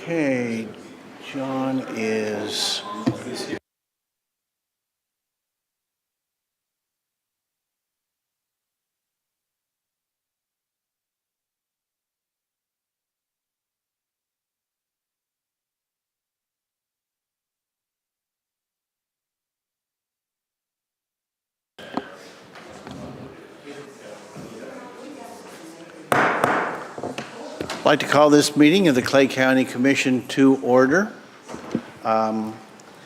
Okay, John is... I'd like to call this meeting of the Clay County Commission to order. Don't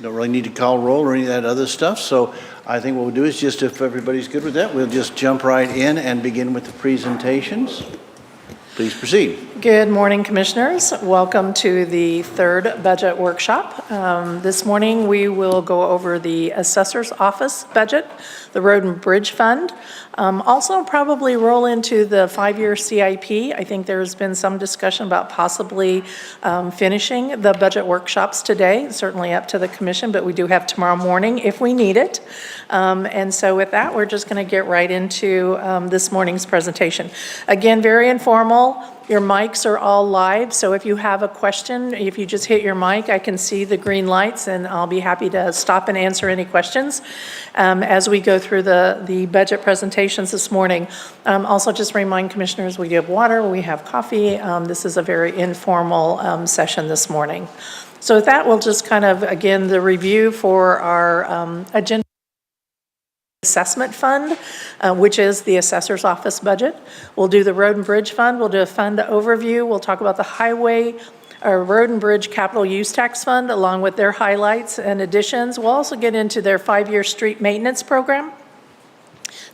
really need to call roll or any of that other stuff, so I think what we'll do is just, if everybody's good with that, we'll just jump right in and begin with the presentations. Please proceed. Good morning, Commissioners. Welcome to the third budget workshop. This morning we will go over the Assessor's Office budget, the Road and Bridge Fund. Also probably roll into the 5-year CIP. I think there's been some discussion about possibly finishing the budget workshops today. Certainly up to the Commission, but we do have tomorrow morning if we need it. And so with that, we're just going to get right into this morning's presentation. Again, very informal. Your mics are all live, so if you have a question, if you just hit your mic, I can see the green lights and I'll be happy to stop and answer any questions as we go through the budget presentations this morning. Also just remind Commissioners, we have water, we have coffee. This is a very informal session this morning. So with that, we'll just kind of, again, the review for our agenda. Assessment Fund, which is the Assessor's Office budget. We'll do the Road and Bridge Fund. We'll do a fund overview. We'll talk about the Highway or Road and Bridge Capital Use Tax Fund along with their highlights and additions. We'll also get into their 5-year street maintenance program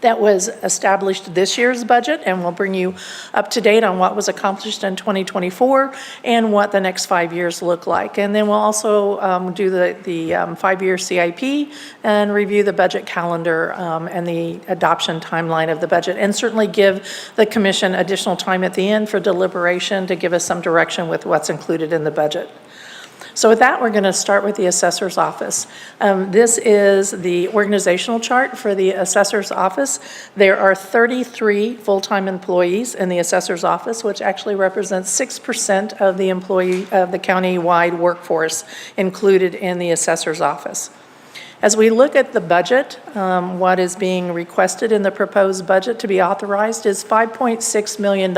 that was established this year's budget, and we'll bring you up to date on what was accomplished in 2024 and what the next 5 years look like. And then we'll also do the 5-year CIP and review the budget calendar and the adoption timeline of the budget, and certainly give the Commission additional time at the end for deliberation to give us some direction with what's included in the budget. So with that, we're going to start with the Assessor's Office. This is the organizational chart for the Assessor's Office. There are 33 full-time employees in the Assessor's Office, which actually represents 6% of the county-wide workforce included in the Assessor's Office. As we look at the budget, what is being requested in the proposed budget to be authorized is $5.6 million.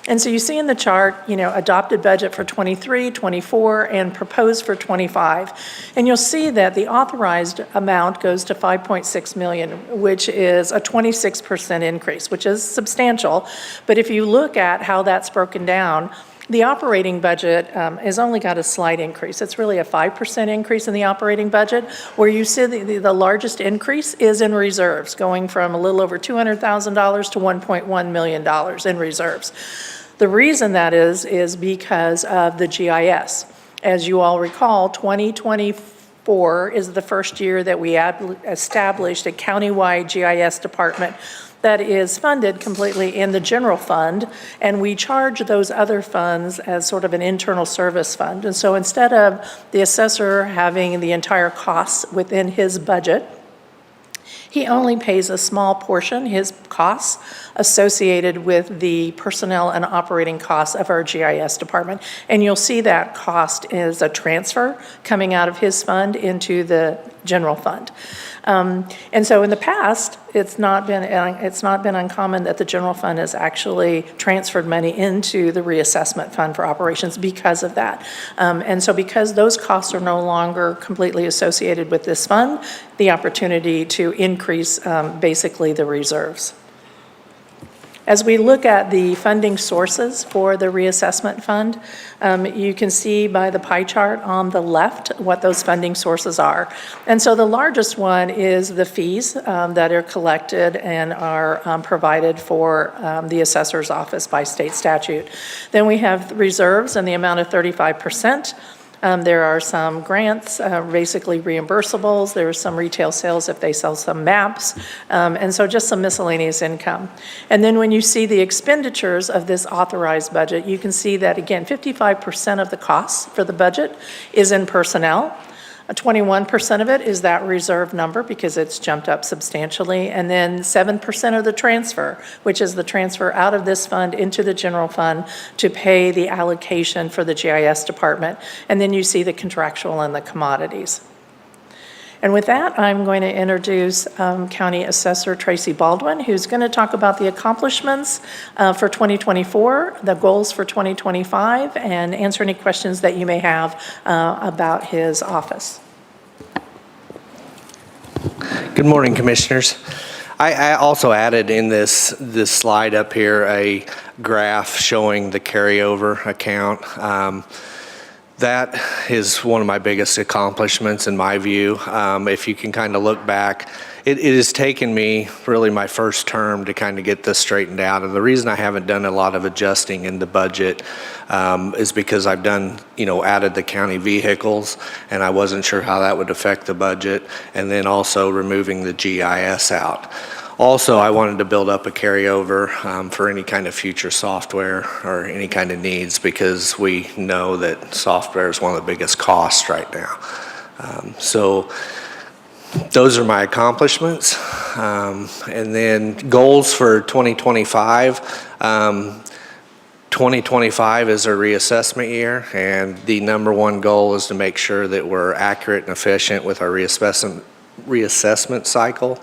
And so you see in the chart, adopted budget for 23, 24, and proposed for 25. And you'll see that the authorized amount goes to $5.6 million, which is a 26% increase, which is substantial. But if you look at how that's broken down, the operating budget has only got a slight increase. It's really a 5% increase in the operating budget, where you see the largest increase is in reserves, going from a little over $200,000 to $1.1 million in reserves. The reason that is because of the GIS. As you all recall, 2024 is the first year that we established a countywide GIS department that is funded completely in the general fund, and we charge those other funds as sort of an internal service fund. And so instead of the assessor having the entire costs within his budget, he only pays a small portion, his costs, associated with the personnel and operating costs of our GIS department. And you'll see that cost is a transfer coming out of his fund into the general fund. And so in the past, it's not been uncommon that the general fund has actually transferred money into the reassessment fund for operations because of that. And so because those costs are no longer completely associated with this fund, the opportunity to increase basically the reserves. As we look at the funding sources for the reassessment fund, you can see by the pie chart on the left what those funding sources are. And so the largest one is the fees that are collected and are provided for the assessor's office by state statute. Then we have reserves in the amount of 35%. There are some grants, basically reimbursables. There's some retail sales if they sell some maps, and so just some miscellaneous income. And then when you see the expenditures of this authorized budget, you can see that, again, 55% of the costs for the budget is in personnel. 21% of it is that reserve number because it's jumped up substantially, and then 7% of the transfer, which is the transfer out of this fund into the general fund to pay the allocation for the GIS department, and then you see the contractual and the commodities. And with that, I'm going to introduce County Assessor Tracy Baldwin, who's going to talk about the accomplishments for 2024, the goals for 2025, and answer any questions that you may have about his office. Good morning, Commissioners. I also added in this slide up here a graph showing the carryover account. That is one of my biggest accomplishments in my view. If you can kind of look back, it has taken me really my first term to kind of get this straightened out. And the reason I haven't done a lot of adjusting in the budget is because I've done, added the county vehicles, and I wasn't sure how that would affect the budget, and then also removing the GIS out. Also, I wanted to build up a carryover for any kind of future software or any kind of needs, because we know that software is one of the biggest costs right now. So those are my accomplishments. And then goals for 2025. 2025 is our reassessment year, and the number one goal is to make sure that we're accurate and efficient with our reassessment cycle.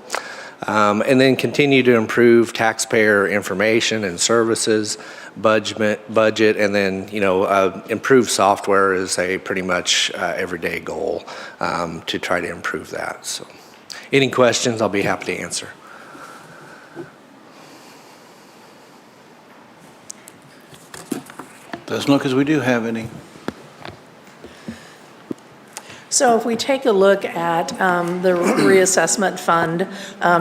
And then continue to improve taxpayer information and services, budget, and then, improve software is a pretty much everyday goal to try to improve that. So any questions, I'll be happy to answer. Doesn't look as we do have any. So if we take a look at the reassessment fund,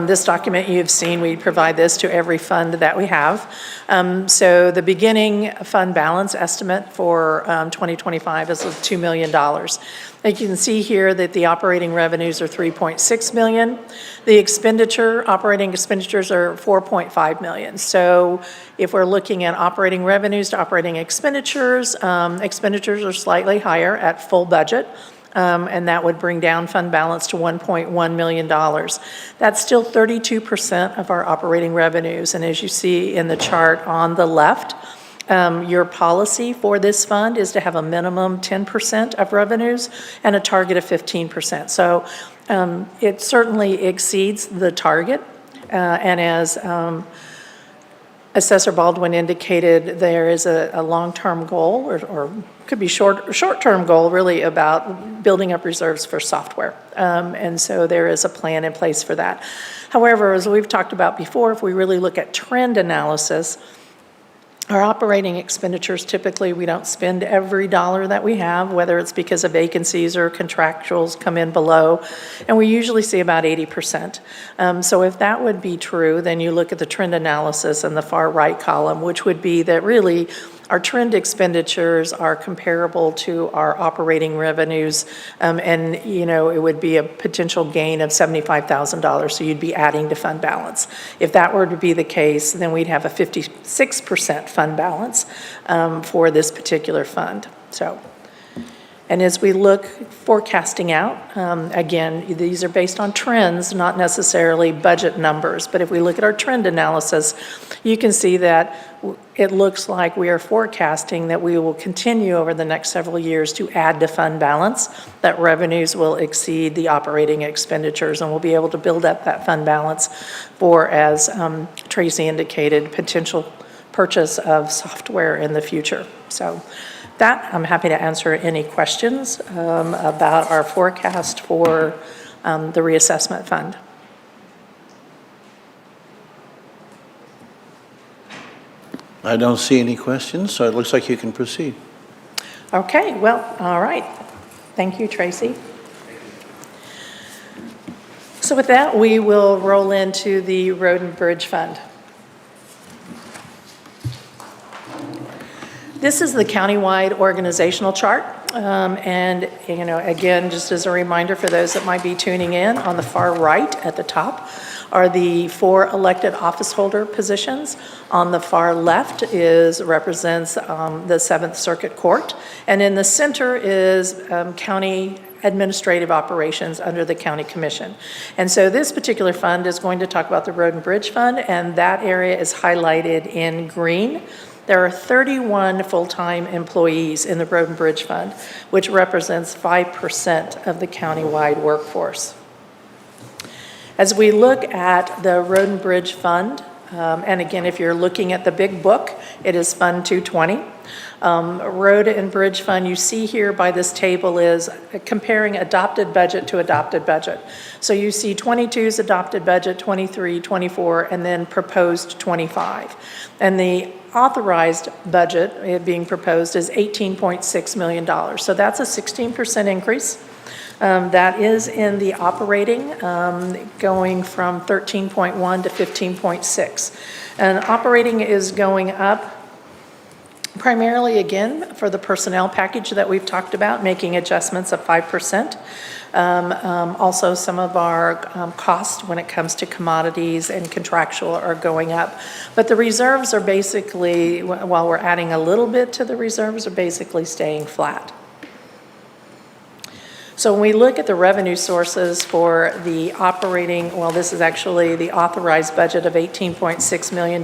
this document you've seen, we provide this to every fund that we have. So the beginning fund balance estimate for 2025 is $2 million. You can see here that the operating revenues are $3.6 million. The operating expenditures are $4.5 million. So if we're looking at operating revenues to operating expenditures, expenditures are slightly higher at full budget. And that would bring down fund balance to $1.1 million. That's still 32% of our operating revenues. And as you see in the chart on the left, your policy for this fund is to have a minimum 10% of revenues and a target of 15%. So it certainly exceeds the target. And as Assessor Baldwin indicated, there is a long-term goal, or could be short-term goal, really, about building up reserves for software. And so there is a plan in place for that. However, as we've talked about before, if we really look at trend analysis, our operating expenditures, typically we don't spend every dollar that we have, whether it's because of vacancies or contractuals come in below, and we usually see about 80%. So if that would be true, then you look at the trend analysis in the far right column, which would be that really our trend expenditures are comparable to our operating revenues, and it would be a potential gain of $75,000, so you'd be adding to fund balance. If that were to be the case, then we'd have a 56% fund balance for this particular fund. And as we look forecasting out, again, these are based on trends, not necessarily budget numbers, but if we look at our trend analysis, you can see that it looks like we are forecasting that we will continue over the next several years to add to fund balance, that revenues will exceed the operating expenditures, and we'll be able to build up that fund balance for, as Tracy indicated, potential purchase of software in the future. So that, I'm happy to answer any questions about our forecast for the reassessment fund. I don't see any questions, so it looks like you can proceed. Okay, well, all right. Thank you, Tracy. So with that, we will roll into the Road and Bridge Fund. This is the countywide organizational chart. And, again, just as a reminder for those that might be tuning in, on the far right at the top are the 4 elected office holder positions. On the far left represents the 7th Circuit Court. And in the center is county administrative operations under the county commission. And so this particular fund is going to talk about the Road and Bridge Fund, and that area is highlighted in green. There are 31 full-time employees in the Road and Bridge Fund, which represents 5% of the countywide workforce. As we look at the Road and Bridge Fund, and again, if you're looking at the big book, it is Fund 220. Road and Bridge Fund, you see here by this table, is comparing adopted budget to adopted budget. So you see 22's adopted budget, 23, 24, and then proposed 25. And the authorized budget being proposed is $18.6 million. So that's a 16% increase. That is in the operating, going from 13.1 to 15.6. And operating is going up primarily, again, for the personnel package that we've talked about, making adjustments of 5%. Also, some of our costs when it comes to commodities and contractual are going up. But the reserves are basically, while we're adding a little bit to the reserves, are basically staying flat. So when we look at the revenue sources for the operating, well, this is actually the authorized budget of $18.6 million.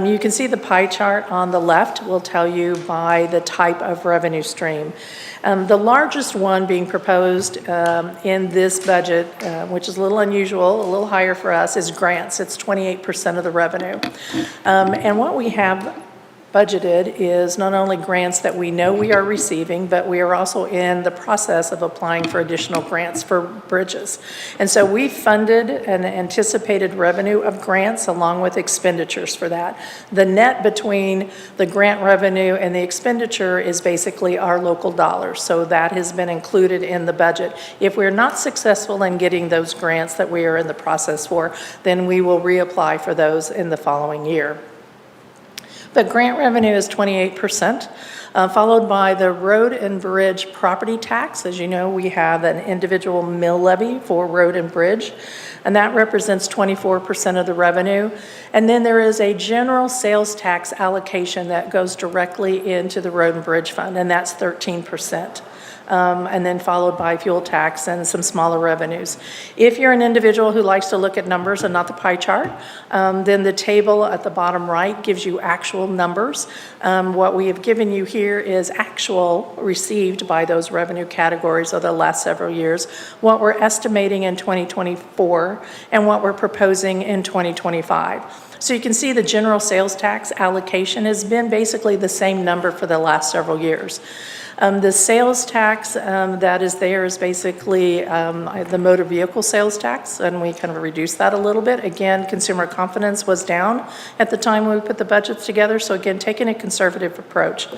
You can see the pie chart on the left will tell you by the type of revenue stream. The largest one being proposed in this budget, which is a little unusual, a little higher for us, is grants. It's 28% of the revenue. And what we have budgeted is not only grants that we know we are receiving, but we are also in the process of applying for additional grants for bridges. And so we funded an anticipated revenue of grants along with expenditures for that. The net between the grant revenue and the expenditure is basically our local dollars. So that has been included in the budget. If we're not successful in getting those grants that we are in the process for, then we will reapply for those in the following year. The grant revenue is 28%, followed by the road and bridge property tax. As you know, we have an individual mill levy for road and bridge, and that represents 24% of the revenue. And then there is a general sales tax allocation that goes directly into the road and bridge fund, and that's 13%. And then followed by fuel tax and some smaller revenues. If you're an individual who likes to look at numbers and not the pie chart, then the table at the bottom right gives you actual numbers. What we have given you here is actual received by those revenue categories over the last several years, what we're estimating in 2024, and what we're proposing in 2025. So you can see the general sales tax allocation has been basically the same number for the last several years. The sales tax that is there is basically the motor vehicle sales tax, and we kind of reduced that a little bit. Again, consumer confidence was down at the time when we put the budgets together, so again, taking a conservative approach.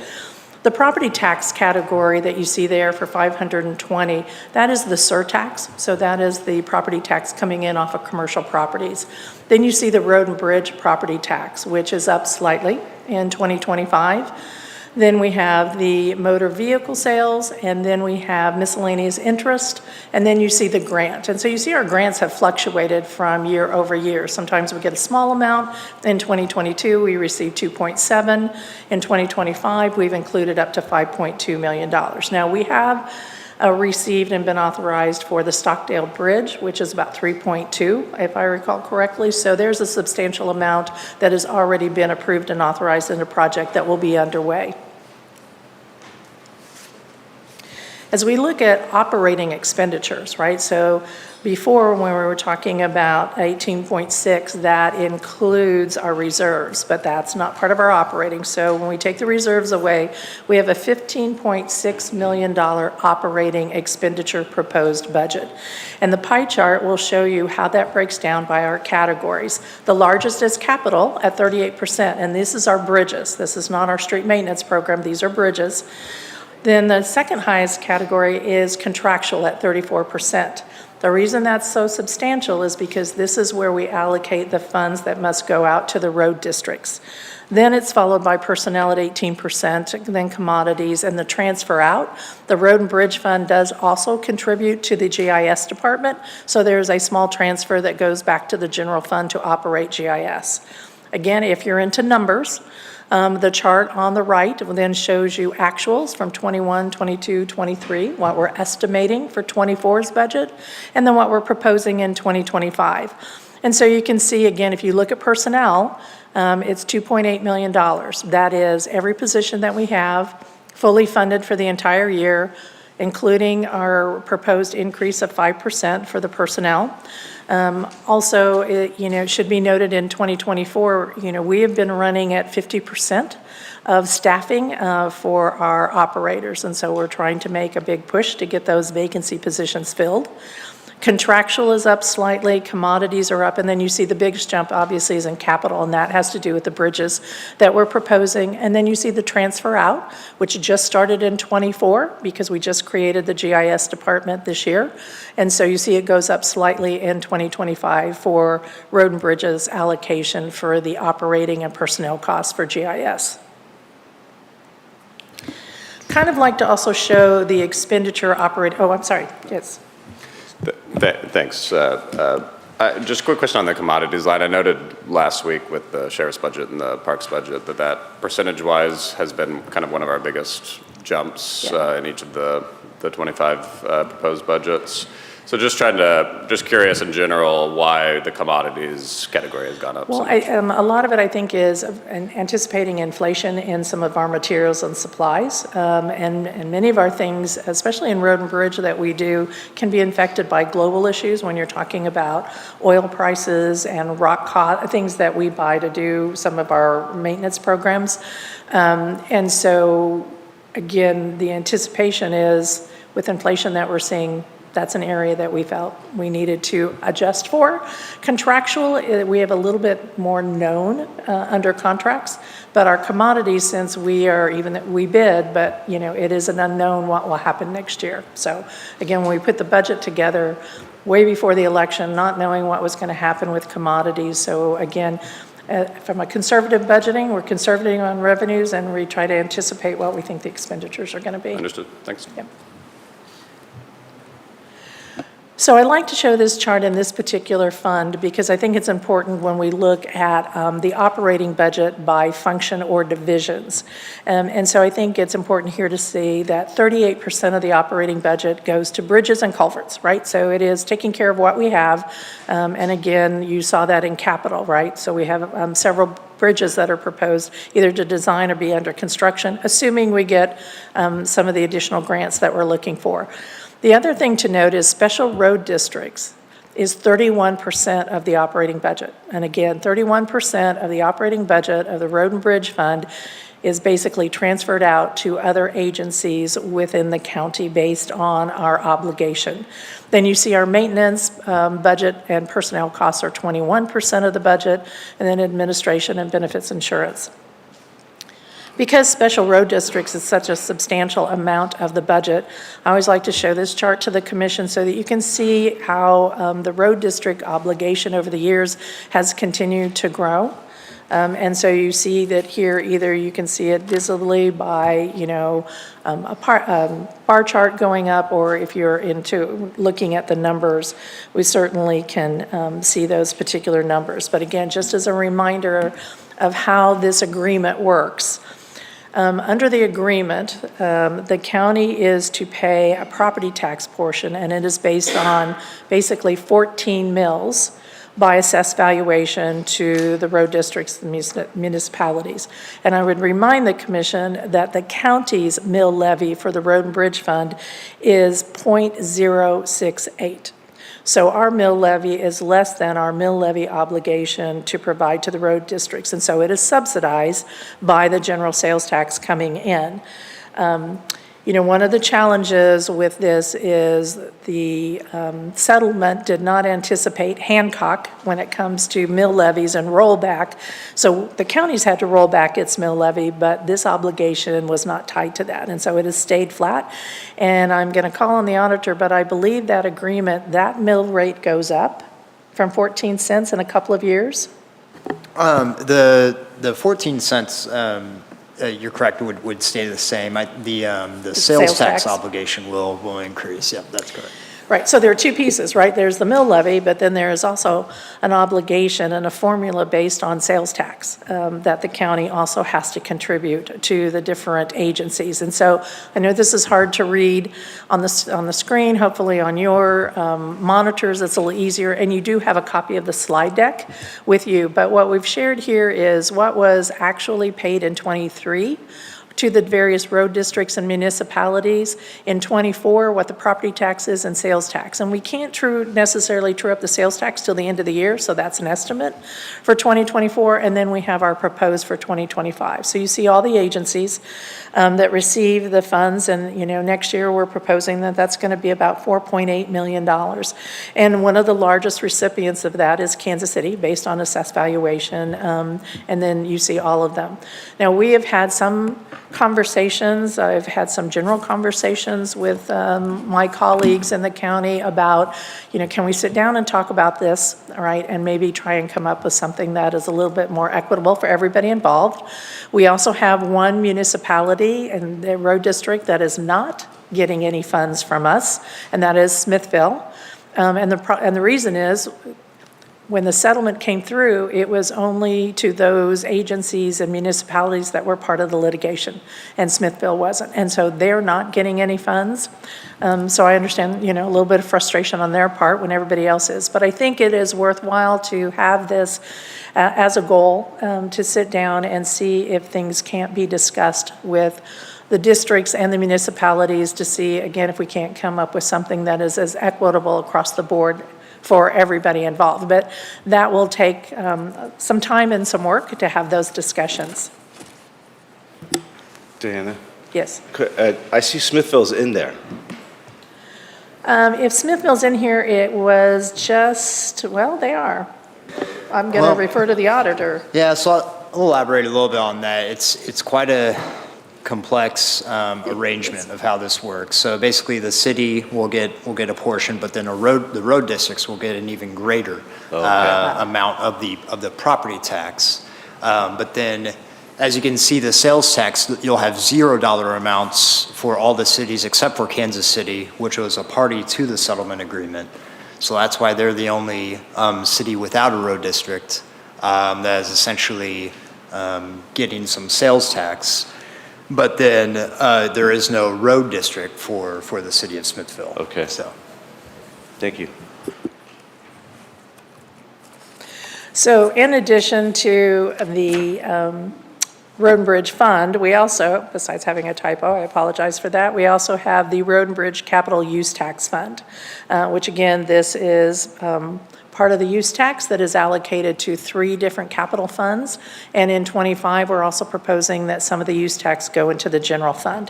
The property tax category that you see there for 520, that is the surtax, so that is the property tax coming in off of commercial properties. Then you see the road and bridge property tax, which is up slightly in 2025. Then we have the motor vehicle sales, and then we have miscellaneous interest, and then you see the grant. And so you see our grants have fluctuated from year over year. Sometimes we get a small amount. In 2022, we received 2.7. In 2025, we've included up to $5.2 million. Now, we have received and been authorized for the Stockdale Bridge, which is about 3.2, if I recall correctly. So there's a substantial amount that has already been approved and authorized in a project that will be underway. As we look at operating expenditures, right? So before, when we were talking about 18.6, that includes our reserves, but that's not part of our operating. So when we take the reserves away, we have a $15.6 million operating expenditure proposed budget. And the pie chart will show you how that breaks down by our categories. The largest is capital at 38%, and this is our bridges. This is not our street maintenance program. These are bridges. Then the second highest category is contractual at 34%. The reason that's so substantial is because this is where we allocate the funds that must go out to the road districts. Then it's followed by personnel at 18%, then commodities, and the transfer out. The Road and Bridge Fund does also contribute to the GIS department, so there's a small transfer that goes back to the general fund to operate GIS. Again, if you're into numbers, The chart on the right then shows you actuals from 21, 22, 23, what we're estimating for 24's budget, and then what we're proposing in 2025. And so you can see, again, if you look at personnel, it's $2.8 million. That is every position that we have, fully funded for the entire year, including our proposed increase of 5% for the personnel. Also, it should be noted in 2024, we have been running at 50% of staffing for our operators, and so we're trying to make a big push to get those vacancy positions filled. Contractual is up slightly, commodities are up, and then you see the biggest jump obviously is in capital, and that has to do with the bridges that we're proposing. And then you see the transfer out, which just started in '24 because we just created the GIS department this year. And so you see it goes up slightly in 2025 for road and bridges allocation for the operating and personnel costs for GIS. Kind of like to also show the expenditure I'm sorry, yes. Thanks. Just a quick question on the commodities line. I noted last week with the sheriff's budget and the parks budget that percentage-wise has been kind of one of our biggest jumps in each of the 25 proposed budgets. So just curious in general why the commodities category has gone up so much. A lot of it, I think, is anticipating inflation in some of our materials and supplies. And many of our things, especially in road and bridge that we do, can be infected by global issues when you're talking about oil prices and things that we buy to do some of our maintenance programs. And so, again, the anticipation is with inflation that we're seeing, that's an area that we felt we needed to adjust for. Contractual, we have a little bit more known under contracts, but our commodities, since we bid, but it is an unknown what will happen next year. So again, when we put the budget together way before the election, not knowing what was going to happen with commodities. So again, from a conservative budgeting, we're conservative on revenues, and we try to anticipate what we think the expenditures are going to be. Understood. Thanks. Yep. So I like to show this chart in this particular fund because I think it's important when we look at the operating budget by function or divisions. And so I think it's important here to see that 38% of the operating budget goes to bridges and culverts, right? So it is taking care of what we have. And again, you saw that in capital, right? So we have several bridges that are proposed either to design or be under construction, assuming we get some of the additional grants that we're looking for. The other thing to note is special road districts is 31% of the operating budget. And again, 31% of the operating budget of the Road and Bridge Fund is basically transferred out to other agencies within the county based on our obligation. Then you see our maintenance budget and personnel costs are 21% of the budget, and then administration and benefits insurance. Because special road districts is such a substantial amount of the budget, I always like to show this chart to the commission so that you can see how the road district obligation over the years has continued to grow. And so you see that here, either you can see it visibly by, a bar chart going up, or if you're into looking at the numbers, we certainly can see those particular numbers. But again, just as a reminder of how this agreement works, under the agreement, the county is to pay a property tax portion, and it is based on basically 14 mills by assessed valuation to the road districts and municipalities. And I would remind the commission that the county's mill levy for the Road and Bridge Fund is 0.068. So our mill levy is less than our mill levy obligation to provide to the road districts. And so it is subsidized by the general sales tax coming in. One of the challenges with this is the settlement did not anticipate Hancock when it comes to mill levies and rollback. So the counties had to roll back its mill levy, but this obligation was not tied to that. And so it has stayed flat. And I'm going to call on the auditor, but I believe that agreement, that mill rate goes up from 14 cents in a couple of years. The 14 cents, you're correct, would stay the same. The sales tax obligation will increase. Yep, that's correct. Right, so there are two pieces, right? There's the mill levy, but then there is also an obligation and a formula based on sales tax that the county also has to contribute to the different agencies. And so I know this is hard to read on the screen, hopefully on your monitors it's a little easier, and you do have a copy of the slide deck with you. But what we've shared here is what was actually paid in '23 to the various road districts and municipalities. In '24, what the property tax is and sales tax. And we can't necessarily true up the sales tax till the end of the year, so that's an estimate for 2024, and then we have our proposed for 2025. So you see all the agencies that receive the funds, and next year we're proposing that that's going to be about $4.8 million. And one of the largest recipients of that is Kansas City, based on assessed valuation, and then you see all of them. Now, we have had some conversations. I've had some general conversations with my colleagues in the county about, can we sit down and talk about this, all right, and maybe try and come up with something that is a little bit more equitable for everybody involved. We also have one municipality in the road district that is not getting any funds from us, and that is Smithville. And the reason is, when the settlement came through, it was only to those agencies and municipalities that were part of the litigation, and Smithville wasn't. And so they're not getting any funds. So I understand, a little bit of frustration on their part when everybody else is. But I think it is worthwhile to have this as a goal, to sit down and see if things can't be discussed with the districts and the municipalities to see, again, if we can't come up with something that is as equitable across the board for everybody involved. But that will take some time and some work to have those discussions. Diana, Yes. I see Smithville's in there. If Smithville's in here, it was just, well, they are. I'm going to refer to the auditor. Yeah, so I'll elaborate a little bit on that. It's quite a complex arrangement of how this works. So basically, the city will get a portion, but then the road districts will get an even greater amount of the property tax. But then, as you can see, the sales tax, you'll have $0 amounts for all the cities except for Kansas City, which was a party to the settlement agreement. So that's why they're the only city without a road district that is essentially getting some sales tax. But then there is no road district for the city of Smithville. Okay. So, Thank you. So in addition to the Road and Bridge Fund, we also, besides having a typo, I apologize for that, we also have the Road and Bridge Capital Use Tax Fund, which again, this is part of the use tax that is allocated to 3 different capital funds. And in '25, we're also proposing that some of the use tax go into the general fund.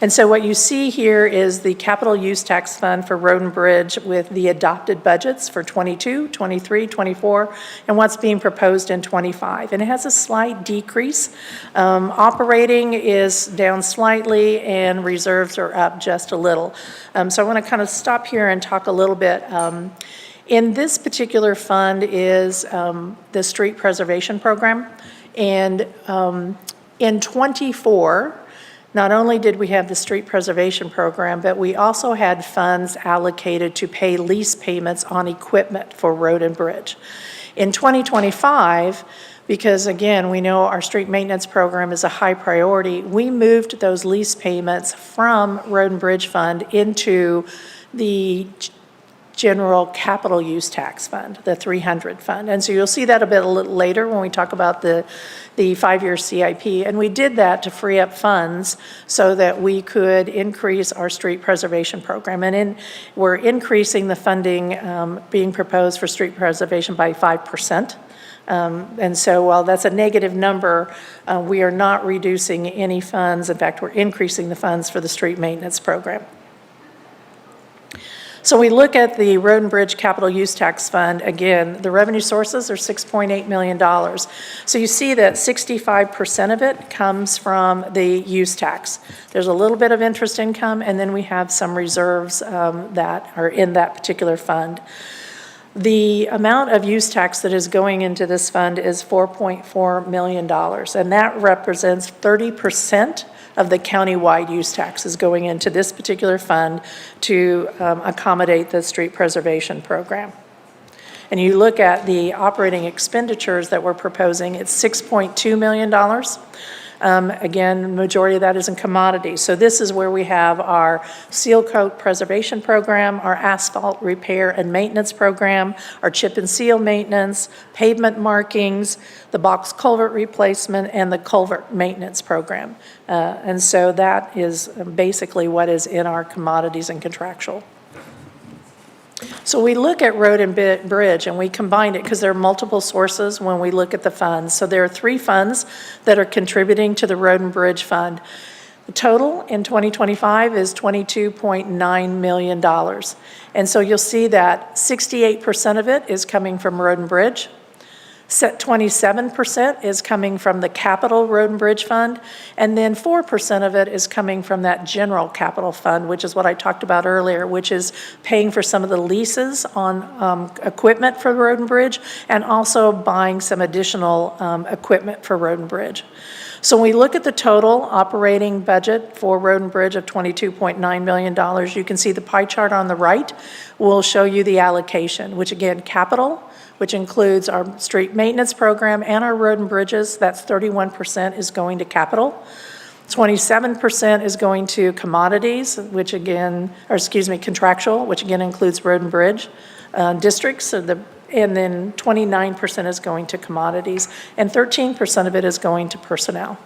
And so what you see here is the capital use tax fund for Road and Bridge with the adopted budgets for '22, '23, '24, and what's being proposed in '25. And it has a slight decrease. Operating is down slightly and reserves are up just a little. So I want to kind of stop here and talk a little bit. In this particular fund is the street preservation program. And in '24, not only did we have the street preservation program, but we also had funds allocated to pay lease payments on equipment for Road and Bridge. In 2025, because again, we know our street maintenance program is a high priority, we moved those lease payments from Road and Bridge Fund into the General Capital Use Tax Fund, the 300 fund. And so you'll see that a little later when we talk about the 5-year CIP. And we did that to free up funds so that we could increase our street preservation program. And we're increasing the funding being proposed for street preservation by 5%. And so while that's a negative number, we are not reducing any funds. In fact, we're increasing the funds for the street maintenance program. So we look at the Road and Bridge Capital Use Tax Fund. Again, the revenue sources are $6.8 million. So you see that 65% of it comes from the use tax. There's a little bit of interest income, and then we have some reserves that are in that particular fund. The amount of use tax that is going into this fund is $4.4 million, and that represents 30% of the countywide use taxes going into this particular fund to accommodate the street preservation program. And you look at the operating expenditures that we're proposing, it's $6.2 million. Again, the majority of that is in commodities. So this is where we have our seal coat preservation program, our asphalt repair and maintenance program, our chip and seal maintenance, pavement markings, the box culvert replacement, and the culvert maintenance program. And so that is basically what is in our commodities and contractual. So we look at road and bridge, and we combine it because there are multiple sources when we look at the funds. So there are 3 funds that are contributing to the road and bridge fund. The total in 2025 is $22.9 million. And so you'll see that 68% of it is coming from road and bridge. 27% is coming from the capital road and bridge fund, and then 4% of it is coming from that general capital fund, which is what I talked about earlier, which is paying for some of the leases on equipment for road and bridge, and also buying some additional equipment for road and bridge. So when we look at the total operating budget for road and bridge of $22.9 million, you can see the pie chart on the right will show you the allocation, which again, capital, which includes our street maintenance program and our road and bridges, that's 31% is going to capital. 27% is going to commodities, which again, contractual, which again includes road and bridge districts, and then 29% is going to commodities, and 13% of it is going to personnel.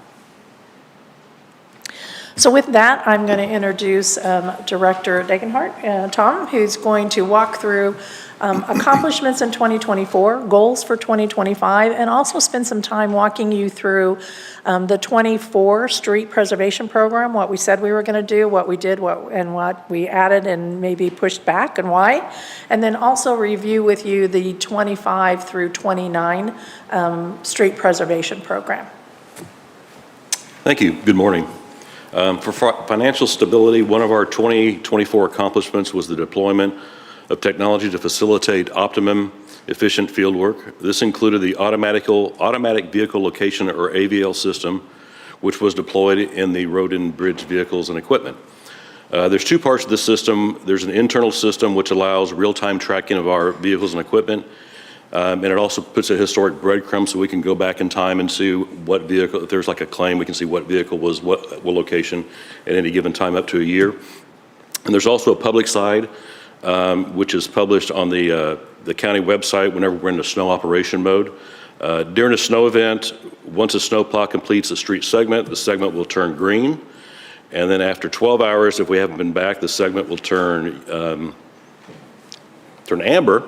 So with that, I'm going to introduce Director Degenhart, Tom, who's going to walk through accomplishments in 2024, goals for 2025, and also spend some time walking you through the 24 street preservation program, what we said we were going to do, what we did, what we added and maybe pushed back and why, and then also review with you the 25 through 29 street preservation program. Thank you. Good morning. For financial stability, one of our 2024 accomplishments was the deployment of technology to facilitate optimum efficient field work. This included the automatic vehicle location, or AVL system, which was deployed in the road and bridge vehicles and equipment. There's 2 parts of the system. There's an internal system which allows real-time tracking of our vehicles and equipment, and it also puts a historic breadcrumb so we can go back in time and see what vehicle, if there's like a claim, we can see what vehicle was what location at any given time up to a year. And there's also a public side, which is published on the county website whenever we're in the snow operation mode. During a snow event, once a snowplow completes a street segment, the segment will turn green. And then after 12 hours, if we haven't been back, the segment will turn amber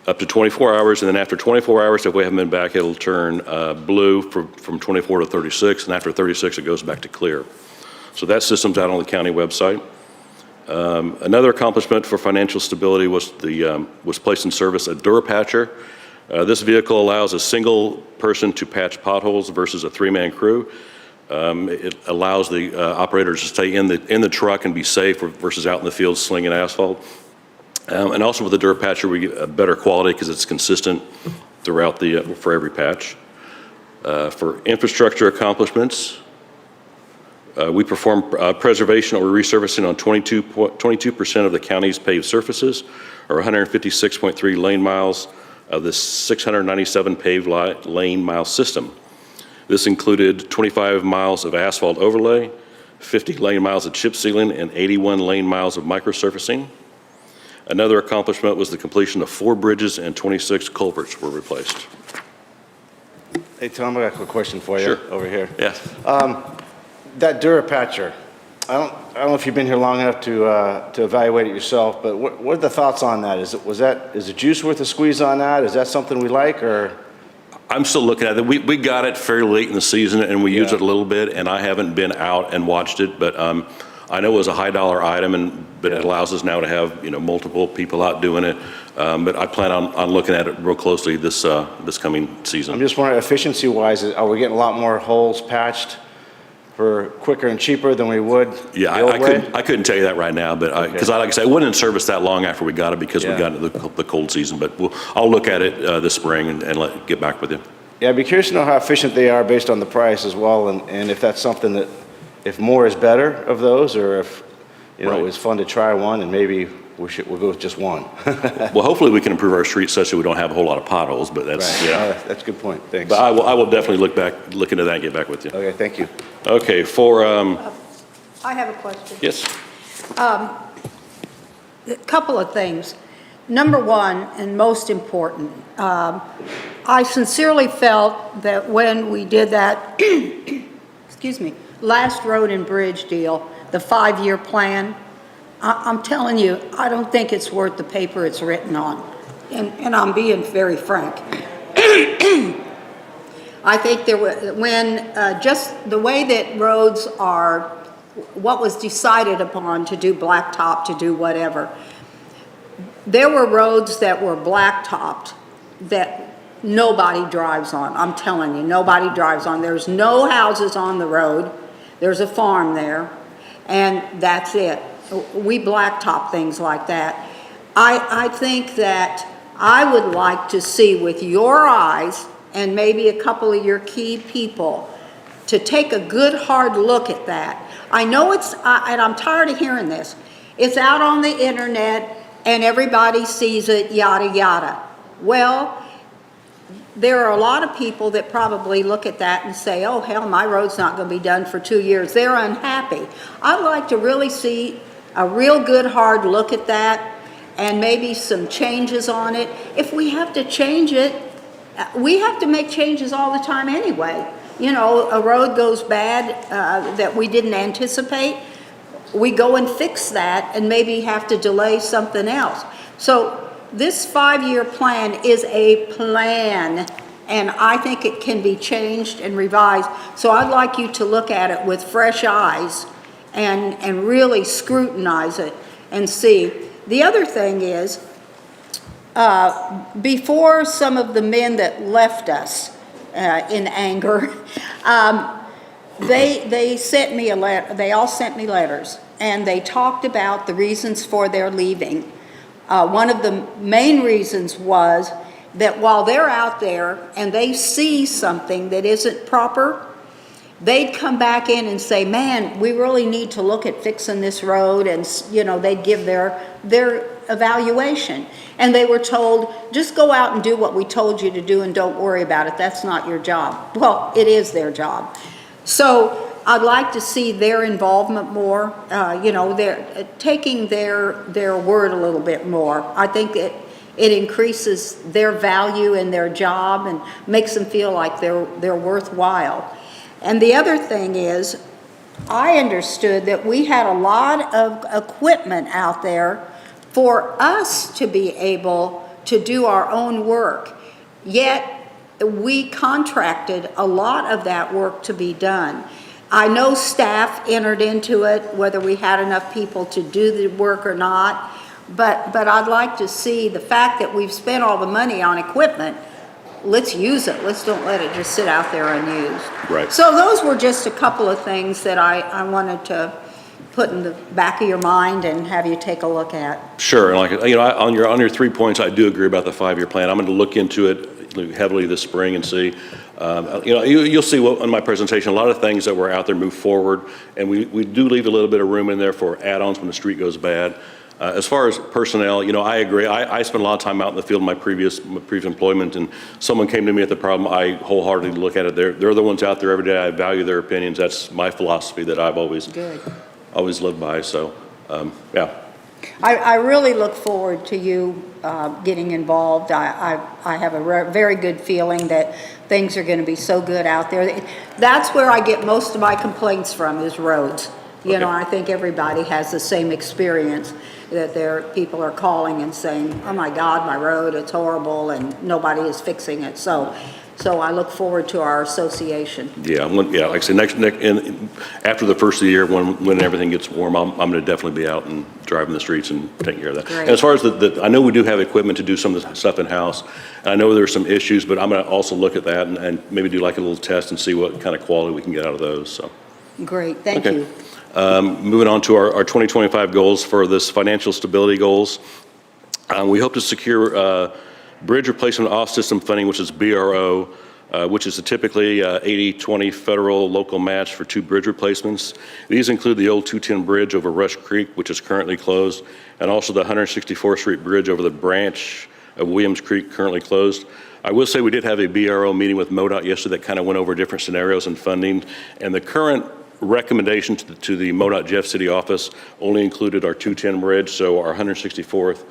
up to 24 hours. And then after 24 hours, if we haven't been back, it'll turn blue from 24 to 36. And after 36, it goes back to clear. So that system's out on the county website. Another accomplishment for financial stability was placed in service a Durapatcher. This vehicle allows a single person to patch potholes versus a 3-man crew. It allows the operators to stay in the truck and be safe versus out in the field slinging asphalt. And also with the Durapatcher, we get a better quality because it's consistent throughout for every patch. For infrastructure accomplishments, we perform preservation or resurfacing on 22% of the county's paved surfaces, or 156.3 lane miles of the 697 paved lane mile system. This included 25 miles of asphalt overlay, 50 lane miles of chip sealing, and 81 lane miles of microsurfacing. Another accomplishment was the completion of 4 bridges and 26 culverts were replaced. Hey, Tom, I got a quick question for you. Sure. Over here. Yes. That Durapatcher, I don't know if you've been here long enough to evaluate it yourself, but what are the thoughts on that? Is the juice worth a squeeze on that? Is that something we like, or? I'm still looking at it. We got it fairly late in the season, and we used it a little bit, and I haven't been out and watched it, but I know it was a high dollar item, but it allows us now to have multiple people out doing it. But I plan on looking at it real closely this coming season. I'm just wondering, efficiency-wise, are we getting a lot more holes patched for quicker and cheaper than we would Yeah, the old way? I couldn't tell you that right now, but because like I said, it wasn't in service that long after we got it because we got into the cold season. But I'll look at it this spring and get back with you. Yeah, I'd be curious to know how efficient they are based on the price as well, and if that's something that if more is better of those, or if, you know, Right. it's fun to try one and maybe we'll go with just one. Well, hopefully we can improve our streets such that we don't have a whole lot of potholes, but that's, yeah. That's a good point, thanks. But I will definitely look into that and get back with you. Okay, thank you. Okay, for, I have a question. yes, A couple of things. Number one, and most important, I sincerely felt that when we did that, excuse me, last road and bridge deal, the 5-year plan, I'm telling you, I don't think it's worth the paper it's written on. And I'm being very frank. I think there were, when just the way that roads are, what was decided upon to do blacktop, to do whatever, there were roads that were blacktopped that nobody drives on. I'm telling you, nobody drives on. There's no houses on the road. There's a farm there, and that's it. We blacktop things like that. I think that I would like to see with your eyes and maybe a couple of your key people to take a good hard look at that. I know it's, and I'm tired of hearing this, it's out on the internet and everybody sees it, yada, yada. Well, there are a lot of people that probably look at that and say, oh, hell, my road's not going to be done for 2 years. They're unhappy. I'd like to really see a real good hard look at that and maybe some changes on it. If we have to change it, we have to make changes all the time anyway. You know, a road goes bad that we didn't anticipate, we go and fix that and maybe have to delay something else. So this 5-year plan is a plan, and I think it can be changed and revised. So I'd like you to look at it with fresh eyes and really scrutinize it and see. The other thing is, before some of the men that left us in anger, they sent me a letter. They all sent me letters, and they talked about the reasons for their leaving. One of the main reasons was that while they're out there and they see something that isn't proper, they'd come back in and say, man, we really need to look at fixing this road, and you know, they'd give their evaluation. And they were told, just go out and do what we told you to do and don't worry about it. That's not your job. Well, it is their job. So I'd like to see their involvement more, you know, they're taking their word a little bit more. I think it increases their value in their job and makes them feel like they're worthwhile. And the other thing is, I understood that we had a lot of equipment out there for us to be able to do our own work, yet we contracted a lot of that work to be done. I know staff entered into it, whether we had enough people to do the work or not, but I'd like to see the fact that we've spent all the money on equipment, let's use it. Let's don't let it just sit out there unused. Right. So those were just a couple of things that I wanted to put in the back of your mind and have you take a look at. sure, and like, you know, on your 3 points, I do agree about the 5-year plan. I'm going to look into it heavily this spring and see. You know, you'll see what, in my presentation, a lot of things that were out there move forward, and we do leave a little bit of room in there for add-ons when the street goes bad. As far as personnel, you know, I agree. I spent a lot of time out in the field in my previous employment, and someone came to me at the problem, I wholeheartedly look at it. They're the ones out there every day. I value their opinions. That's my philosophy that I've always lived by. So, yeah. I really look forward to you getting involved. I have a very good feeling that things are going to be so good out there. That's where I get most of my complaints from, is roads. You know, I think everybody has the same experience, that people are calling and saying, oh my God, my road, it's horrible, and nobody is fixing it. So I look forward to our association. Yeah, like I said, after the first of the year, when everything gets warm, I'm going to definitely be out and driving the streets and taking care of that. Great. And as far as I know we do have equipment to do some of the stuff in-house, and I know there's some issues, but I'm going to also look at that and maybe do like a little test and see what kind of quality we can get out of those, so. Great, thank Okay. you. Moving on to our 2025 goals for this financial stability goals. We hope to secure bridge replacement off-system funding, which is BRO, which is a typically 80-20 federal local match for 2 bridge replacements. These include the old 210 bridge over Rush Creek, which is currently closed, and also the 164th Street Bridge over the branch of Williams Creek, currently closed. I will say we did have a BRO meeting with MoDOT yesterday that kind of went over different scenarios and funding, and the current recommendation to the MoDOT Jeff City office only included our 210 bridge, so our 164th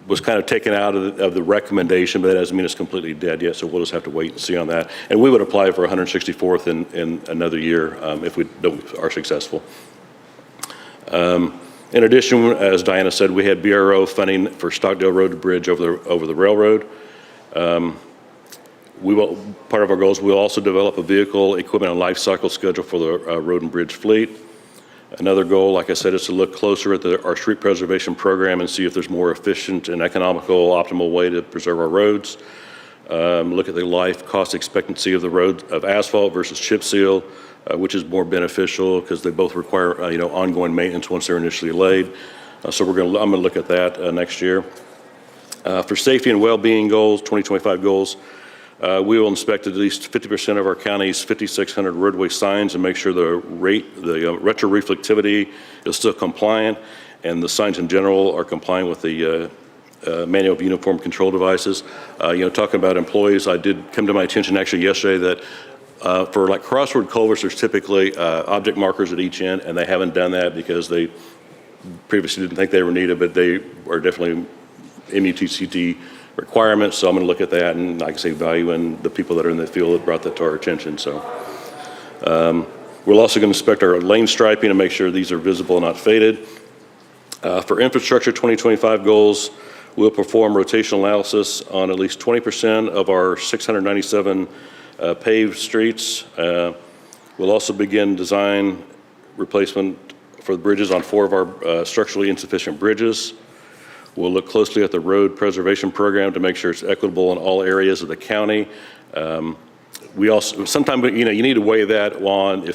was kind of taken out of the recommendation, but that doesn't mean it's completely dead yet, so we'll just have to wait and see on that. And we would apply for 164th in another year if we are successful. In addition, as Diana said, we had BRO funding for Stockdale Road Bridge over the railroad. Part of our goals, we'll also develop a vehicle equipment and life cycle schedule for the road and bridge fleet. Another goal, like I said, is to look closer at our street preservation program and see if there's more efficient and economical, optimal way to preserve our roads. Look at the life cost expectancy of the road of asphalt versus chip seal, which is more beneficial because they both require ongoing maintenance once they're initially laid. So I'm going to look at that next year. For safety and well-being goals, 2025 goals, we will inspect at least 50% of our county's 5,600 roadway signs and make sure the retroreflectivity is still compliant and the signs in general are compliant with the manual of uniform control devices. Talking about employees, I did come to my attention actually yesterday that for like crossroad culverts, there's typically object markers at each end, and they haven't done that because they previously didn't think they were needed, but they are definitely MUTCD requirements, so I'm going to look at that and, like I say, value in the people that are in the field that brought that to our attention. So we're also going to inspect our lane striping and make sure these are visible and not faded. For infrastructure 2025 goals, we'll perform rotational analysis on at least 20% of our 697 paved streets. We'll also begin design replacement for the bridges on 4 of our structurally insufficient bridges. We'll look closely at the road preservation program to make sure it's equitable in all areas of the county. We also, sometimes, you need to weigh that on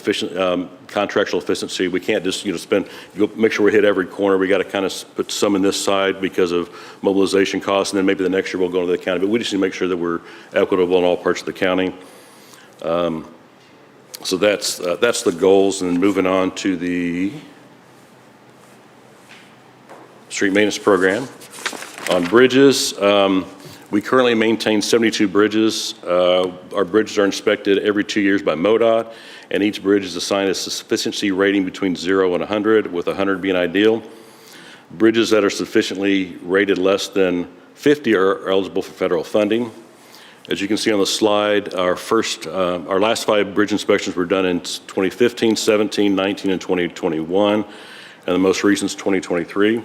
contractual efficiency. We can't just, make sure we hit every corner. We got to kind of put some in this side because of mobilization costs, and then maybe the next year we'll go to the county. But we just need to make sure that we're equitable in all parts of the county. So that's the goals. And then moving on to the street maintenance program. On bridges, we currently maintain 72 bridges. Our bridges are inspected every 2 years by MoDOT, and each bridge is assigned a sufficiency rating between 0 and 100, with 100 being ideal. Bridges that are sufficiently rated less than 50 are eligible for federal funding. As you can see on the slide, our last 5 bridge inspections were done in 2015, 17, 19, and 2021, and the most recent is 2023.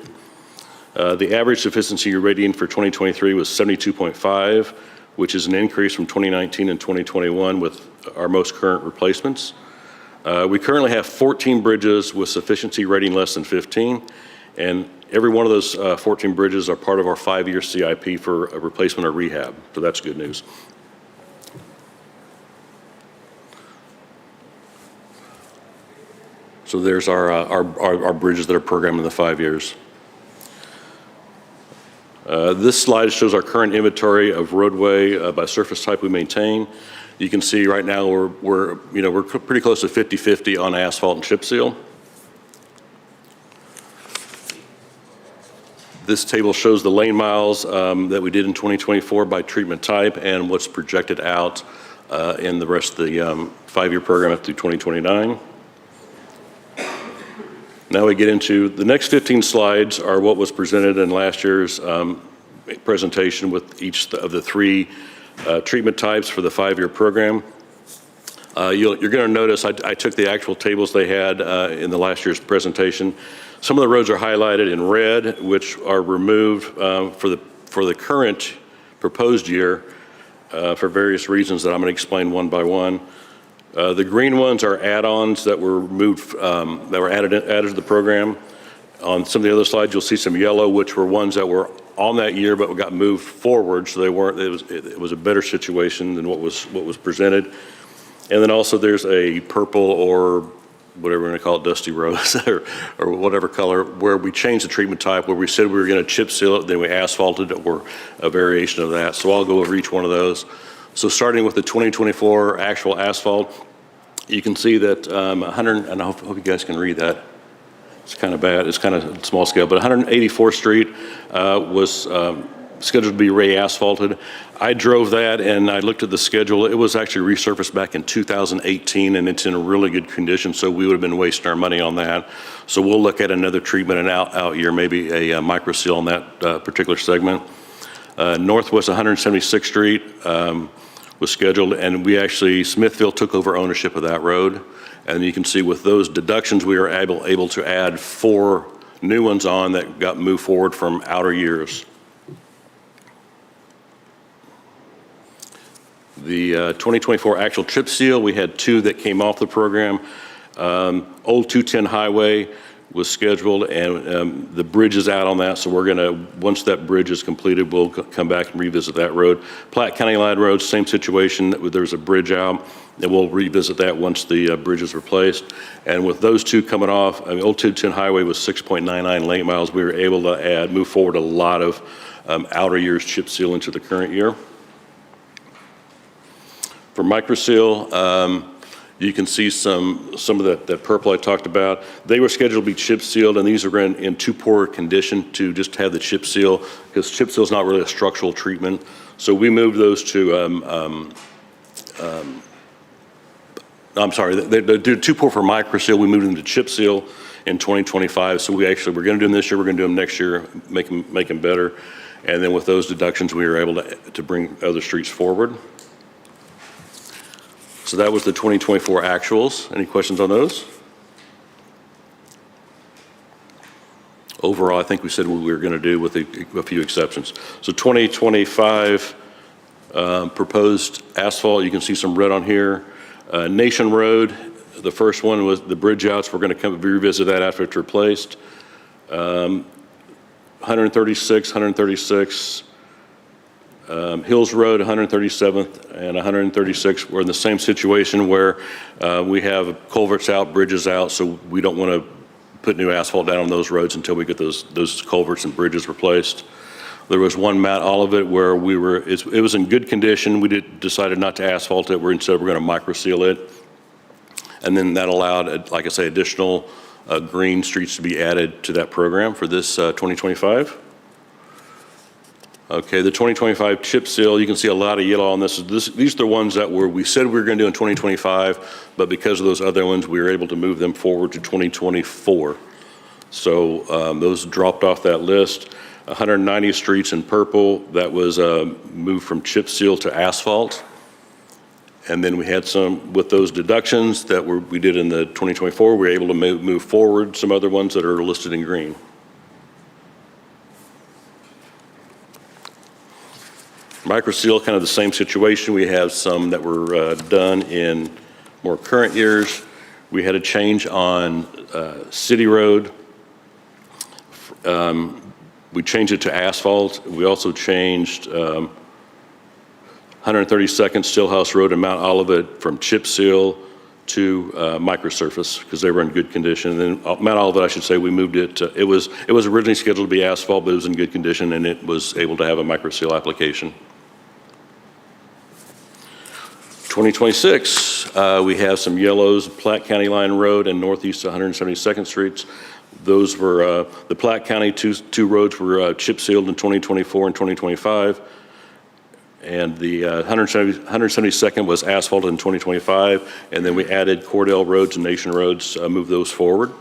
The average sufficiency rating for 2023 was 72.5, which is an increase from 2019 and 2021 with our most current replacements. We currently have 14 bridges with sufficiency rating less than 15, and every one of those 14 bridges are part of our 5-year CIP for a replacement or rehab, so that's good news. So there's our bridges that are programmed in the 5 years. This slide shows our current inventory of roadway by surface type we maintain. You can see right now we're pretty close to 50-50 on asphalt and chip seal. This table shows the lane miles that we did in 2024 by treatment type and what's projected out in the rest of the 5-year program up through 2029. Now we get into the next 15 slides are what was presented in last year's presentation with each of the 3 treatment types for the 5-year program. You're going to notice I took the actual tables they had in the last year's presentation. Some of the roads are highlighted in red, which are removed for the current proposed year for various reasons that I'm going to explain one by one. The green ones are add-ons that were removed, that were added to the program. On some of the other slides, you'll see some yellow, which were ones that were on that year but got moved forward, so they weren't. It was a better situation than what was presented. And then also there's a purple or whatever we're going to call it, dusty rose or whatever color, where we changed the treatment type, where we said we were going to chip seal it, then we asphalted it, or a variation of that. So I'll go over each one of those. So starting with the 2024 actual asphalt, you can see that 100, and I hope you guys can read that. It's kind of bad, it's kind of small scale, but 184th Street was scheduled to be re-asphalted. I drove that and I looked at the schedule. It was actually resurfaced back in 2018 and it's in really good condition, so we would have been wasting our money on that. So we'll look at another treatment and out year, maybe a micro seal on that particular segment. Northwest 176th Street was scheduled, and we actually, Smithfield took over ownership of that road. And you can see with those deductions, we were able to add 4 new ones on that got moved forward from outer years. The 2024 actual chip seal, we had 2 that came off the program. Old 210 Highway was scheduled, and the bridge is out on that, so we're gonna, once that bridge is completed, we'll come back and revisit that road. Platte County Line Road, same situation, there's a bridge out, and we'll revisit that once the bridge is replaced. And with those 2 coming off, I mean, Old 210 Highway was 6.99 lane miles. We were able to move forward a lot of outer years chip seal into the current year. For micro seal, you can see some of that purple I talked about. They were scheduled to be chip sealed, and these are in too poor condition to just have the chip seal, because chip seal is not really a structural treatment. So we moved those to, I'm sorry, they're too poor for micro seal. We moved them to chip seal in 2025. So we're going to do them this year. We're going to do them next year, make them better. And then with those deductions, we were able to bring other streets forward. So that was the 2024 actuals. Any questions on those? Overall, I think we said what we were going to do with a few exceptions. So 2025 proposed asphalt, you can see some red on here. Nation Road, the first one was the bridge outs. We're going to come revisit that after it's replaced. 136, Hills Road, 137th and 136, we're in the same situation where we have culverts out, bridges out, so we don't want to put new asphalt down on those roads until we get those culverts and bridges replaced. There was one Mount Olivet where it was in good condition. We decided not to asphalt it. Instead we're going to micro seal it. And then that allowed, like I say, additional green streets to be added to that program for this 2025. Okay, the 2025 chip seal, you can see a lot of yellow on this. These are the ones that we said we were going to do in 2025, but because of those other ones, we were able to move them forward to 2024. So those dropped off that list. 190 streets in purple, that was moved from chip seal to asphalt. And then we had some, with those deductions that we did in the 2024, we were able to move forward some other ones that are listed in green. Micro seal, kind of the same situation. We have some that were done in more current years. We had a change on City Road. We changed it to asphalt. We also changed 132nd Stillhouse Road and Mount Olivet from chip seal to microsurface because they were in good condition. And then Mount Olivet, I should say, we moved it to, it was originally scheduled to be asphalt, but it was in good condition and it was able to have a micro seal application. 2026, we have some yellows, Platte County Line Road and Northeast 172nd Streets. Those were, the Platte County two roads were chip sealed in 2024 and 2025. And the 172nd was asphalted in 2025. And then we added Cordell Roads and Nation Roads, moved those forward.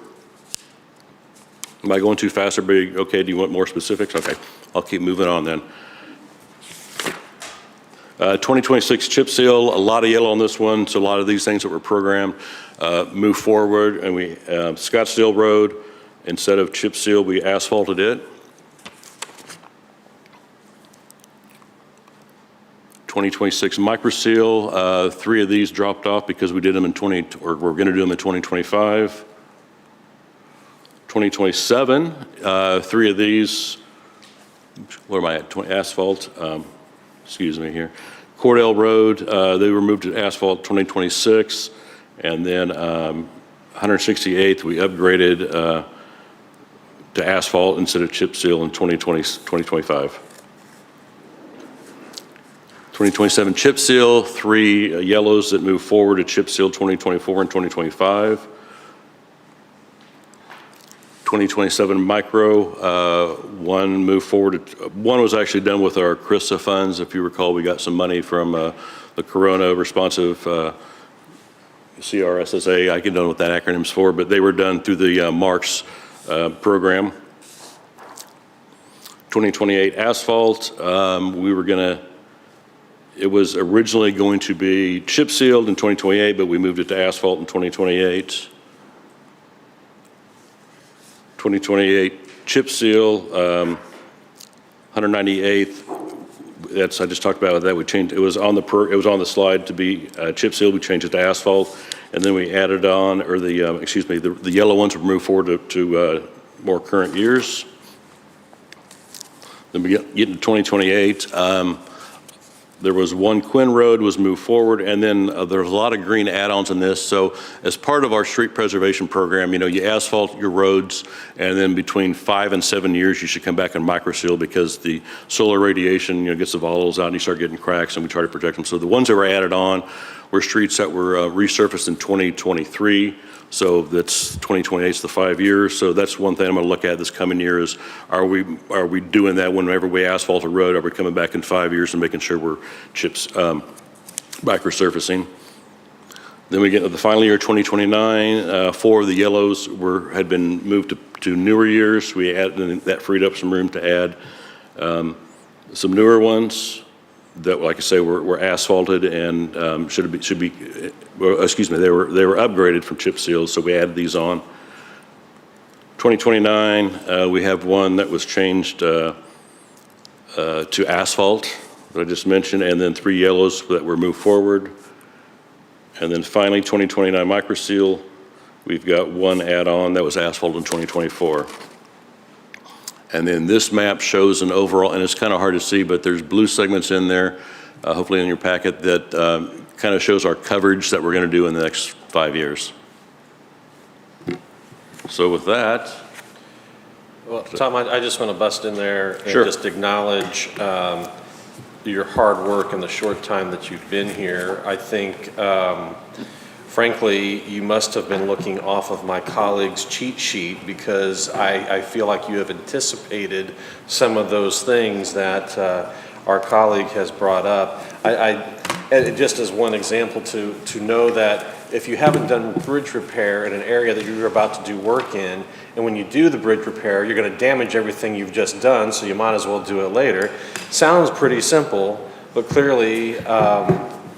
Am I going too fast? Everybody okay? Do you want more specifics? Okay, I'll keep moving on then. 2026 chip seal, a lot of yellow on this one, so a lot of these things that were programmed move forward, and we, Scottsdale Road, instead of chip seal, we asphalted it. 2026 micro seal, 3 of these dropped off because we did them in we're going to do them in 2025. 2027, 3 of these, where am I at, asphalt, excuse me here. Cordell Road, they were moved to asphalt 2026, and then 168th, we upgraded to asphalt instead of chip seal in 2025. 2027 chip seal, 3 yellows that move forward to chip seal 2024 and 2025. 2027 micro, 1 move forward. 1 was actually done with our CRISA funds. If you recall, we got some money from the Corona Responsive CRSSA. I don't know what that acronym's for, but they were done through the Marks program. 2028 asphalt, we were gonna, it was originally going to be chip sealed in 2028, but we moved it to asphalt in 2028. 2028 chip seal, 198th. That's, I just talked about that. We changed. It was on the slide to be chip seal. We changed it to asphalt, and then we added on, or the yellow ones were moved forward to more current years. Then we get into 2028. There was 1 Quinn Road was moved forward, and then there's a lot of green add-ons in this. So as part of our street preservation program, you asphalt your roads, and then between 5 and 7 years, you should come back and microseal because the solar radiation, gets the volatiles out and you start getting cracks, and we try to protect them. So the ones that were added on were streets that were resurfaced in 2023. So that's 2028 is the 5 years. So that's one thing I'm going to look at this coming year is, are we doing that whenever we asphalt a road? Are we coming back in 5 years and making sure we're microsurfacing? Then we get to the final year, 2029. 4 of the yellows had been moved to newer years. We added, and that freed up some room to add some newer ones that, like I say, were asphalted and should be. Well, excuse me, they were upgraded from chip seals, so we added these on. 2029, we have one that was changed to asphalt that I just mentioned, and then 3 yellows that were moved forward. And then finally, 2029 microseal, we've got 1 add-on that was asphalt in 2024. And then this map shows an overall, and it's kind of hard to see, but there's blue segments in there, hopefully in your packet, that kind of shows our coverage that we're going to do in the next 5 years. So with that. Well, Tom, I just want to bust in there and Sure. just acknowledge your hard work in the short time that you've been here. I think, frankly, you must have been looking off of my colleague's cheat sheet because I feel like you have anticipated some of those things that our colleague has brought up. And just as one example to know that if you haven't done bridge repair in an area that you're about to do work in, and when you do the bridge repair, you're going to damage everything you've just done, so you might as well do it later. Sounds pretty simple, but clearly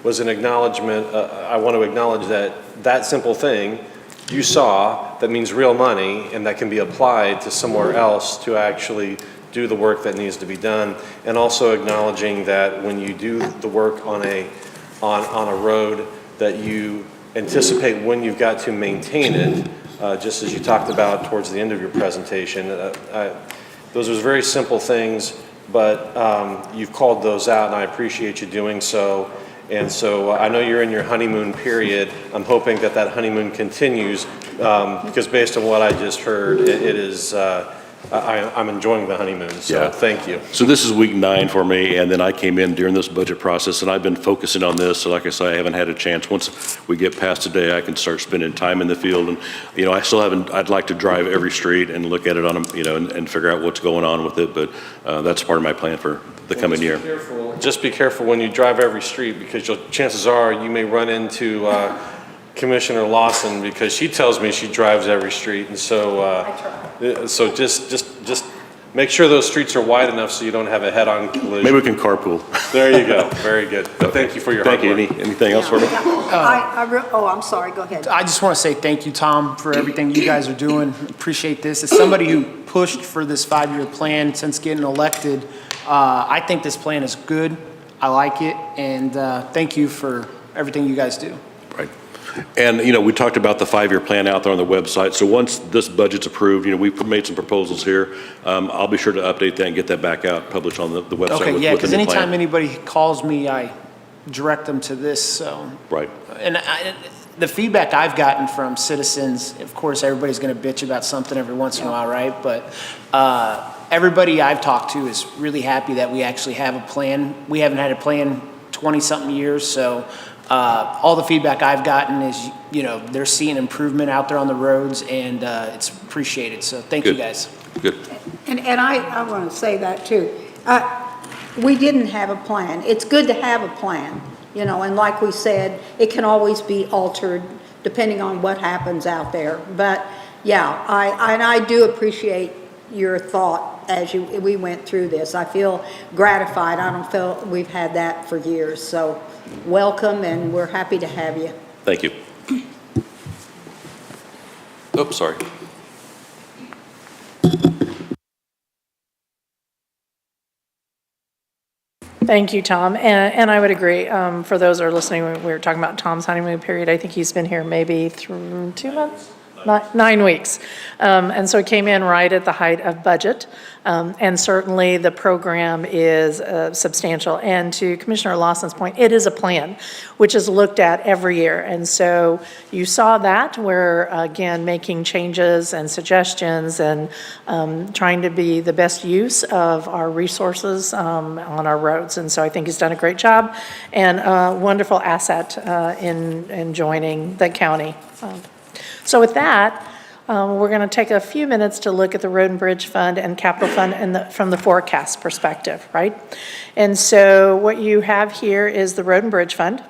was an acknowledgement. I want to acknowledge that simple thing you saw that means real money and that can be applied to somewhere else to actually do the work that needs to be done, and also acknowledging that when you do the work on a road that you anticipate when you've got to maintain it, just as you talked about towards the end of your presentation. Those are very simple things, but you've called those out, and I appreciate you doing so. And so I know you're in your honeymoon period. I'm hoping that honeymoon continues because based on what I just heard, it is. I'm enjoying the honeymoon, so thank you. So this is week 9 for me, and then I came in during this budget process, and I've been focusing on this. So like I say, I haven't had a chance. Once we get past today, I can start spending time in the field. And, I still haven't, I'd like to drive every street and look at it on, and figure out what's going on with it. But that's part of my plan for the coming year. Just be careful when you drive every street because chances are you may run into Commissioner Lawson because she tells me she drives every street, and so just make sure those streets are wide enough so you don't have a head-on collision. Maybe we can carpool. There you go. Very good. Thank you for your hard work. Thank you. Anything else for me? I'm sorry, go ahead. I just want to say thank you, Tom, for everything you guys are doing. Appreciate this. As somebody who pushed for this 5-year plan since getting elected, I think this plan is good. I like it, and thank you for everything you guys do. Right. And, we talked about the 5-year plan out there on the website. So once this budget's approved, we've made some proposals here. I'll be sure to update that and get that back out, published on the website. Okay, yeah, because with the new anytime plan. anybody calls me, I direct them to this, so. Right. And the feedback I've gotten from citizens, of course, everybody's going to bitch about something every once in a while, right? But everybody I've talked to is really happy that we actually have a plan. We haven't had a plan 20-something years. So all the feedback I've gotten is, they're seeing improvement out there on the roads, and it's appreciated. So thank you Good. guys. Good. And I want to say that too. We didn't have a plan. It's good to have a plan, and like we said, it can always be altered depending on what happens out there. But yeah, I do appreciate your thought as we went through this. I feel gratified. I don't feel we've had that for years. So welcome, and we're happy to have you. Thank you. Oops, sorry. Thank you, Tom. And I would agree. For those that are listening, we were talking about Tom's honeymoon period. I think he's been here maybe through 2 months? 9 weeks. And so it came in right at the height of budget. And certainly the program is substantial. And to Commissioner Lawson's point, it is a plan, which is looked at every year. And so you saw that we're, again, making changes and suggestions and trying to be the best use of our resources on our roads. And so I think he's done a great job and a wonderful asset in joining the county. So with that, we're going to take a few minutes to look at the Road and Bridge Fund and Capital Fund from the forecast perspective, right? And so what you have here is the Road and Bridge Fund.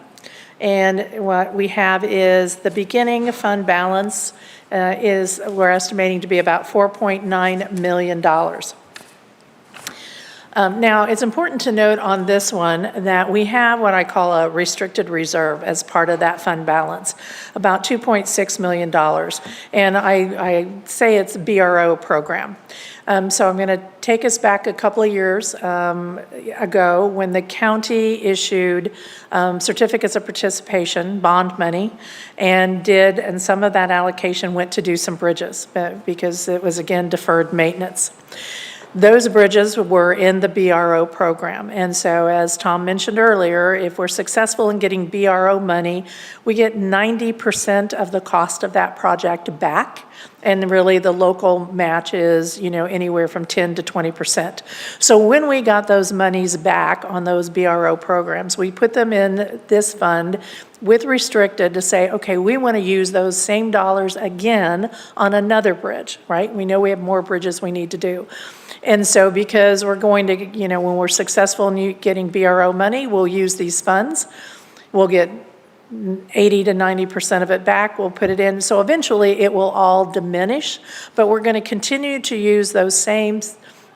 And what we have is the beginning fund balance we're estimating to be about $4.9 million. Now, it's important to note on this one that we have what I call a restricted reserve as part of that fund balance, about $2.6 million. And I say it's BRO program. So I'm going to take us back a couple of years ago when the county issued certificates of participation, bond money, and some of that allocation went to do some bridges because it was, again, deferred maintenance. Those bridges were in the BRO program. And so as Tom mentioned earlier, if we're successful in getting BRO money, we get 90% of the cost of that project back. And really the local match is, anywhere from 10 to 20%. So when we got those monies back on those BRO programs, we put them in this fund with restricted to say, okay, we want to use those same dollars again on another bridge, right? We know we have more bridges we need to do. And so because we're going to, when we're successful in getting BRO money, we'll use these funds. We'll get 80 to 90% of it back. We'll put it in. So eventually it will all diminish, but we're going to continue to use those same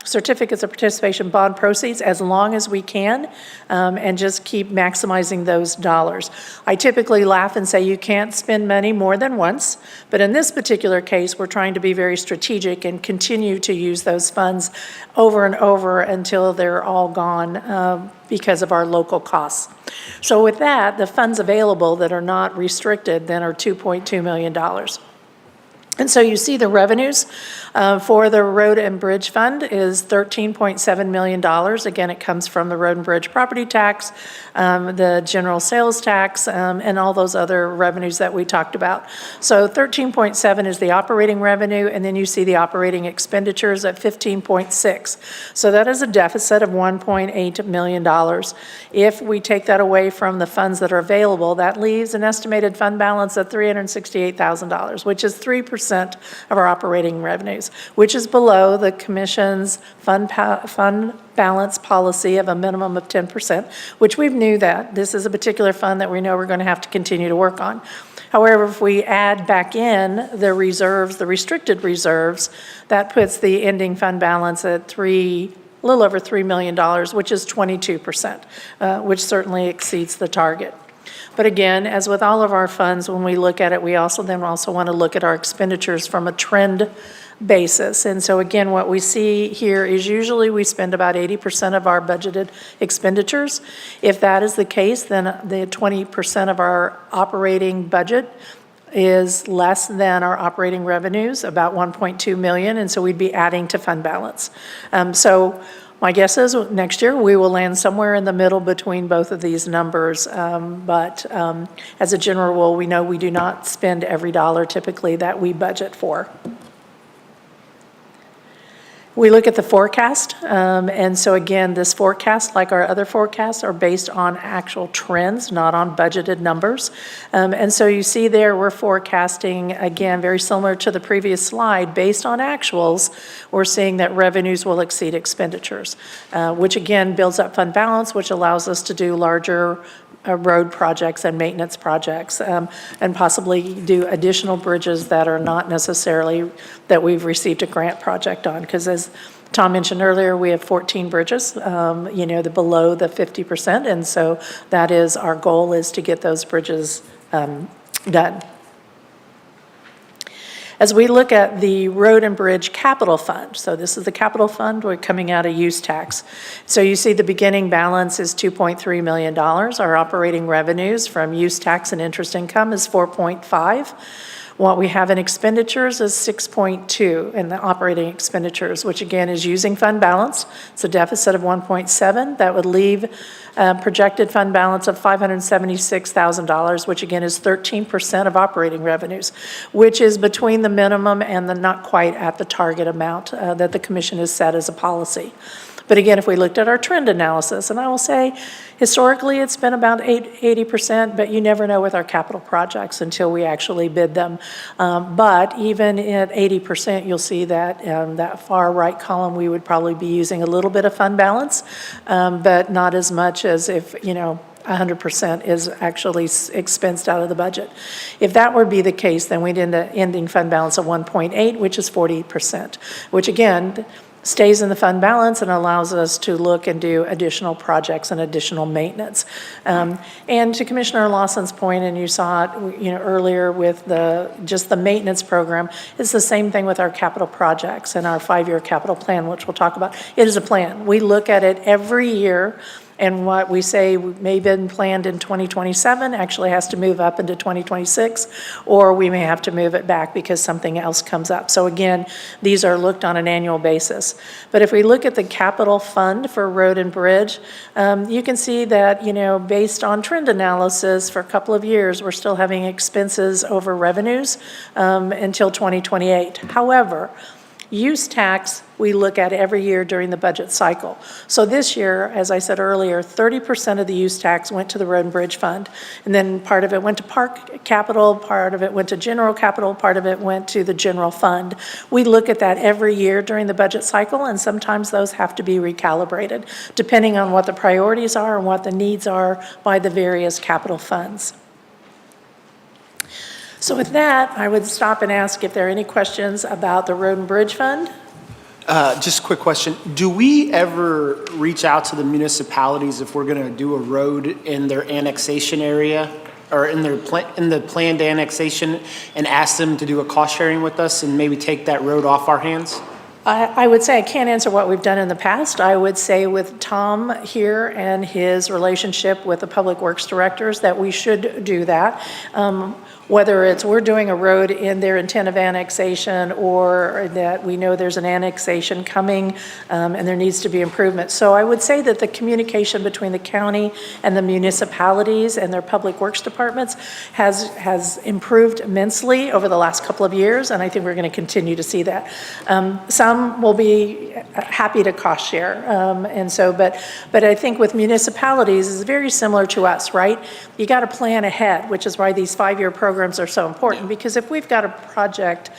certificates of participation bond proceeds as long as we can, and just keep maximizing those dollars. I typically laugh and say you can't spend money more than once, but in this particular case, we're trying to be very strategic and continue to use those funds over and over until they're all gone because of our local costs. So with that, the funds available that are not restricted then are $2.2 million. And so you see the revenues for the Road and Bridge Fund is $13.7 million. Again, it comes from the Road and Bridge property tax, the general sales tax, and all those other revenues that we talked about. So 13.7 is the operating revenue, and then you see the operating expenditures at 15.6. So that is a deficit of $1.8 million. If we take that away from the funds that are available, that leaves an estimated fund balance of $368,000, which is 3% of our operating revenues, which is below the Commission's fund balance policy of a minimum of 10%, which we knew that. This is a particular fund that we know we're going to have to continue to work on. However, if we add back in the reserves, the restricted reserves, that puts the ending fund balance at a little over $3 million, which is 22%, which certainly exceeds the target. But again, as with all of our funds, when we look at it, we also want to look at our expenditures from a trend basis. And so again, what we see here is usually we spend about 80% of our budgeted expenditures. If that is the case, then the 20% of our operating budget is less than our operating revenues, about 1.2 million, and so we'd be adding to fund balance. So my guess is next year we will land somewhere in the middle between both of these numbers. But as a general rule, we know we do not spend every dollar typically that we budget for. We look at the forecast, and so again, this forecast, like our other forecasts, are based on actual trends, not on budgeted numbers. And so you see there, we're forecasting, again, very similar to the previous slide, based on actuals, we're seeing that revenues will exceed expenditures, which again builds up fund balance, which allows us to do larger road projects and maintenance projects, and possibly do additional bridges that are not necessarily that we've received a grant project on. Because as Tom mentioned earlier, we have 14 bridges, the below the 50%, and so that is our goal, is to get those bridges done. As we look at the Road and Bridge Capital Fund, so this is the capital fund, we're coming out of use tax. So you see the beginning balance is $2.3 million. Our operating revenues from use tax and interest income is 4.5. What we have in expenditures is 6.2 in the operating expenditures, which again is using fund balance. It's a deficit of 1.7. That would leave a projected fund balance of $576,000, which again is 13% of operating revenues, which is between the minimum and the not quite at the target amount that the commission has set as a policy. But again, if we looked at our trend analysis, and I will say, historically, it's been about 80%, but you never know with our capital projects until we actually bid them. But even at 80%, you'll see that that far right column, we would probably be using a little bit of fund balance, but not as much as if, 100% is actually expensed out of the budget. If that were be the case, then we'd end up ending fund balance of 1.8, which is 40%, which again, stays in the fund balance and allows us to look and do additional projects and additional maintenance. And to Commissioner Lawson's point, and you saw it, earlier with just the maintenance program, it's the same thing with our capital projects and our 5-year capital plan, which we'll talk about. It is a plan. We look at it every year. And what we say may have been planned in 2027 actually has to move up into 2026, or we may have to move it back because something else comes up. So again, these are looked on an annual basis. But if we look at the capital fund for road and bridge, you can see that, based on trend analysis for a couple of years, we're still having expenses over revenues until 2028. However, use tax, we look at every year during the budget cycle. So this year, as I said earlier, 30% of the use tax went to the Road and Bridge Fund. And then part of it went to park capital, part of it went to general capital, part of it went to the general fund. We look at that every year during the budget cycle, and sometimes those have to be recalibrated, depending on what the priorities are and what the needs are by the various capital funds. So with that, I would stop and ask if there are any questions about the Road and Bridge Fund. Just a quick question. Do we ever reach out to the municipalities if we're going to do a road in their annexation area or in the planned annexation and ask them to do a cost sharing with us and maybe take that road off our hands? I would say I can't answer what we've done in the past. I would say with Tom here and his relationship with the Public Works directors that we should do that. Whether it's we're doing a road in their intent of annexation or that we know there's an annexation coming and there needs to be improvement. So I would say that the communication between the county and the municipalities and their public works departments has improved immensely over the last couple of years, and I think we're going to continue to see that. Some will be happy to cost share, and so, but I think with municipalities it's very similar to us, right? You got to plan ahead, which is why these 5-year programs are so important, because if we've got a project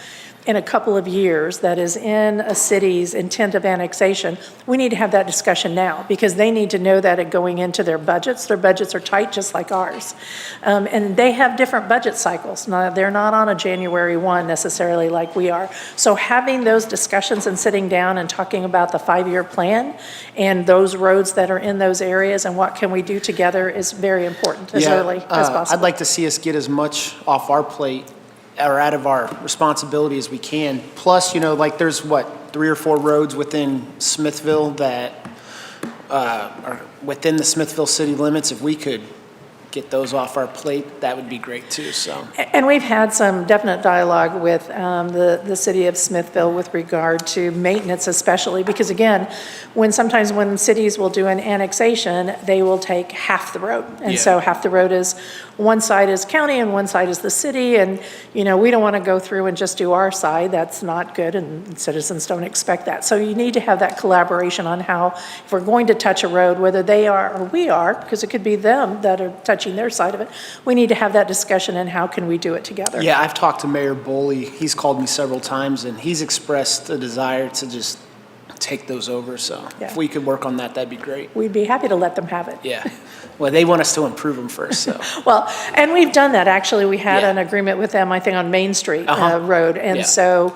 in a couple of years that is in a city's intent of annexation, we need to have that discussion now, because they need to know that going into their budgets. Their budgets are tight just like ours. And they have different budget cycles. Now, they're not on a January 1 necessarily like we are. So having those discussions and sitting down and talking about the 5-year plan and those roads that are in those areas and what can we do together is very important as early as possible. I'd like to see us get as much off our plate or out of our responsibility as we can. Plus, there's 3 or 4 roads within Smithville that are within the Smithville city limits. If we could get those off our plate, that would be great too, so. And we've had some definite dialogue with the city of Smithville with regard to maintenance especially, because again, sometimes when cities will do an annexation, they will take half the road. And so half the road is one side is county and one side is the city, and, you know, we don't want to go through and just do our side. That's not good, and citizens don't expect that. So you need to have that collaboration on how, if we're going to touch a road, whether they are or we are, because it could be them that are touching their side of it, we need to have that discussion and how can we do it together. Yeah, I've talked to Mayor Boley. He's called me several times, and he's expressed a desire to just take those over. So Yeah. if we could work on that, that'd be great. We'd be happy to let them have it. Yeah. Well, they want us to improve them first, so. Well, and we've done that, actually. We had Yeah. an agreement with them, I think, on Main Street Uh-huh. Road. And Yeah. so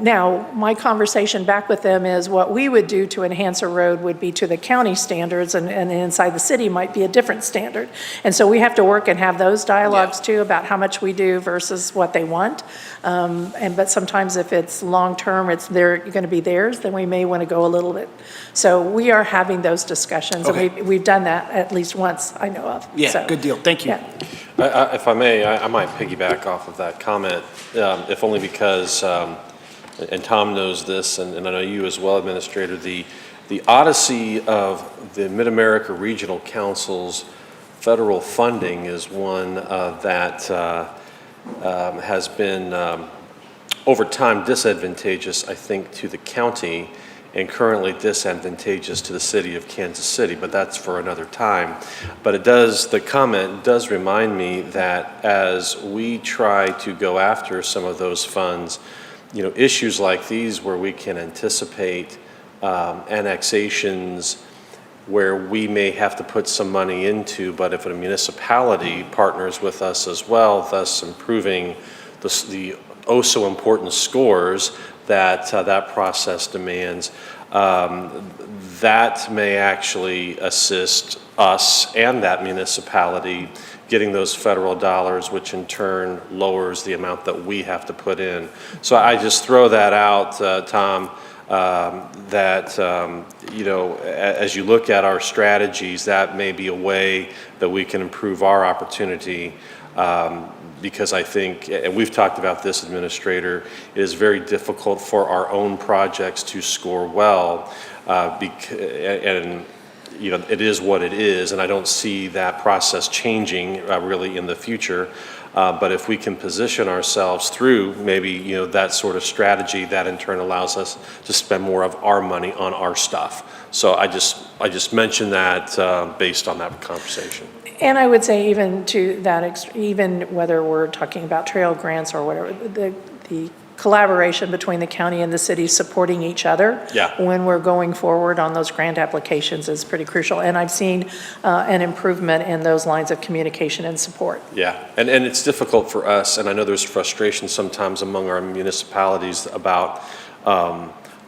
now, my conversation back with them is what we would do to enhance a road would be to the county standards, and inside the city might be a different standard. And so we have to work and have those dialogues too about how much we do versus what they want. But sometimes if it's long-term, they're going to be theirs, then we may want to go a little bit. So we are having those discussions. Okay. And we've done that at least once, I know of. Yeah, So, good deal. Thank you. yeah. If I may, I might piggyback off of that comment, if only because, and Tom knows this, and I know you as well, Administrator, the odyssey of the Mid-America Regional Council's federal funding is one that has been, over time, disadvantageous, I think, to the county, and currently disadvantageous to the city of Kansas City, but that's for another time. But the comment does remind me that as we try to go after some of those funds, you know, issues like these where we can anticipate annexations where we may have to put some money into, but if a municipality partners with us as well, thus improving the oh so important scores that that process demands, that may actually assist us and that municipality getting those federal dollars, which in turn lowers the amount that we have to put in. So I just throw that out, Tom, you know, as you look at our strategies, that may be a way that we can improve our opportunity. Because I think, and we've talked about this, Administrator, it is very difficult for our own projects to score well, and you know, it is what it is, and I don't see that process changing really in the future. But if we can position ourselves through maybe, you know, that sort of strategy, that in turn allows us to spend more of our money on our stuff. So I just mentioned that based on that conversation. And I would say even to that, even whether we're talking about trail grants or whatever, the collaboration between the county and the city supporting each other when we're going forward on those grant applications is pretty crucial. And I've seen an improvement in those lines of communication and support. Yeah, and it's difficult for us, and I know there's frustration sometimes among our municipalities about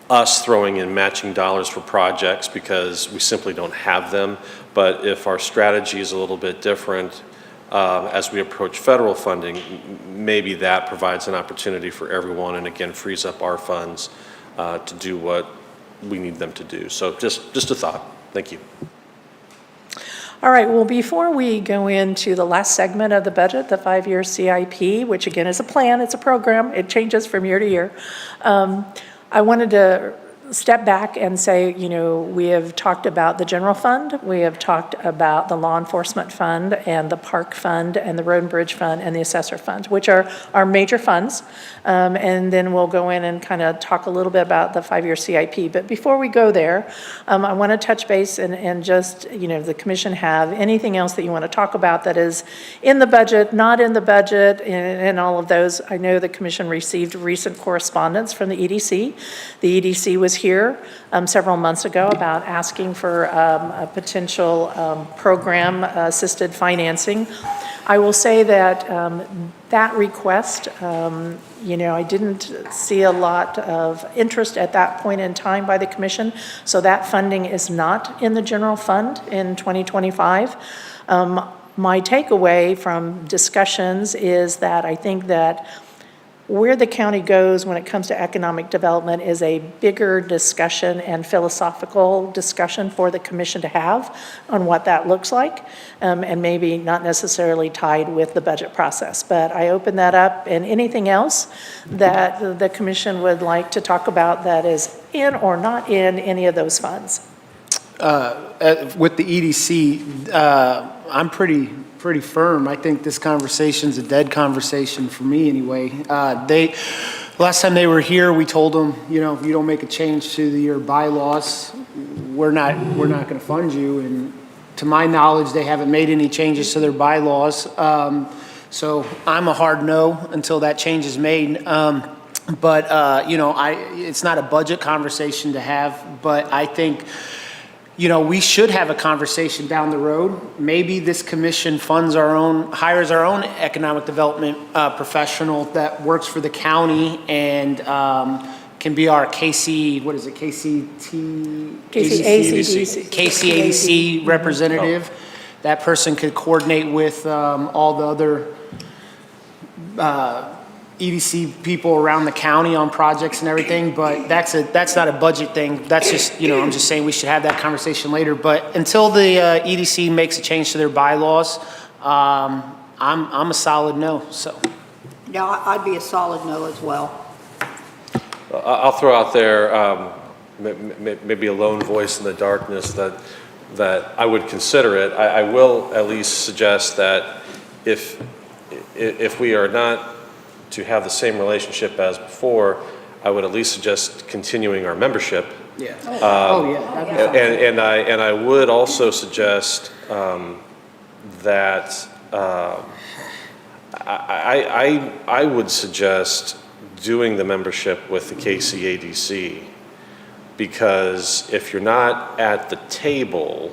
us throwing in matching dollars for projects because we simply don't have them. But if our strategy is a little bit different as we approach federal funding, maybe that provides an opportunity for everyone and again frees up our funds to do what we need them to do. So just a thought. Thank you. All right, well, before we go into the last segment of the budget, the 5-year CIP, which again is a plan, it's a program, it changes from year to year. I wanted to step back and say, you know, we have talked about the general fund, we have talked about the law enforcement fund and the park fund and the road and bridge fund and the assessor fund, which are our major funds. And then we'll go in and kind of talk a little bit about the 5-year CIP. But before we go there, I want to touch base and just, you know, the commission have anything else that you want to talk about that is in the budget, not in the budget, and all of those. I know the commission received recent correspondence from the EDC. The EDC was here several months ago about asking for a potential program assisted financing. I will say that that request, you know, I didn't see a lot of interest at that point in time by the commission, so that funding is not in the general fund in 2025. My takeaway from discussions is that I think that where the county goes when it comes to economic development is a bigger discussion and philosophical discussion for the commission to have on what that looks like, and maybe not necessarily tied with the budget process. But I open that up, and anything else that the commission would like to talk about that is in or not in any of those funds. with the EDC, I'm pretty firm. I think this conversation's a dead conversation for me anyway. Last time they were here, we told them, you know, if you don't make a change to your bylaws, we're not going to fund you. And to my knowledge, they haven't made any changes to their bylaws. So I'm a hard no until that change is made. But you know, it's not a budget conversation to have, but I think, you know, we should have a conversation down the road. Maybe this commission hires our own economic development professional that works for the county and can be our KCACDC representative. That person could coordinate with all the other EDC people around the county on projects and everything, but that's not a budget thing. That's just, you know, I'm just saying we should have that conversation later. But until the EDC makes a change to their bylaws, I'm a solid no, so. Yeah, I'd be a solid no as well. I'll throw out there maybe a lone voice in the darkness that I would consider it. I will at least suggest that if we are not to have the same relationship as before, I would at least suggest continuing our membership. Yeah. Oh, yeah. That'd be fine. And I would also suggest that I would suggest doing the membership with the KCADC, because if you're not at the table,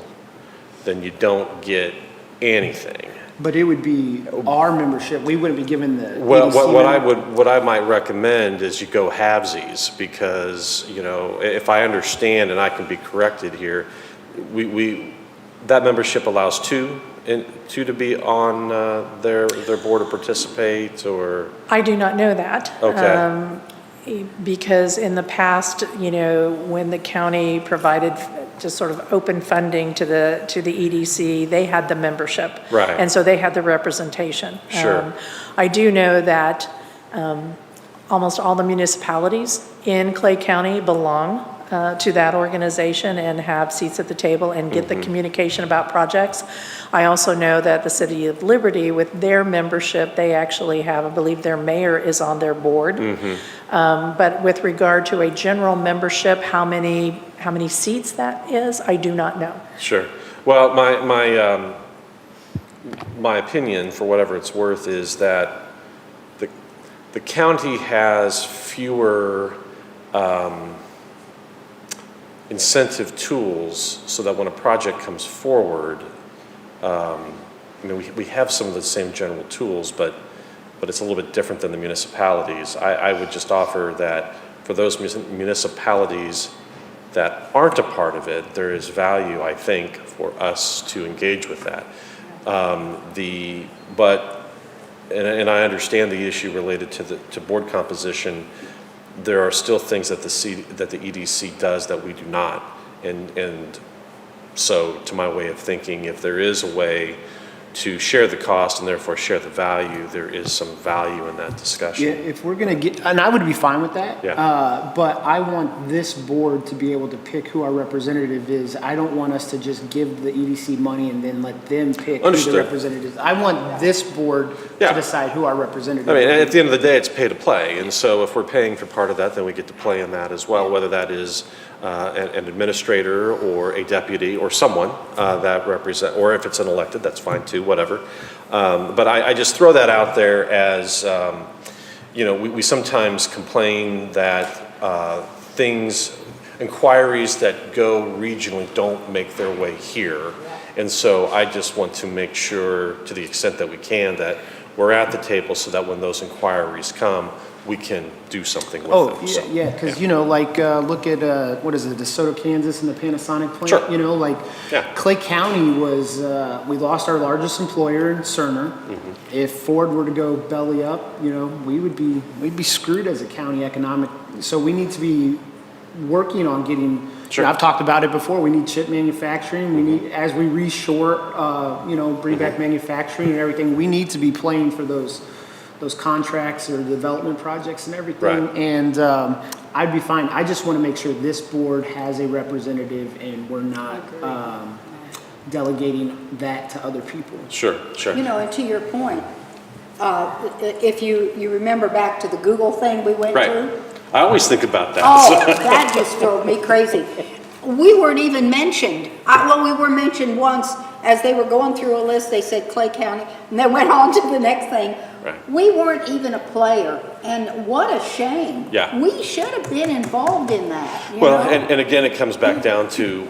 then you don't get anything. But it would be our membership. We wouldn't be given the Well, EDC what I might recommend is you go halvesies, because, you know, if I understand, and I can be corrected here, that membership allows two to be on their board to participate, or? I do not know that. Okay. Because in the past, you know, when the county provided just sort of open funding to the EDC, they had the membership. Right. And so they had the representation. Sure. I do know that almost all the municipalities in Clay County belong to that organization and have seats at the table and get the communication about projects. I also know that the City of Liberty, with their membership, they actually have, I believe their mayor is on their board. But with regard to a general membership, how many seats that is, I do not know. Sure. Well, my opinion, for whatever it's worth, is that the county has fewer incentive tools, so that when a project comes forward, I mean, we have some of the same general tools, but it's a little bit different than the municipalities. I would just offer that for those municipalities that aren't a part of it, there is value, I think, for us to engage with that. And I understand the issue related to board composition. There are still things that the EDC does that we do not. And so, to my way of thinking, if there is a way to share the cost and therefore share the value, there is some value in that discussion. Yeah, if we're gonna get, and I would be fine with that. Yeah. But I want this board to be able to pick who our representative is. I don't want us to just give the EDC money and then let them pick who Understood. the representative is. I want this board Yeah. to decide who our representative I mean, is. at the end of the day, it's pay to play, and so if we're paying for part of that, then we get to play in that as well, whether that is an administrator or a deputy or someone that represent, or if it's an elected, that's fine too, whatever. But I just throw that out there as, you know, we sometimes complain that inquiries that go regionally don't make their way here. And so I just want to make sure, to the extent that we can, that we're at the table so that when those inquiries come, we can do something with them. Oh, So, yeah, because, you know, like, look at, what is it, DeSoto, Kansas, and the Panasonic plant? Sure. You know, like, Yeah. Clay County was, we lost our largest employer in Cerner. If Ford were to go belly up, you know, we'd be screwed as a county economic. So we need to be working on getting, Sure. you know, I've talked about it before, we need chip manufacturing. We need, as we reshore, you know, bring back manufacturing and everything, we need to be playing for those those contracts or development projects and everything. Right. And I'd be fine. I just want to make sure this board has a representative and we're not delegating that to other people. Sure, sure. You know, and to your point, if you remember back to the Google thing we went Right. through. I always think about that. Oh, that just drove me crazy. We weren't even mentioned. Well, we were mentioned once as they were going through a list. They said Clay County, and then went on to the next thing. Right. We weren't even a player, and what a shame. Yeah. We should have been involved in that. You Well, know? and again, it comes back down to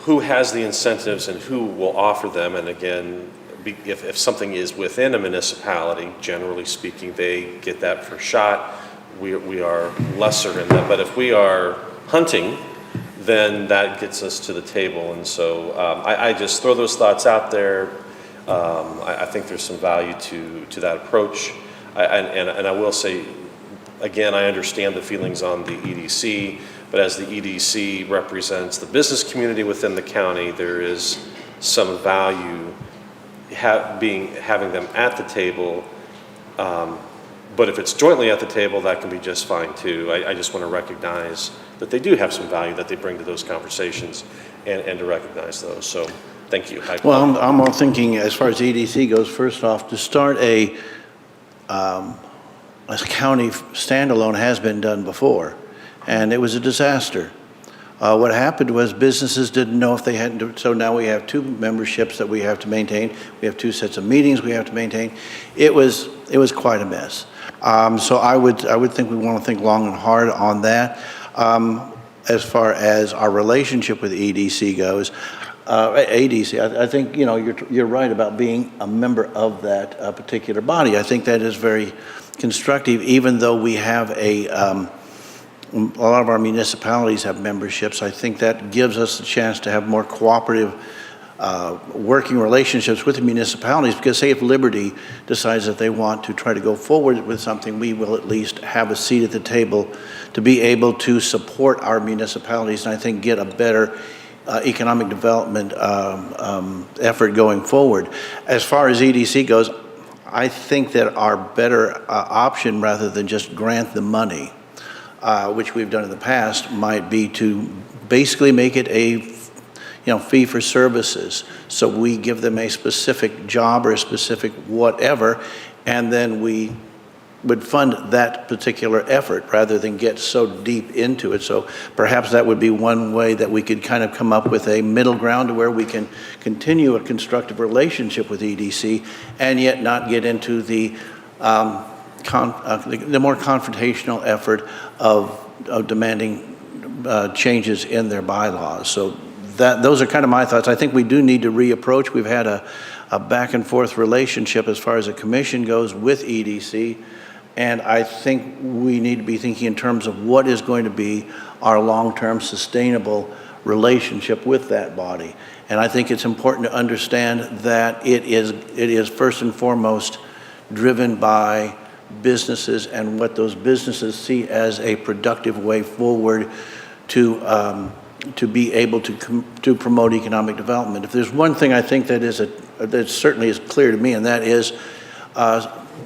who has the incentives and who will offer them. And again, if something is within a municipality, generally speaking, they get that first shot. We are lesser in that. But if we are hunting, then that gets us to the table. And so I just throw those thoughts out there. I think there's some value to that approach. And I will say, again, I understand the feelings on the EDC, but as the EDC represents the business community within the county, there is some value having them at the table. But if it's jointly at the table, that can be just fine too. I just want to recognize that they do have some value that they bring to those conversations and to recognize those. So thank you. Well, I'm all thinking, as far as EDC goes, first off, to start a county standalone has been done before, and it was a disaster. What happened was businesses didn't know if they had to, so now we have 2 memberships that we have to maintain. We have 2 sets of meetings we have to maintain. It was quite a mess. So I would think we want to think long and hard on that. As far as our relationship with EDC goes, ADC, I think, you know, you're right about being a member of that particular body. I think that is very constructive, even though we have a lot of our municipalities have memberships. I think that gives us a chance to have more cooperative working relationships with the municipalities, because say if Liberty decides that they want to try to go forward with something, we will at least have a seat at the table to be able to support our municipalities and I think get a better economic development effort going forward. As far as EDC goes, I think that our better option, rather than just grant the money, which we've done in the past, might be to basically make it a fee for services. So we give them a specific job or a specific whatever, and then we would fund that particular effort rather than get so deep into it. So perhaps that would be one way that we could kind of come up with a middle ground to where we can continue a constructive relationship with EDC and yet not get into the more confrontational effort of demanding changes in their bylaws. So those are kind of my thoughts. I think we do need to reapproach. We've had a back and forth relationship as far as the commission goes with EDC, and I think we need to be thinking in terms of what is going to be our long-term sustainable relationship with that body. And I think it's important to understand that it is first and foremost driven by businesses and what those businesses see as a productive way forward to be able to promote economic development. If there's one thing I think that certainly is clear to me, and that is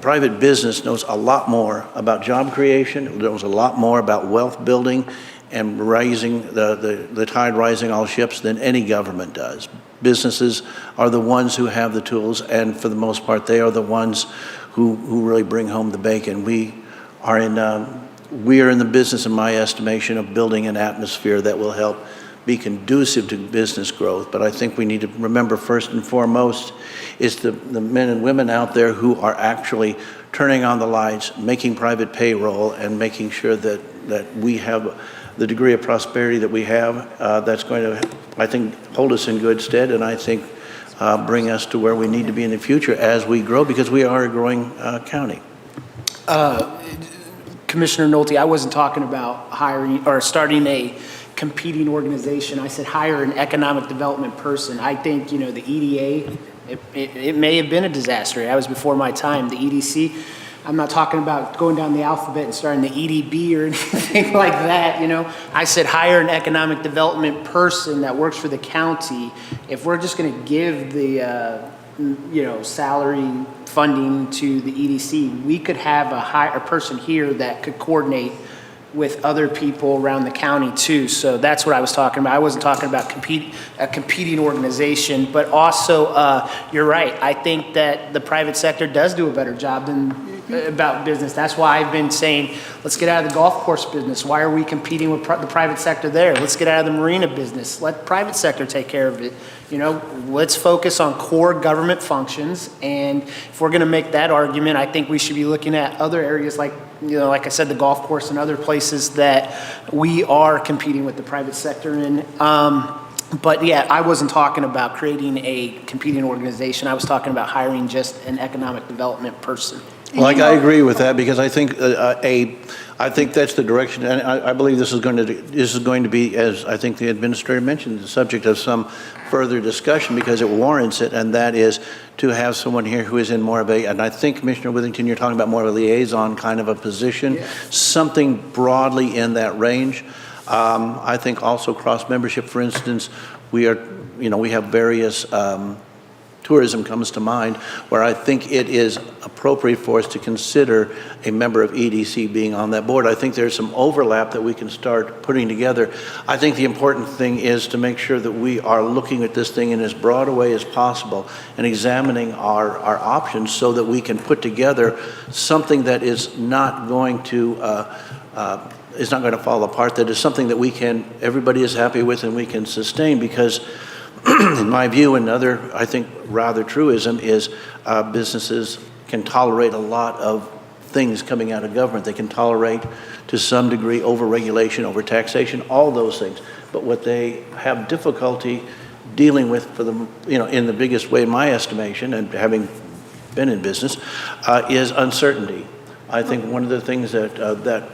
private business knows a lot more about job creation, knows a lot more about wealth building and rising the tide rising all ships than any government does. Businesses are the ones who have the tools, and for the most part, they are the ones who really bring home the bacon. We are in the business, in my estimation, of building an atmosphere that will help be conducive to business growth. But I think we need to remember first and foremost is the men and women out there who are actually turning on the lights, making private payroll, and making sure that we have the degree of prosperity that we have that's going to, I think, hold us in good stead, and I think bring us to where we need to be in the future as we grow, because we are a growing county. Commissioner Nolte, I wasn't talking about hiring or starting a competing organization. I said hire an economic development person. I think, the EDA, it may have been a disaster. That was before my time. The EDC, I'm not talking about going down the alphabet and starting the EDB or anything like that, I said hire an economic development person that works for the county. If we're just going to give the salary funding to the EDC, we could have a person here that could coordinate with other people around the county too. So that's what I was talking about. I wasn't talking about a competing organization, but also, you're right. I think that the private sector does do a better job about business. That's why I've been saying, let's get out of the golf course business. Why are we competing with the private sector there? Let's get out of the marina business. Let the private sector take care of it. Let's focus on core government functions. And if we're going to make that argument, I think we should be looking at other areas like I said, the golf course and other places that we are competing with the private sector in. But yeah, I wasn't talking about creating a competing organization. I was talking about hiring just an economic development person. Like, I agree with that, because I think I think that's the direction, and I believe this is going to be, as I think the administrator mentioned, the subject of some further discussion, because it warrants it, and that is to have someone here who is in more of and I think, Commissioner Withington, you're talking about more of a liaison kind of a position, something broadly in that range. I think also cross-membership, for instance, we have various, tourism comes to mind, where I think it is appropriate for us to consider a member of EDC being on that board. I think there's some overlap that we can start putting together. I think the important thing is to make sure that we are looking at this thing in as broad a way as possible and examining our options so that we can put together something that is not going to fall apart, that is something that everybody is happy with and we can sustain, because in my view, another, I think, rather truism is businesses can tolerate a lot of things coming out of government. They can tolerate, to some degree, over-regulation, over-taxation, all those things. But what they have difficulty dealing with, in the biggest way, in my estimation, and having been in business, is uncertainty. I think one of the things that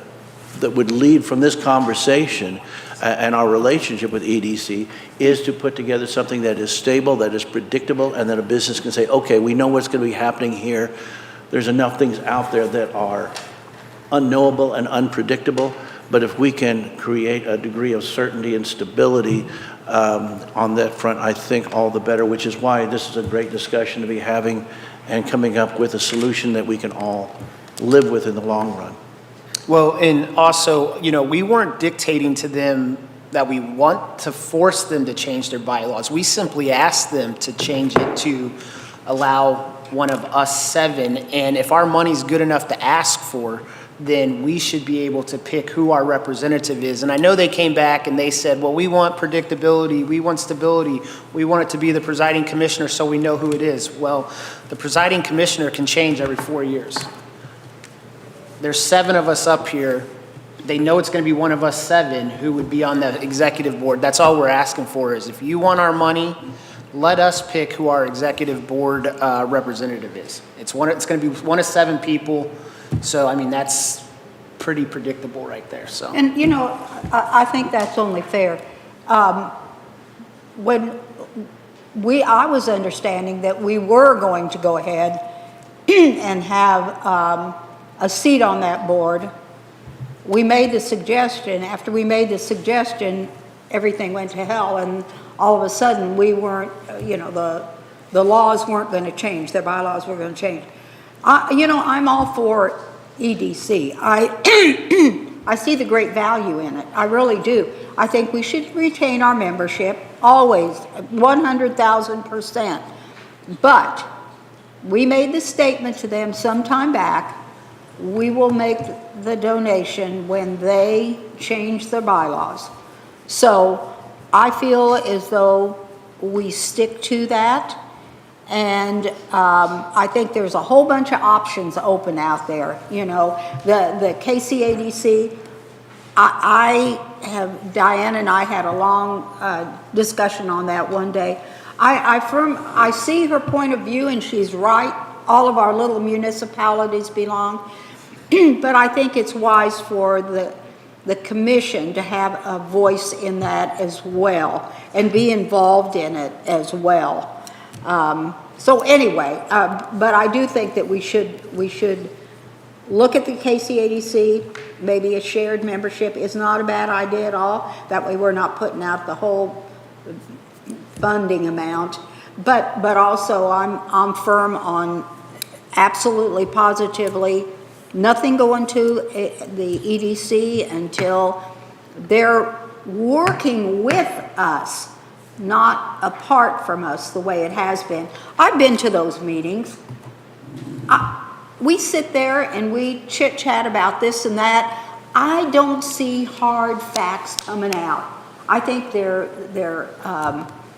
would lead from this conversation and our relationship with EDC is to put together something that is stable, that is predictable, and that a business can say, okay, we know what's going to be happening here. There's enough things out there that are unknowable and unpredictable, but if we can create a degree of certainty and stability on that front, I think all the better, which is why this is a great discussion to be having and coming up with a solution that we can all live with in the long run. Well, and also, we weren't dictating to them that we want to force them to change their bylaws. We simply asked them to change it to allow one of us 7. And if our money's good enough to ask for, then we should be able to pick who our representative is. And I know they came back and they said, well, we want predictability, we want stability, we want it to be the presiding commissioner so we know who it is. Well, the presiding commissioner can change every 4 years. There's 7 of us up here. They know it's going to be one of us 7 who would be on the executive board. That's all we're asking for, is if you want our money, let us pick who our executive board representative is. It's going to be one of 7 people. So, I mean, that's pretty predictable right there. So, And, I think that's only fair. When I was understanding that we were going to go ahead and have a seat on that board, we made the suggestion. After we made the suggestion, everything went to hell, and all of a sudden we weren't, the laws weren't going to change, their bylaws were going to change. I'm all for EDC. I see the great value in it. I really do. I think we should retain our membership, always, 100,000%. But we made the statement to them some time back, we will make the donation when they change their bylaws. So I feel as though we stick to that. And I think there's a whole bunch of options open out there. The KCADC, Diane and I had a long discussion on that one day. I see her point of view, and she's right. All of our little municipalities belong. But I think it's wise for the commission to have a voice in that as well and be involved in it as well. So anyway, but I do think that we should look at the KCADC. Maybe a shared membership is not a bad idea at all. That way we're not putting out the whole funding amount. But also, I'm firm on absolutely positively, nothing going to the EDC until they're working with us, not apart from us the way it has been. I've been to those meetings. We sit there and we chit-chat about this and that. I don't see hard facts coming out. I think their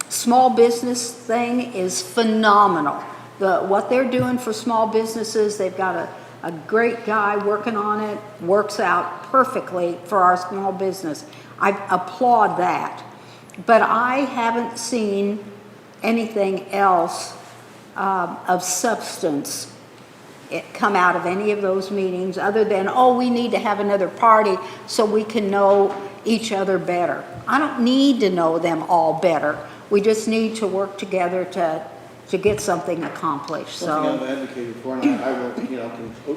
small business thing is phenomenal. What they're doing for small businesses, they've got a great guy working on it, works out perfectly for our small business. I applaud that. But I haven't seen anything else of substance come out of any of those meetings other than, oh, we need to have another party so we can know each other better. I don't need to know them all better. We just need to work together to get something accomplished. Something I've advocated for, and I will,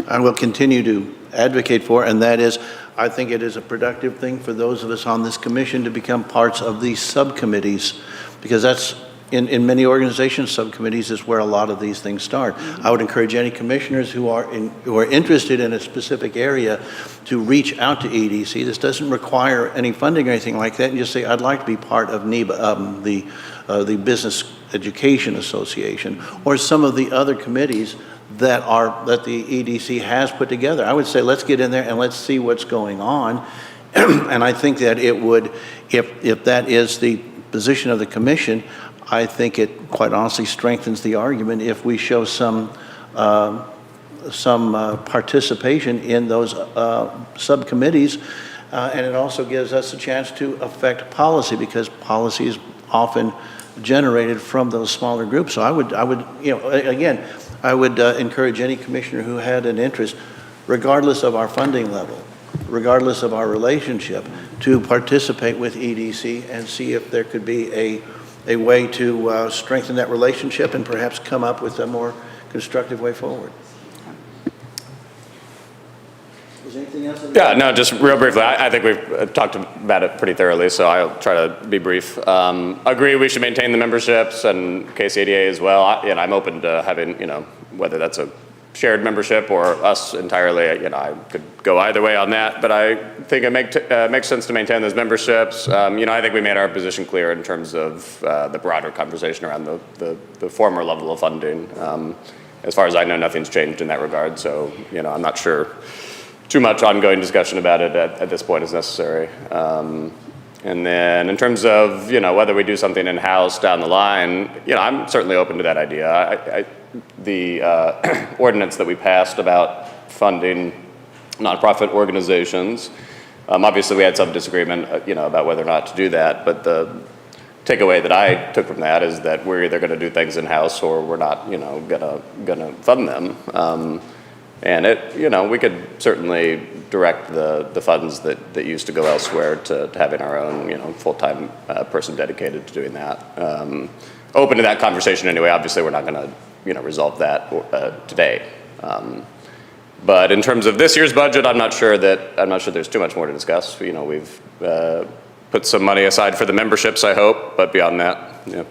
I will continue to advocate for, and that is, I think it is a productive thing for those of us on this commission to become parts of these subcommittees, because that's, in many organizations, subcommittees is where a lot of these things start. I would encourage any commissioners who are interested in a specific area to reach out to EDC. This doesn't require any funding or anything like that, and just say, I'd like to be part of NEBA, the Business Education Association, or some of the other committees that the EDC has put together. I would say, let's get in there and let's see what's going on. And I think that it would, if that is the position of the commission, I think it quite honestly strengthens the argument if we show some participation in those subcommittees, and it also gives us a chance to affect policy, because policy is often generated from those smaller groups. So I would, again, I would encourage any commissioner who had an interest, regardless of our funding level, regardless of our relationship, to participate with EDC and see if there could be a way to strengthen that relationship and perhaps come up with a more constructive way forward. Is there anything else? Yeah, no, just real briefly, I think we've talked about it pretty thoroughly, so I'll try to be brief. Agree we should maintain the memberships and KCADA as well. I'm open to having, whether that's a shared membership or us entirely, I could go either way on that, but I think it makes sense to maintain those memberships. I think we made our position clear in terms of the broader conversation around the former level of funding. As far as I know, nothing's changed in that regard, so, I'm not sure too much ongoing discussion about it at this point is necessary. And then in terms of, whether we do something in-house down the line, I'm certainly open to that idea. The ordinance that we passed about funding nonprofit organizations, obviously we had some disagreement, about whether or not to do that, but the takeaway that I took from that is that we're either going to do things in-house or we're not, gonna fund them. And we could certainly direct the funds that used to go elsewhere to having our own, full-time person dedicated to doing that. Open to that conversation anyway. Obviously, we're not going to, resolve that today. But in terms of this year's budget, I'm not sure there's too much more to discuss. We've put some money aside for the memberships, I hope, but beyond that, yeah.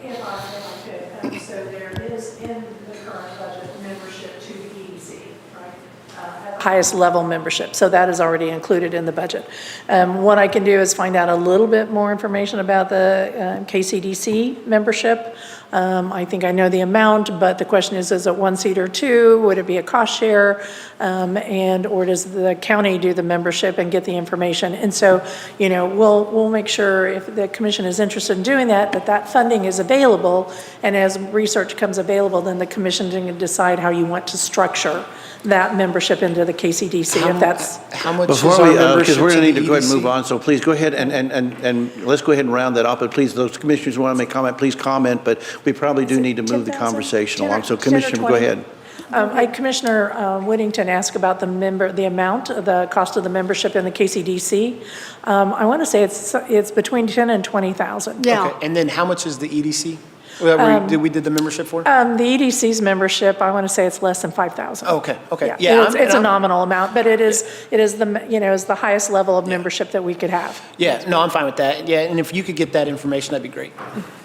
So there is in the current budget membership to the EDC, right? Highest level membership, so that is already included in the budget. What I can do is find out a little bit more information about the KCDC membership. I think I know the amount, but the question is it one seat or two? Would it be a cost share? Or does the county do the membership and get the information? And so, we'll make sure if the commission is interested in doing that funding is available. And as research comes available, then the commission can decide how you want to structure that membership into the KCDC, if that's. How much is Before our we, membership because we're going to to need to the go ahead and EDC? move on, so please go ahead and let's go ahead and round that up. But please, those commissioners who want to make comment, please comment, but we probably do need to move the 10,000? conversation 10 or along. So 10 or Commissioner, go 20? ahead. Commissioner Whittington asked about the cost of the membership in the KCDC. I want to say it's between 10 and 20,000. Yeah. Okay, and then how much is the EDC? We did the membership for? The EDC's membership, I want to say it's less than 5,000. Okay. Yeah, it's a nominal amount, but it is the highest level of membership that we could have. Yeah, no, I'm fine with that. Yeah, and if you could get that information, that'd be great.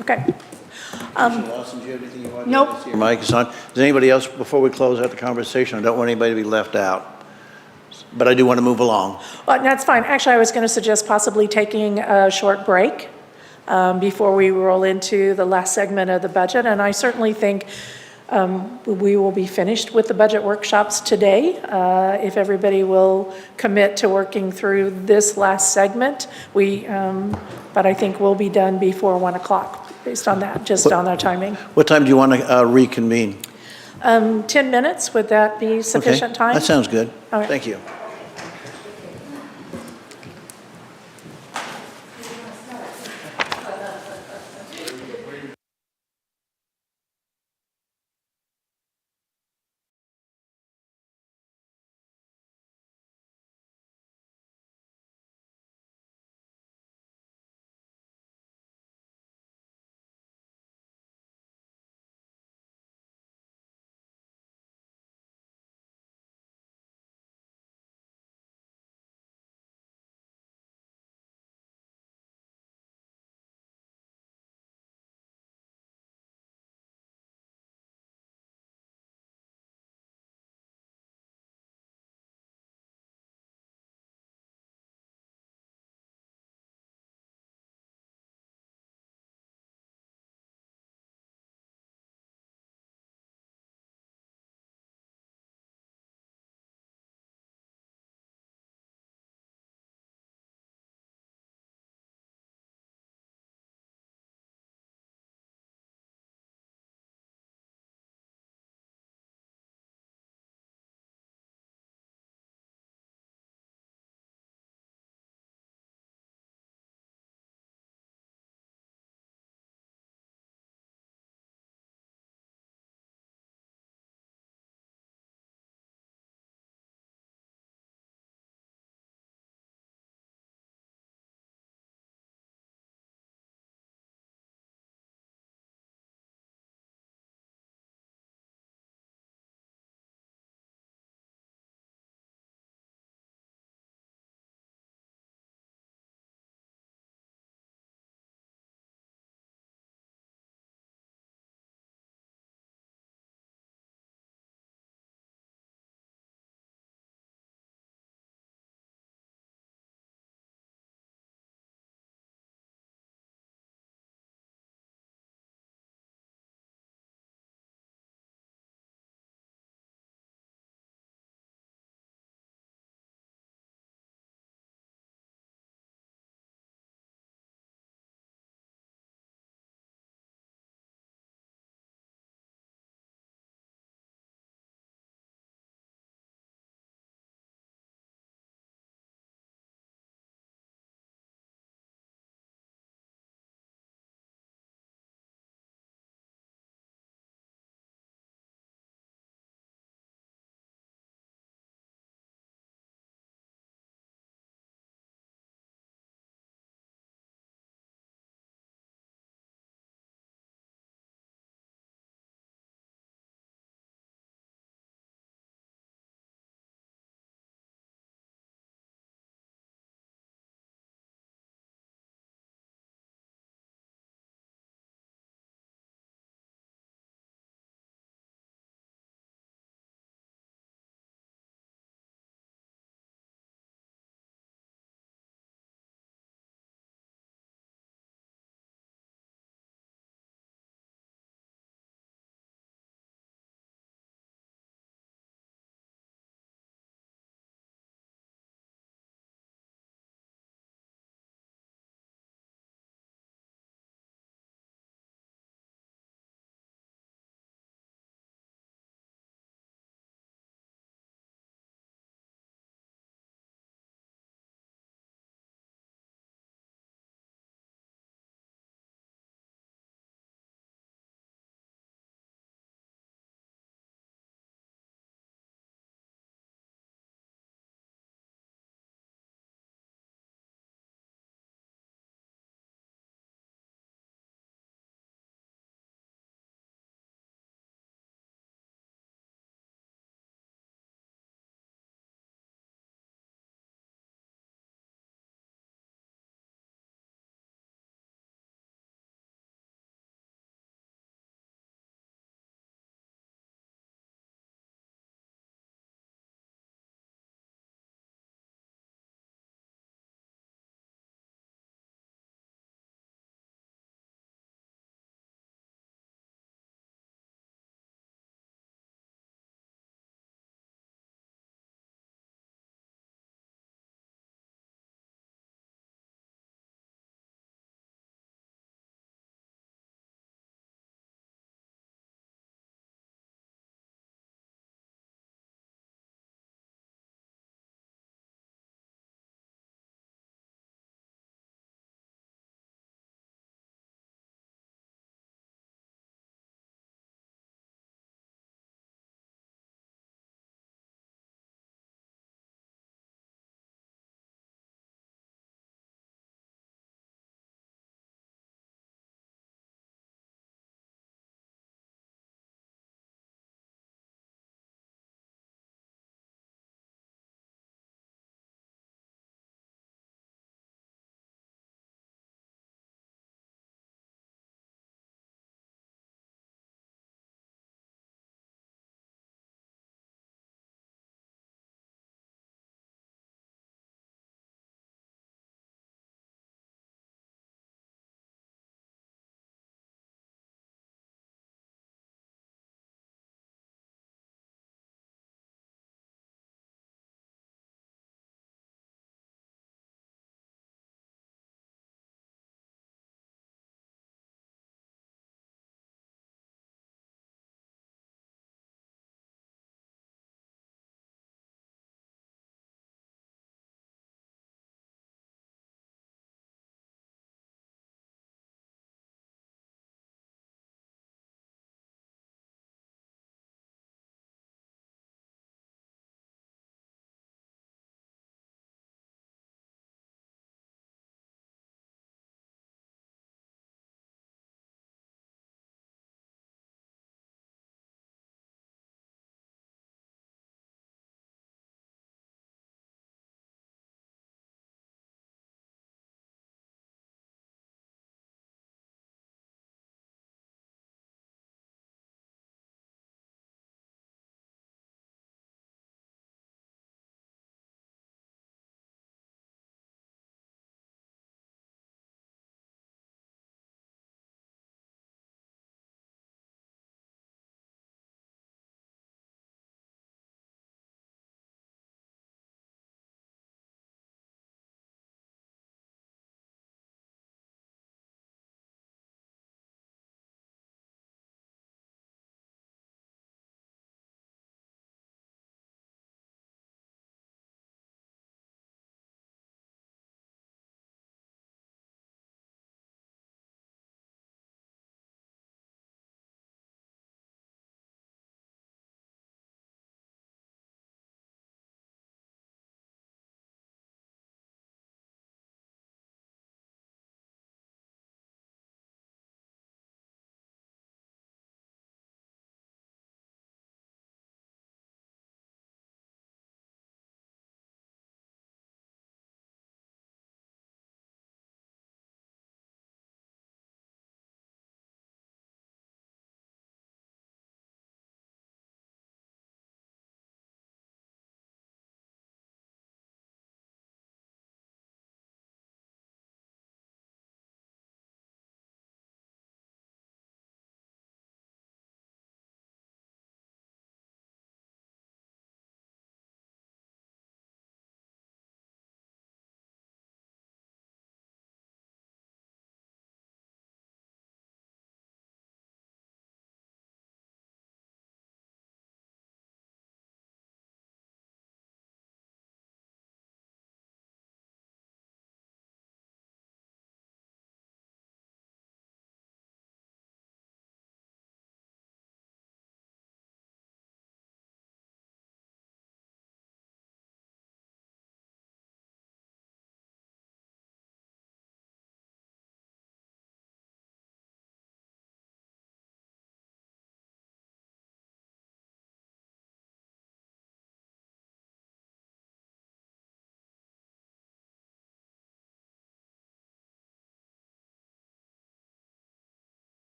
Okay. Commissioner Lawson, do you have anything you want to? Nope. Your mic is on. Does anybody else, before we close out the conversation, I don't want anybody to be left out, but I do want to move along. Well, that's fine. Actually, I was going to suggest possibly taking a short break before we roll into the last segment of the budget. And I certainly think we will be finished with the budget workshops today. If everybody will commit to working through this last segment, but I think we'll be done before 1 o'clock based on that, just on our timing. What time do you want to reconvene? 10 minutes, would that be sufficient Okay, time? that sounds good. All right. Thank you.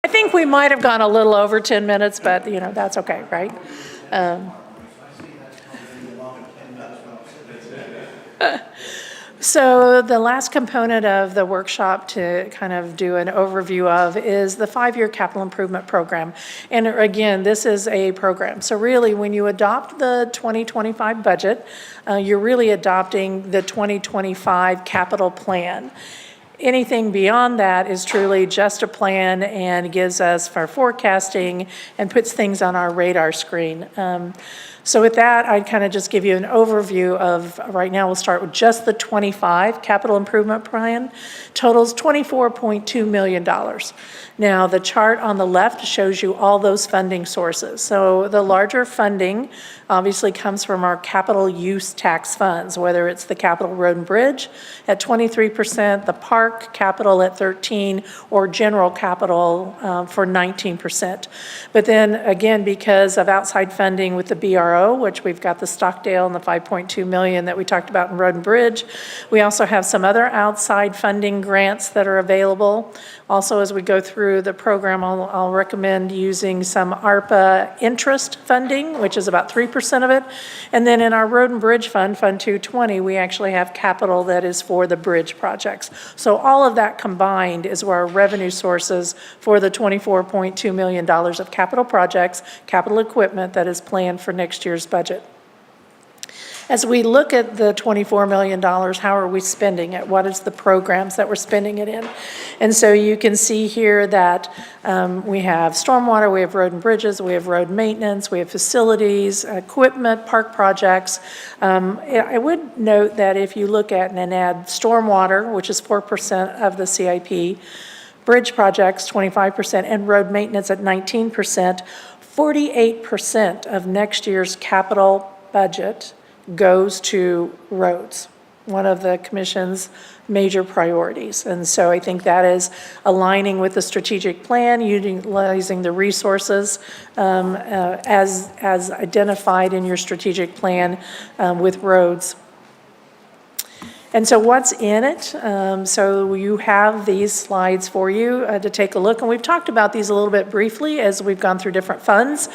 I think we might have gone a little over 10 minutes, but, that's okay, right? So the last component of the workshop to kind of do an overview of is the 5-year capital improvement program. And again, this is a program. So really, when you adopt the 2025 budget, you're really adopting the 2025 capital plan. Anything beyond that is truly just a plan and gives us for forecasting and puts things on our radar screen. So with that, I'd kind of just give you an overview of, right now we'll start with just the 25 capital improvement plan. Totals $24.2 million. Now, the chart on the left shows you all those funding sources. So the larger funding obviously comes from our capital use tax funds, whether it's the capital road and bridge at 23%, the park capital at 13%, or general capital for 19%. But then again, because of outside funding with the BRO, which we've got the Stockdale and the $5.2 million that we talked about in road and bridge, we also have some other outside funding grants that are available. Also, as we go through the program, I'll recommend using some ARPA interest funding, which is about 3% of it. And then in our Road and Bridge Fund, Fund 220, we actually have capital that is for the bridge projects. So all of that combined is where our revenue sources for the $24.2 million of capital projects, capital equipment that is planned for next year's budget. As we look at the $24 million, how are we spending it? What is the programs that we're spending it in? And so you can see here that we have stormwater, we have road and bridges, we have road maintenance, we have facilities, equipment, park projects. I would note that if you look at and add stormwater, which is 4% of the CIP, bridge projects 25%, and road maintenance at 19%, 48% of next year's capital budget goes to roads, one of the Commission's major priorities. And so I think that is aligning with the strategic plan, utilizing the resources as identified in your strategic plan with roads. And so what's in it? So you have these slides for you to take a look. And we've talked about these a little bit briefly as we've gone through different funds.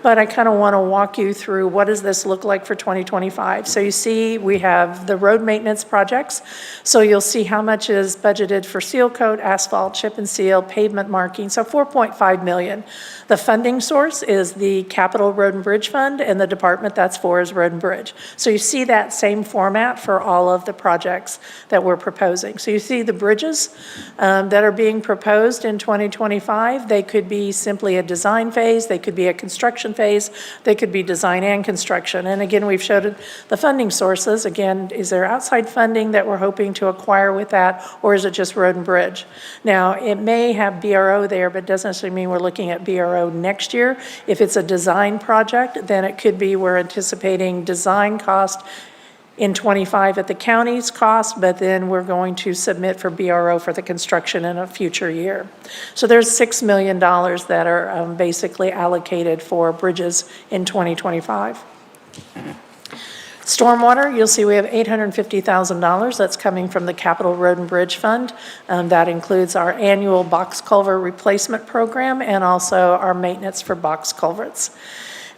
But I kind of want to walk you through what does this look like for 2025. So you see we have the road maintenance projects. So you'll see how much is budgeted for seal coat, asphalt, chip and seal, pavement marking. So $4.5 million. The funding source is the Capital Road and Bridge Fund, and the department that's for is Road and Bridge. So you see that same format for all of the projects that we're proposing. So you see the bridges that are being proposed in 2025. They could be simply a design phase, they could be a construction phase, they could be design and construction. And again, we've showed the funding sources. Again, is there outside funding that we're hoping to acquire with that, or is it just Road and Bridge? Now, it may have BRO there, but it doesn't necessarily mean we're looking at BRO next year. If it's a design project, then it could be we're anticipating design cost in 25 at the county's cost, but then we're going to submit for BRO for the construction in a future year. So there's $6 million that are basically allocated for bridges in 2025. Stormwater, you'll see we have $850,000 that's coming from the Capital Road and Bridge Fund. That includes our annual box culvert replacement program and also our maintenance for box culverts.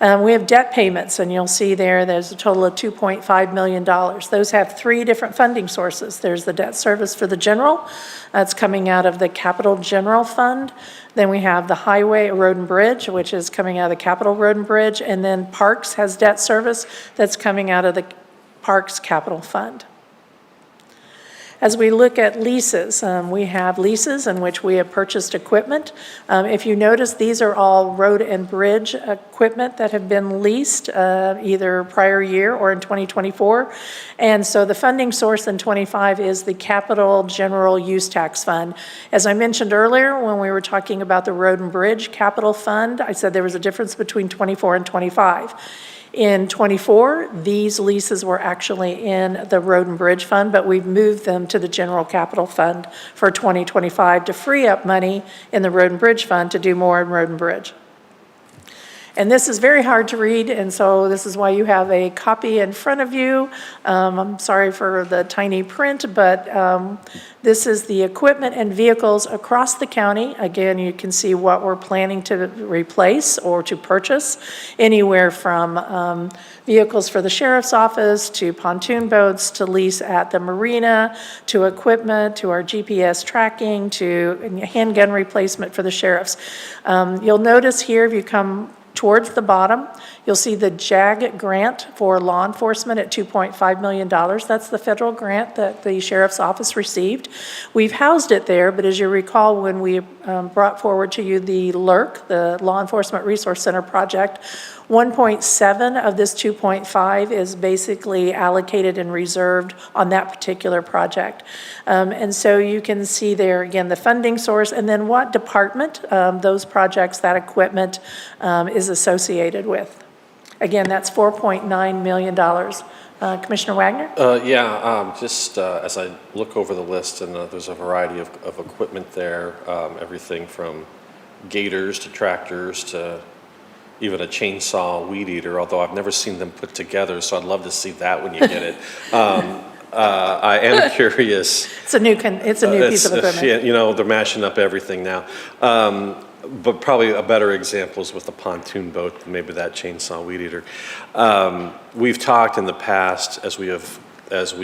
We have debt payments, and you'll see there's a total of $2.5 million. Those have three different funding sources. There's the debt service for the general. That's coming out of the Capital General Fund. Then we have the Highway Road and Bridge, which is coming out of the Capital Road and Bridge. And then Parks has debt service that's coming out of the Parks Capital Fund. As we look at leases, we have leases in which we have purchased equipment. If you notice, these are all road and bridge equipment that have been leased either prior year or in 2024. And so the funding source in 25 is the Capital General Use Tax Fund. As I mentioned earlier, when we were talking about the Road and Bridge Capital Fund, I said there was a difference between 24 and 25. In 24, these leases were actually in the Road and Bridge Fund, but we've moved them to the General Capital Fund for 2025 to free up money in the Road and Bridge Fund to do more in Road and Bridge. And this is very hard to read, and so this is why you have a copy in front of you. I'm sorry for the tiny print, but this is the equipment and vehicles across the county. Again, you can see what we're planning to replace or to purchase, anywhere from vehicles for the sheriff's office, to pontoon boats, to lease at the marina, to equipment, to our GPS tracking, to handgun replacement for the sheriffs. You'll notice here, if you come towards the bottom, you'll see the JAG grant for law enforcement at $2.5 million. That's the federal grant that the sheriff's office received. We've housed it there, but as you recall, when we brought forward to you the LERC, the Law Enforcement Resource Center project, 1.7 of this 2.5 is basically allocated and reserved on that particular project. And so you can see there, again, the funding source, and then what department those projects, that equipment is associated with. Again, that's $4.9 million. Commissioner Wagner? Just as I look over the list, and there's a variety of equipment there, everything from gators to tractors to even a chainsaw weed eater, although I've never seen them put together, so I'd love to see that when you get it. I am curious. It's a new piece of equipment. They're mashing up everything now. But probably a better example is with the pontoon boat, maybe that chainsaw weed eater. We've talked in the past, as we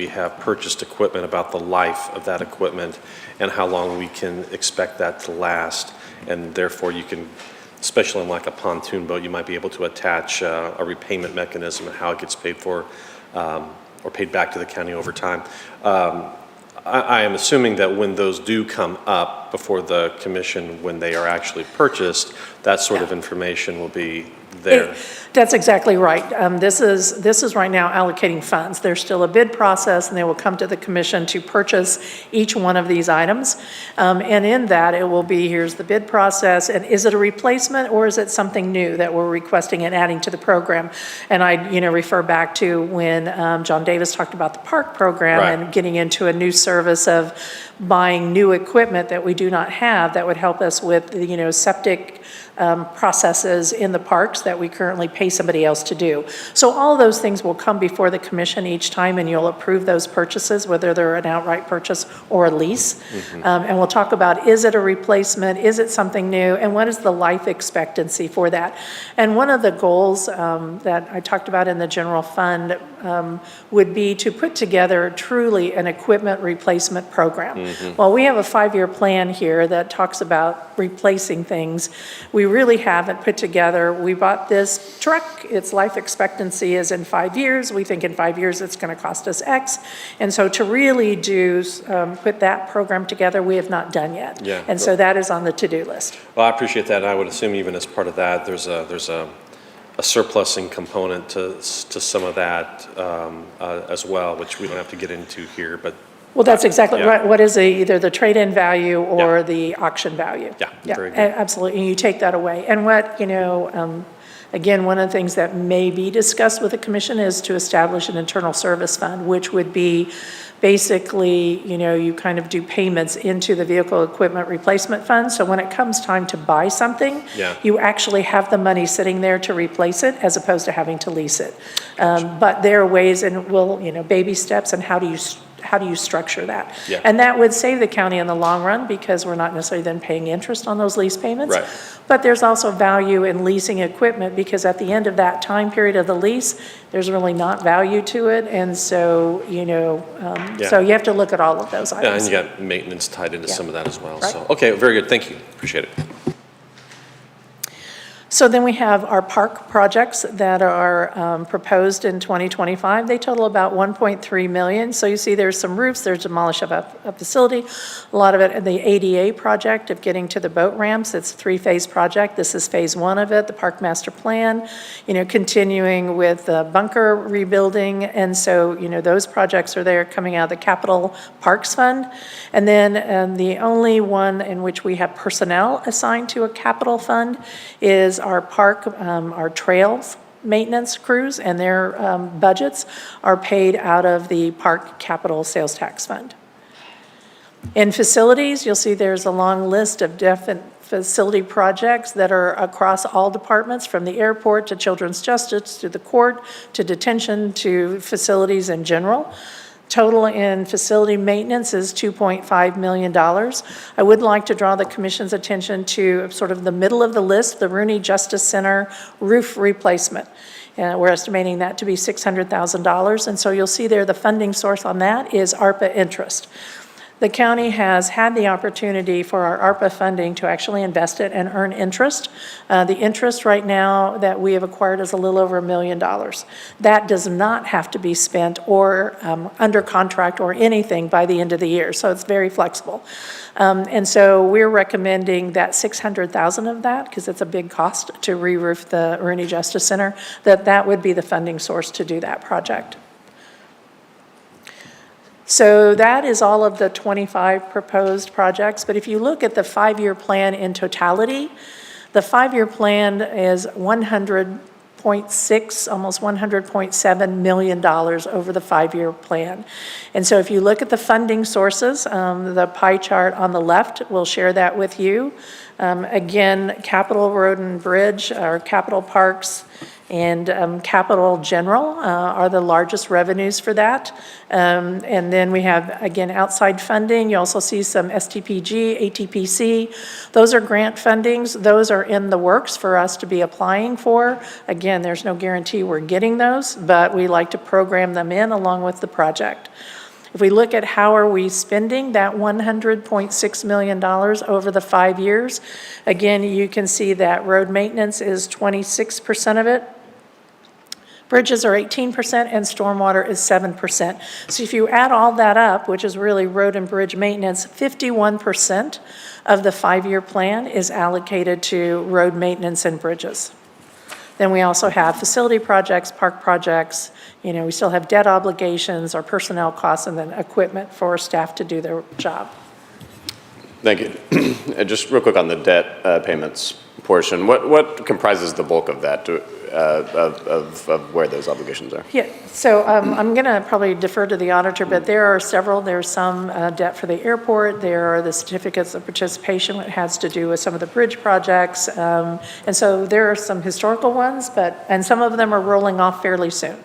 have purchased equipment, about the life of that equipment and how long we can expect that to last, and therefore you can, especially on like a pontoon boat, you might be able to attach a repayment mechanism and how it gets paid for or paid back to the county over time. I am assuming that when those do come up before the commission, when they are actually purchased, that sort of information will be there. That's exactly right. This is right now allocating funds. There's still a bid process, and they will come to the commission to purchase each one of these items. And in that, it will be, here's the bid process, and is it a replacement or is it something new that we're requesting and adding to the program? And I, refer back to when John Davis talked about the park program, Right. and getting into a new service of buying new equipment that we do not have that would help us with, septic processes in the parks that we currently pay somebody else to do. So all those things will come before the commission each time, and you'll approve those purchases, whether they're an outright purchase or a lease. And we'll talk about, is it a replacement? Is it something new? And what is the life expectancy for that? And one of the goals that I talked about in the general fund would be to put together truly an equipment replacement program. Well, we have a 5-year plan here that talks about replacing things. We really haven't put together, we bought this truck, its life expectancy is in 5 years. We think in 5 years it's going to cost us X. And so to really put that program together, we have not done yet. Yeah. And so that is on the to-do list. Well, I appreciate that, and I would assume even as part of that, there's a surplusing component to some of that as well, which we don't have to get into here, but. Well, that's exactly Yeah. right. What is either the trade-in value or Yeah. the auction value? Yeah, very good. Absolutely, and you take that away. And what, again, one of the things that may be discussed with the commission is to establish an internal service fund, which would be basically, you kind of do payments into the vehicle equipment replacement fund. So when it comes time to buy something, Yeah. you actually have the money sitting there to replace it as opposed to having to lease it. But there are ways, and baby steps, and how do you structure that? Yeah. And that would save the county in the long run, because we're not necessarily then paying interest on those lease payments. Right. But there's also value in leasing equipment, because at the end of that time period of the lease, there's really not value to it. And so, so you have to look at all of those Yeah, and items. you got maintenance tied into Yeah. some of that as well. Right. So, okay, very good. Thank you. Appreciate it. So then we have our park projects that are proposed in 2025. They total about $1.3 million. So you see there's some roofs, there's demolish of a facility, a lot of it in the ADA project of getting to the boat ramps. It's a 3-phase project. This is phase 1 of it, the park master plan, continuing with bunker rebuilding. And so, those projects are there coming out of the Capital Parks Fund. And then the only one in which we have personnel assigned to a capital fund is our park, our trails maintenance crews, and their budgets are paid out of the park capital sales tax fund. In facilities, you'll see there's a long list of different facility projects that are across all departments, from the airport to children's justice, to the court, to detention, to facilities in general. Total in facility maintenance is $2.5 million. I would like to draw the commission's attention to sort of the middle of the list, the Rooney Justice Center roof replacement. We're estimating that to be $600,000, and so you'll see there the funding source on that is ARPA interest. The county has had the opportunity for our ARPA funding to actually invest it and earn interest. The interest right now that we have acquired is a little over $1 million. That does not have to be spent or under contract or anything by the end of the year, so it's very flexible. And so we're recommending that $600,000 of that, because it's a big cost to re-roof the Rooney Justice Center, that would be the funding source to do that project. So that is all of the 25 proposed projects, but if you look at the 5-year plan in totality, the 5-year plan is $100.6, almost $100.7 million over the 5-year plan. And so if you look at the funding sources, the pie chart on the left will share that with you. Again, Capital Road and Bridge, or Capital Parks, and Capital General are the largest revenues for that. And then we have, again, outside funding. You also see some STPG, ATPC. Those are grant fundings. Those are in the works for us to be applying for. Again, there's no guarantee we're getting those, but we like to program them in along with the project. If we look at how are we spending that $100.6 million over the 5 years, again, you can see that road maintenance is 26% of it. Bridges are 18% and stormwater is 7%. So if you add all that up, which is really road and bridge maintenance, 51% of the 5-year plan is allocated to road maintenance and bridges. Then we also have facility projects, park projects, we still have debt obligations, our personnel costs, and then equipment for staff to do their job. Thank you. And just real quick on the debt payments portion, what comprises the bulk of that, of where those obligations are? Yeah, so I'm going to probably defer to the auditor, but there are several. There's some debt for the airport. There are the certificates of participation, which has to do with some of the bridge projects. And so there are some historical ones, and some of them are rolling off fairly soon.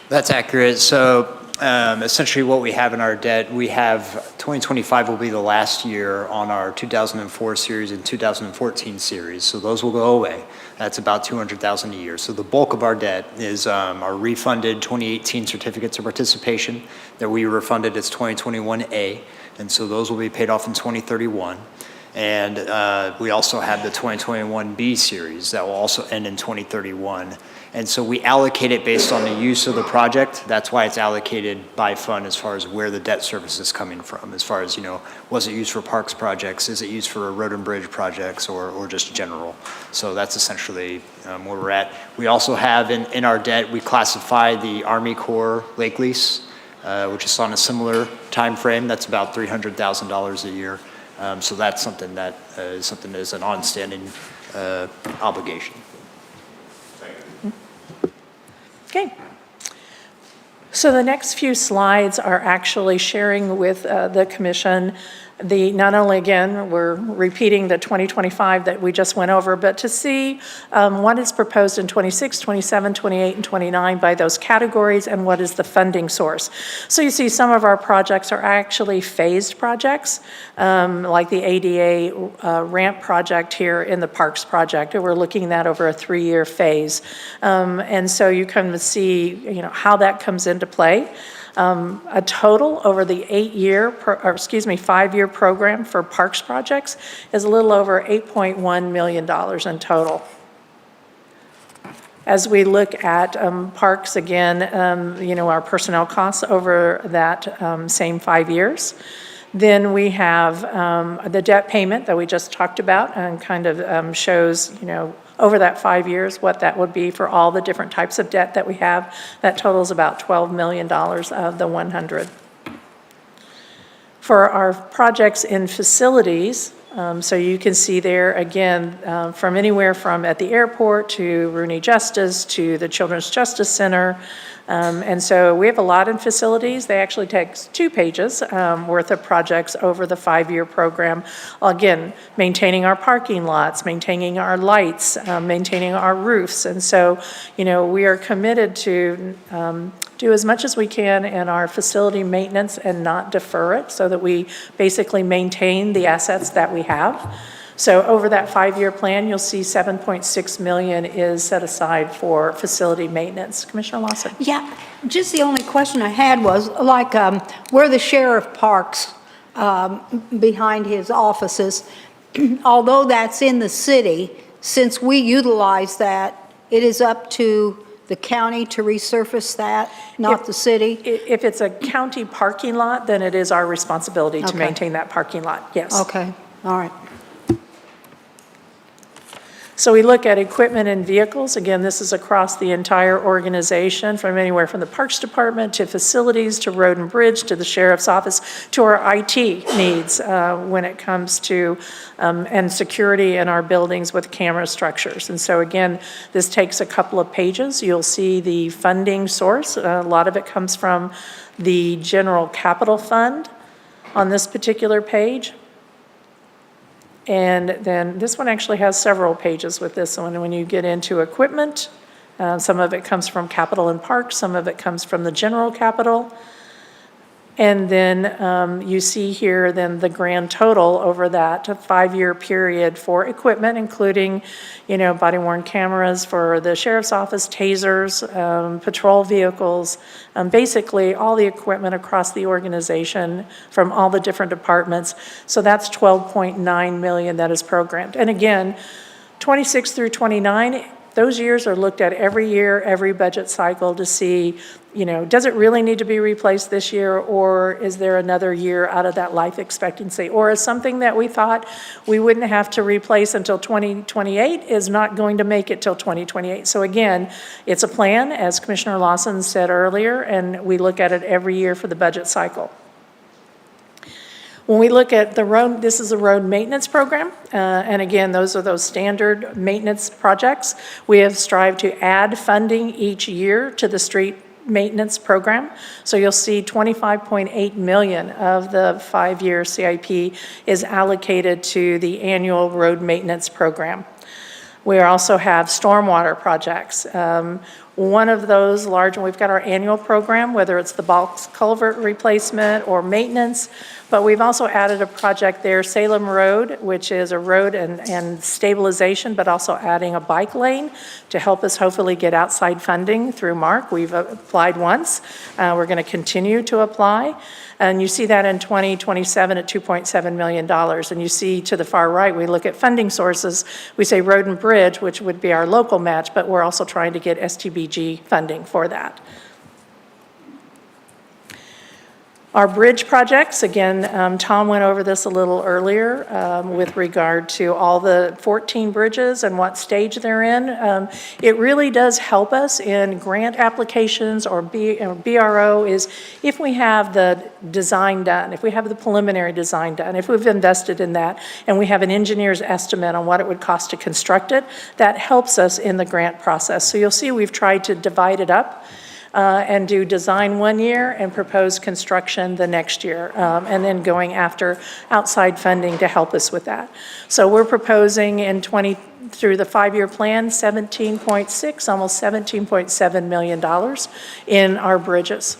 That's accurate. So essentially what we have in our debt, we have 2025 will be the last year on our 2004 series and 2014 series. So those will go away. That's about $200,000 a year. So the bulk of our debt is our refunded 2018 certificates of participation that we refunded as 2021A. And so those will be paid off in 2031. And we also have the 2021B series that will also end in 2031. And so we allocate it based on the use of the project. That's why it's allocated by fund as far as where the debt service is coming from, as far as, was it used for parks projects? Is it used for road and bridge projects or just general? So that's essentially where we're at. We also have in our debt, we classify the Army Corps lake lease, which is on a similar time frame. That's about $300,000 a year. So that's something that is an on-standing obligation. Okay. So the next few slides are actually sharing with the commission not only, again, we're repeating the 2025 that we just went over, but to see what is proposed in 26, 27, 28, and 29 by those categories and what is the funding source. So you see some of our projects are actually phased projects, like the ADA ramp project here in the Parks project. We're looking at that over a 3-year phase. And so you kind of see, how that comes into play. A total over the 5-year program for parks projects is a little over $8.1 million in total. As we look at parks again, our personnel costs over that same 5 years. Then we have the debt payment that we just talked about and kind of shows, over that 5 years, what that would be for all the different types of debt that we have. That totals about $12 million of the 100. For our projects in facilities, so you can see there again, from anywhere from at the airport to Rooney Justice to the Children's Justice Center, And so we have a lot in facilities. They actually take 2 pages worth of projects over the 5-year program. Again, maintaining our parking lots, maintaining our lights, maintaining our roofs. And so, we are committed to do as much as we can in our facility maintenance and not defer it, so that we basically maintain the assets that we have. So over that 5-year plan, you'll see $7.6 million is set aside for facility maintenance. Commissioner Lawson? Yeah, just the only question I had was, like, where the sheriff parks behind his offices, although that's in the city, since we utilize that, it is up to the county to resurface that, not the city? If it's a county parking lot, then it is our responsibility to Okay. maintain that parking lot, yes. Okay, all right. So we look at equipment and vehicles. Again, this is across the entire organization, from anywhere from the Parks Department to facilities to Road and Bridge to the Sheriff's Office to our IT needs when it comes to and security in our buildings with camera structures. And so again, this takes a couple of pages. You'll see the funding source. A lot of it comes from the General Capital Fund on this particular page. And then this one actually has several pages with this one. When you get into equipment, some of it comes from Capital and Parks, some of it comes from the general capital. And then you see here then the grand total over that 5-year period for equipment, including, body-worn cameras for the sheriff's office, tasers, patrol vehicles, basically all the equipment across the organization from all the different departments. So that's $12.9 million that is programmed. And again, 26 through 29, those years are looked at every year, every budget cycle to see, does it really need to be replaced this year, or is there another year out of that life expectancy? Or is something that we thought we wouldn't have to replace until 2028 is not going to make it till 2028? So again, it's a plan, as Commissioner Lawson said earlier, and we look at it every year for the budget cycle. When we look at the road, this is a road maintenance program, and again, those are those standard maintenance projects. We have strived to add funding each year to the street maintenance program. So you'll see $25.8 million of the 5-year CIP is allocated to the annual road maintenance program. We also have stormwater projects. One of those large, and we've got our annual program, whether it's the box culvert replacement or maintenance, but we've also added a project there, Salem Road, which is a road and stabilization, but also adding a bike lane to help us hopefully get outside funding through MARC. We've applied once. We're going to continue to apply. And you see that in 2027 at $2.7 million. And you see to the far right, we look at funding sources. We say Road and Bridge, which would be our local match, but we're also trying to get STBG funding for that. Our bridge projects, again, Tom went over this a little earlier with regard to all the 14 bridges and what stage they're in. It really does help us in grant applications or BRO is if we have the design done, if we have the preliminary design done, if we've invested in that and we have an engineer's estimate on what it would cost to construct it, that helps us in the grant process. So you'll see we've tried to divide it up. And do design one year and propose construction the next year, and then going after outside funding to help us with that. So we're proposing through the 5-year plan, 17.6, almost $17.7 million in our bridges.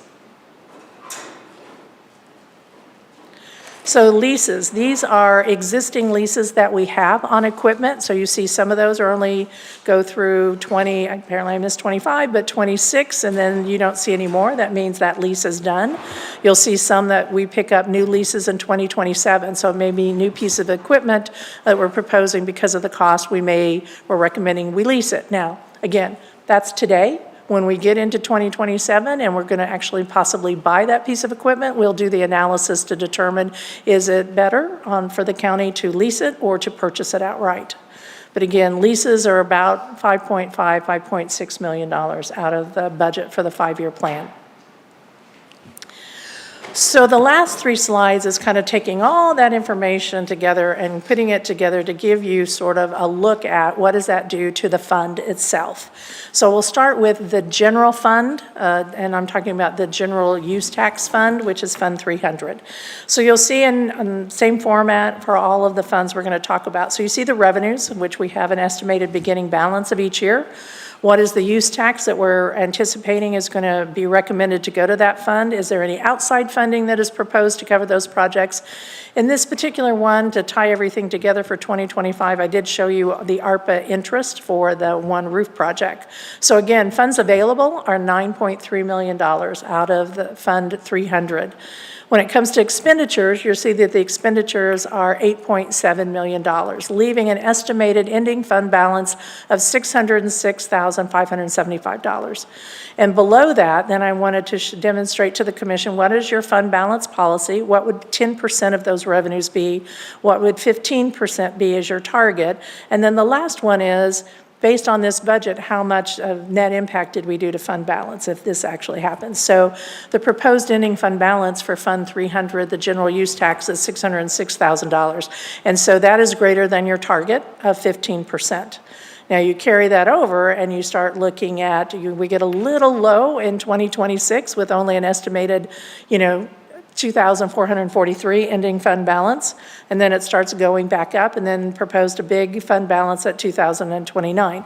So leases, these are existing leases that we have on equipment. So you see some of those are only go through 20, apparently I missed 25, but 26, and then you don't see any more. That means that lease is done. You'll see some that we pick up new leases in 2027. So maybe new piece of equipment that we're proposing because of the cost, we're recommending we lease it. Now, again, that's today. When we get into 2027 and we're going to actually possibly buy that piece of equipment, we'll do the analysis to determine is it better for the county to lease it or to purchase it outright. But again, leases are about $5.6 million out of the budget for the 5-year plan. So the last 3 slides is kind of taking all that information together and putting it together to give you sort of a look at what does that do to the fund itself. So we'll start with the general fund, and I'm talking about the general use tax fund, which is Fund 300. So you'll see in same format for all of the funds we're going to talk about. So you see the revenues, in which we have an estimated beginning balance of each year. What is the use tax that we're anticipating is going to be recommended to go to that fund? Is there any outside funding that is proposed to cover those projects? In this particular one, to tie everything together for 2025, I did show you the ARPA interest for the one roof project. So again, funds available are $9.3 million out of the Fund 300. When it comes to expenditures, you'll see that the expenditures are $8.7 million, leaving an estimated ending fund balance of $606,575. And below that, then I wanted to demonstrate to the commission, what is your fund balance policy? What would 10% of those revenues be? What would 15% be as your target? And then the last one is, based on this budget, how much of net impact did we do to fund balance if this actually happens? So the proposed ending fund balance for Fund 300, the general use tax, is $606,000. And so that is greater than your target of 15%. Now you carry that over and you start looking at, we get a little low in 2026 with only an estimated, 2,443 ending fund balance, and then it starts going back up, and then proposed a big fund balance at 2,029.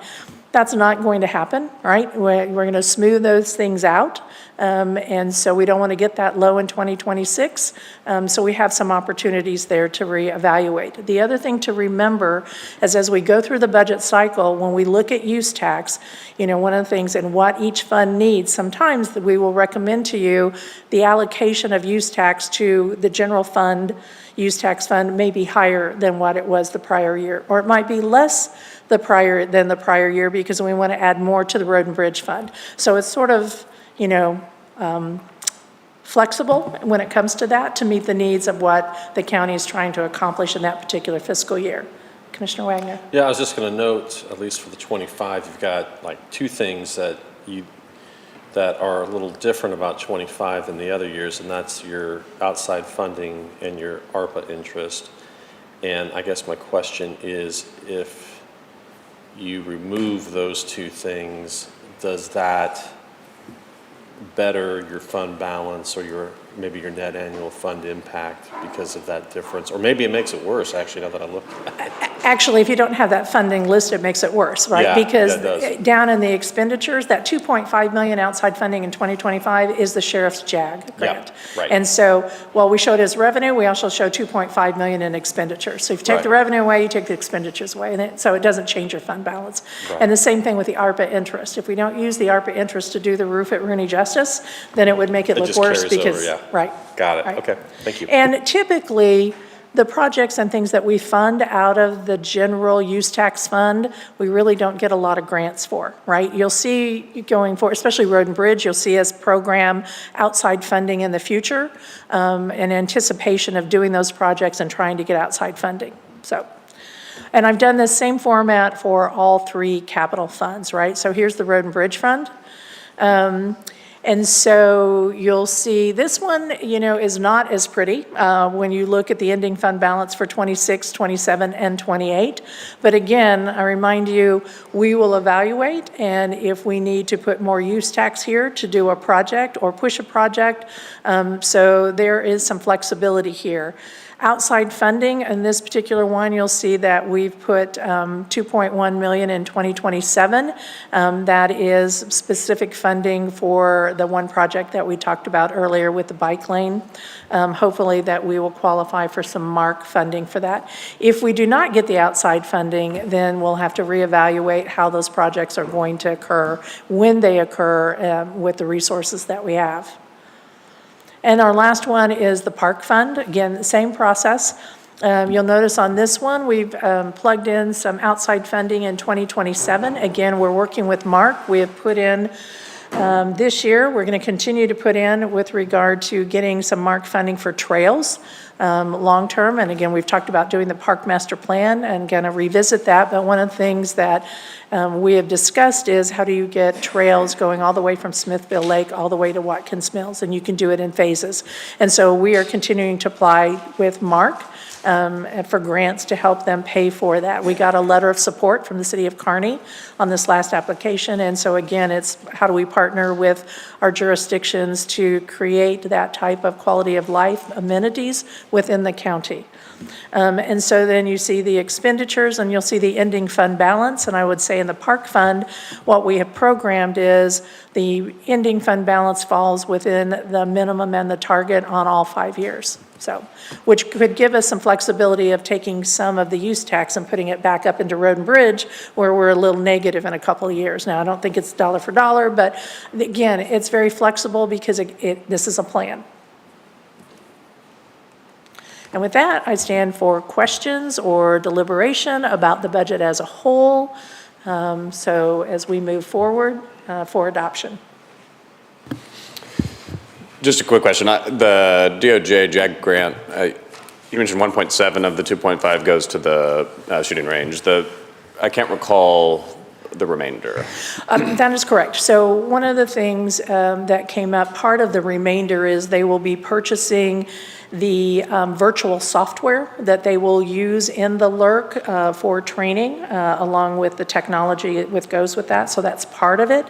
That's not going to happen, right? We're going to smooth those things out, and so we don't want to get that low in 2026, so we have some opportunities there to reevaluate. The other thing to remember is as we go through the budget cycle, when we look at use tax, one of the things and what each fund needs, sometimes we will recommend to you the allocation of use tax to the general fund, use tax fund may be higher than what it was the prior year, or it might be less than the prior year because we want to add more to the road and bridge fund. So it's sort of, flexible when it comes to that to meet the needs of what the county is trying to accomplish in that particular fiscal year. Commissioner Wagner? Yeah, I was just going to note, at least for the 25, you've got like 2 things that are a little different about 25 than the other years, and that's your outside funding and your ARPA interest. And I guess my question is, if you remove those 2 things, does that better your fund balance or maybe your net annual fund impact because of that difference? Or maybe it makes it worse, actually, now that I look at it. Actually, if you don't have that funding listed, it makes it worse, right? Yeah, because that does. Down in the expenditures, that $2.5 million outside funding in 2025 is the sheriff's JAG grant. Yeah, right. And so while we showed as revenue, we also show $2.5 million in expenditures. So if you take the revenue away, you take the expenditures away, so it doesn't change your fund balance. Right. And the same thing with the ARPA interest. If we don't use the ARPA interest to do the roof at Rooney Justice, then it would make it look just worse carries because, over, yeah. right. Got it. Right. Okay. Thank you. And typically, the projects and things that we fund out of the general use tax fund, we really don't get a lot of grants for, right? You'll see going forward, especially road and bridge, you'll see us program outside funding in the future in anticipation of doing those projects and trying to get outside funding. So, and I've done this same format for all 3 capital funds, right? So here's the road and bridge fund. And so you'll see this one, is not as pretty when you look at the ending fund balance for 26, 27, and 28. But again, I remind you, we will evaluate, and if we need to put more use tax here to do a project or push a project, so there is some flexibility here. Outside funding, in this particular one, you'll see that we've put $2.1 million in 2027. That is specific funding for the one project that we talked about earlier with the bike lane. Hopefully that we will qualify for some MARC funding for that. If we do not get the outside funding, then we'll have to reevaluate how those projects are going to occur, when they occur, with the resources that we have. And our last one is the park fund. Again, the same process. You'll notice on this one, we've plugged in some outside funding in 2027. Again, we're working with MARC. We have put in this year, we're going to continue to put in with regard to getting some MARC funding for trails. long-term. And again, we've talked about doing the park master plan and going to revisit that. But one of the things that we have discussed is how do you get trails going all the way from Smithville Lake all the way to Watkins Mills? And you can do it in phases. And so we are continuing to apply with Mark for grants to help them pay for that. We got a letter of support from the city of Kearney on this last application. And so again, it's how do we partner with our jurisdictions to create that type of quality of life amenities within the county. And so then you see the expenditures and you'll see the ending fund balance. And I would say in the park fund, what we have programmed is the ending fund balance falls within the minimum and the target on all 5 years. So, which could give us some flexibility of taking some of the use tax and putting it back up into Road and Bridge where we're a little negative in a couple of years. Now, I don't think it's dollar for dollar, but again, it's very flexible because this is a plan. And with that, I stand for questions or deliberation about the budget as a whole. So as we move forward for adoption. Just a quick question. The DOJ JAG grant, you mentioned 1.7 of the 2.5 goes to the shooting range. I can't recall the remainder. That is correct. So one of the things that came up, part of the remainder is they will be purchasing the virtual software that they will use in the LRC for training, along with the technology that goes with that. So that's part of it.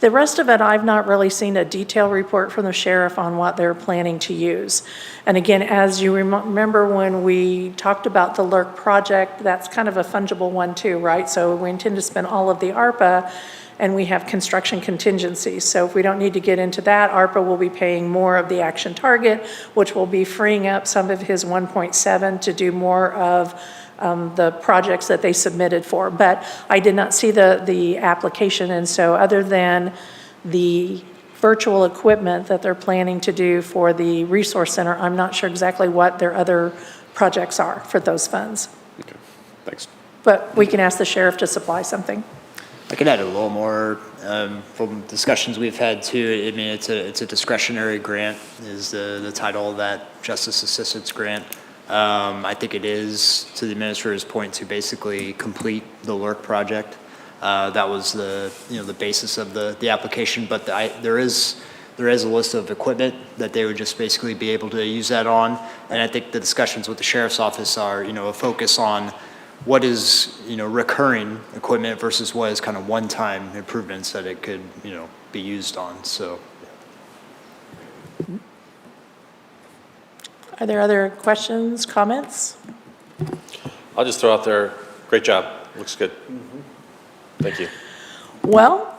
The rest of it, I've not really seen a detailed report from the sheriff on what they're planning to use. And again, as you remember when we talked about the LRC project, that's kind of a fungible one too, right? So we intend to spend all of the ARPA, and we have construction contingencies. So if we don't need to get into that, ARPA will be paying more of the action target, which will be freeing up some of his 1.7 to do more of the projects that they submitted for. But I did not see the application, and so other than the virtual equipment that they're planning to do for the resource center, I'm not sure exactly what their other projects are for those funds. Okay, thanks. But we can ask the sheriff to supply something. I can add a little more from discussions we've had too. I mean, it's a discretionary grant is the title of that Justice Assistance Grant. I think it is, to the administrator's point, to basically complete the LRC project. That was the basis of the application, but there is a list of equipment that they would just basically be able to use that on. And I think the discussions with the sheriff's office are, a focus on what is, recurring equipment versus what is kind of one-time improvements that it could, be used on, so. Are there other questions, comments? I'll just throw out there, great job, looks good. Thank you. Well,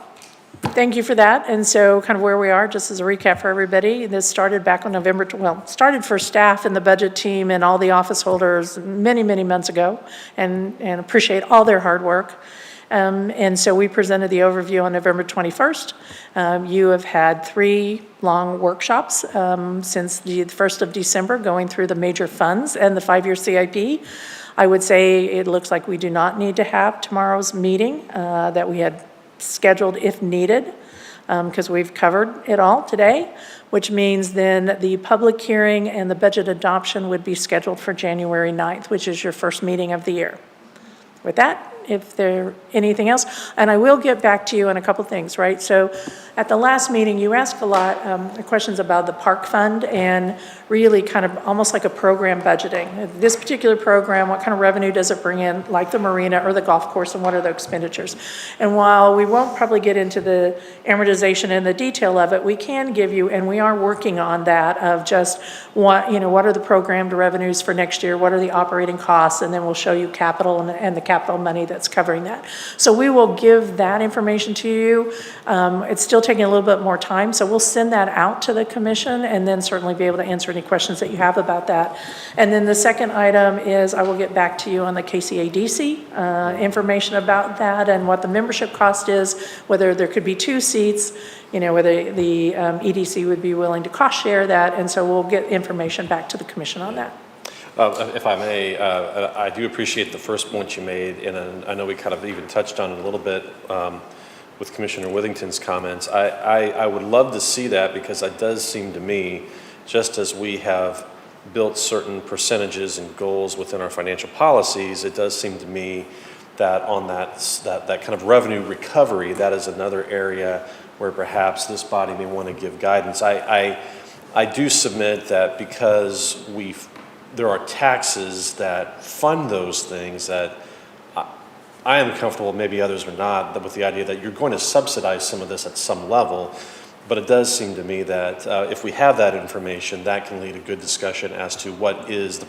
thank you for that. And so kind of where we are, just as a recap for everybody, this started back on started for staff and the budget team and all the office holders many, many months ago, and appreciate all their hard work. And so we presented the overview on November 21st. You have had 3 long workshops since the 1st of December going through the major funds and the 5-year CIP. I would say it looks like we do not need to have tomorrow's meeting that we had scheduled if needed, because we've covered it all today, which means then the public hearing and the budget adoption would be scheduled for January 9th, which is your first meeting of the year. With that, if there anything else, and I will get back to you on a couple things, right? So at the last meeting, you asked a lot of questions about the park fund and really kind of almost like a program budgeting. This particular program, what kind of revenue does it bring in, like the marina or the golf course, and what are the expenditures? And while we won't probably get into the amortization and the detail of it, we can give you, and we are working on that, of just what are the programmed revenues for next year, what are the operating costs, and then we'll show you capital and the capital money that's covering that. So we will give that information to you. It's still taking a little bit more time, so we'll send that out to the commission and then certainly be able to answer any questions that you have about that. And then the second item is I will get back to you on the KCADC, information about that and what the membership cost is, whether there could be 2 seats, whether the EDC would be willing to cost share that, and so we'll get information back to the commission on that. If I may, I do appreciate the first point you made, and I know we kind of even touched on it a little bit with Commissioner Withington's comments. I would love to see that, because it does seem to me, just as we have built certain percentages and goals within our financial policies, it does seem to me that on that kind of revenue recovery, that is another area where perhaps this body may want to give guidance. I do submit that because there are taxes that fund those things, that I am comfortable, maybe others are not, with the idea that you're going to subsidize some of this at some level. But it does seem to me that if we have that information, that can lead a good discussion as to what is the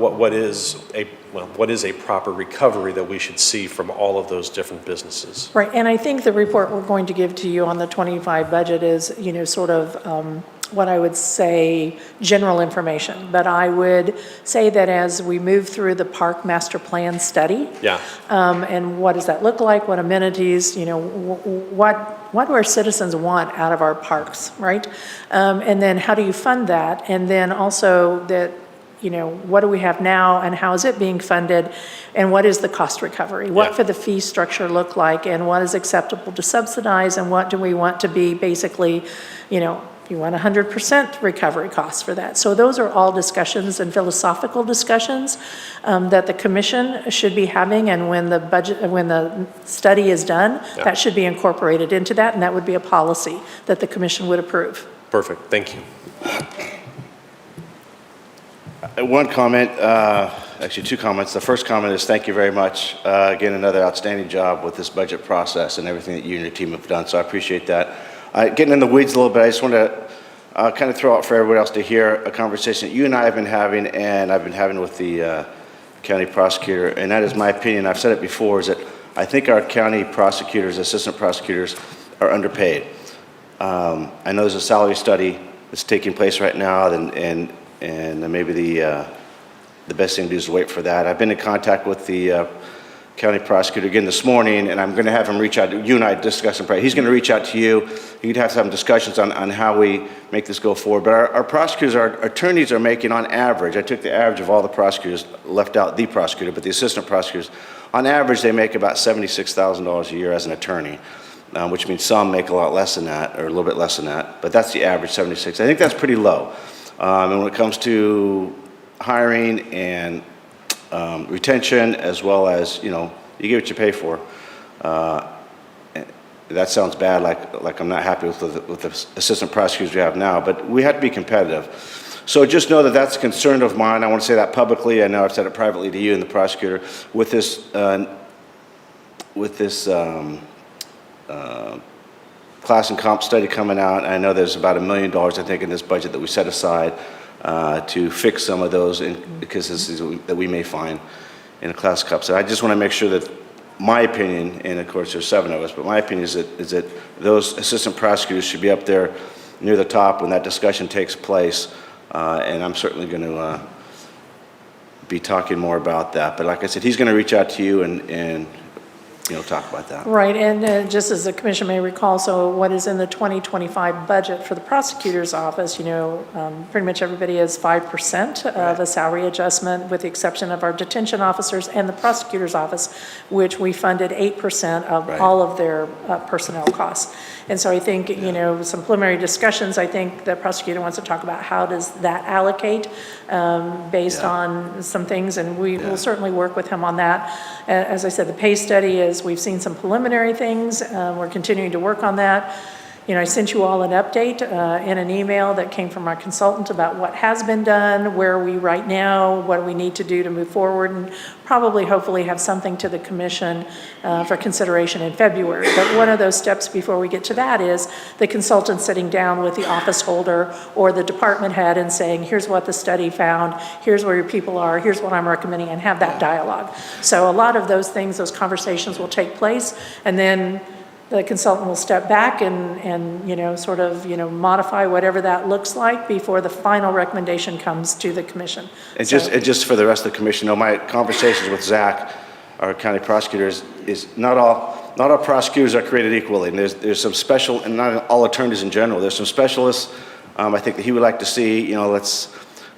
what is a proper recovery that we should see from all of those different businesses. Right, and I think the report we're going to give to you on the 25 budget is, sort of what I would say, general information. But I would say that as we move through the park master plan study, Yeah. and what does that look like, what amenities, what do our citizens want out of our parks, right? And then how do you fund that? And then also that, what do we have now and how is it being funded? And what is the cost recovery? What for the fee structure look like? And what is acceptable to subsidize? And what do we want to be basically, you want 100% recovery costs for that. So those are all discussions and philosophical discussions that the commission should be having. And when the study is done, that should be incorporated into that. And that would be a policy that the commission would approve. Perfect, thank you. One comment, actually two comments. The first comment is thank you very much. Again, another outstanding job with this budget process and everything that you and your team have done, so I appreciate that. Getting in the weeds a little bit, I just want to kind of throw out for everybody else to hear a conversation that you and I have been having, and I've been having with the county prosecutor, and that is my opinion. I've said it before, is that I think our county prosecutors, assistant prosecutors, are underpaid. I know there's a salary study that's taking place right now, and maybe the best thing to do is wait for that. I've been in contact with the county prosecutor again this morning, and I'm going to have him reach out to you and I discuss and pray. He's going to reach out to you. You'd have to have some discussions on how we make this go forward. But our prosecutors, our attorneys are making on average, I took the average of all the prosecutors, left out the prosecutor, but the assistant prosecutors, on average they make about $76,000 a year as an attorney, which means some make a lot less than that, or a little bit less than that, but that's the average, 76. I think that's pretty low. And when it comes to hiring and retention, as well as, you get what you pay for. That sounds bad, like I'm not happy with the assistant prosecutors we have now, but we have to be competitive. So just know that that's a concern of mine. I want to say that publicly. I know I've said it privately to you and the prosecutor. With this class and comp study coming out, I know there's about $1 million, I think, in this budget that we set aside to fix some of those inconsistencies that we may find in a class cup. So I just want to make sure that my opinion, and of course there's 7 of us, but my opinion is that those assistant prosecutors should be up there near the top when that discussion takes place. And I'm certainly going to be talking more about that. But like I said, he's going to reach out to you and talk about that. Right, and just as the commission may recall, so what is in the 2025 budget for the prosecutor's office, pretty much everybody is 5% of a salary adjustment, with the exception of our detention officers and the prosecutor's office, which we funded 8% of all of their personnel costs. And so I think, some preliminary discussions, I think the prosecutor wants to talk about how does that allocate based on some things, and we will certainly work with him on that. As I said, the pay study is, we've seen some preliminary things. We're continuing to work on that. I sent you all an update in an email that came from our consultant about what has been done, where are we right now, what do we need to do to move forward, and probably, hopefully, have something to the commission for consideration in February. But one of those steps before we get to that is the consultant sitting down with the office holder or the department head and saying, here's what the study found, here's where your people are, here's what I'm recommending, and have that dialogue. So a lot of those things, those conversations will take place, and then the consultant will step back and modify whatever that looks like before the final recommendation comes to the commission. And just for the rest of the commission, my conversations with Zach, our county prosecutors, is not all prosecutors are created equally. And there's some special, and not all attorneys in general, there's some specialists I think that he would like to see, let's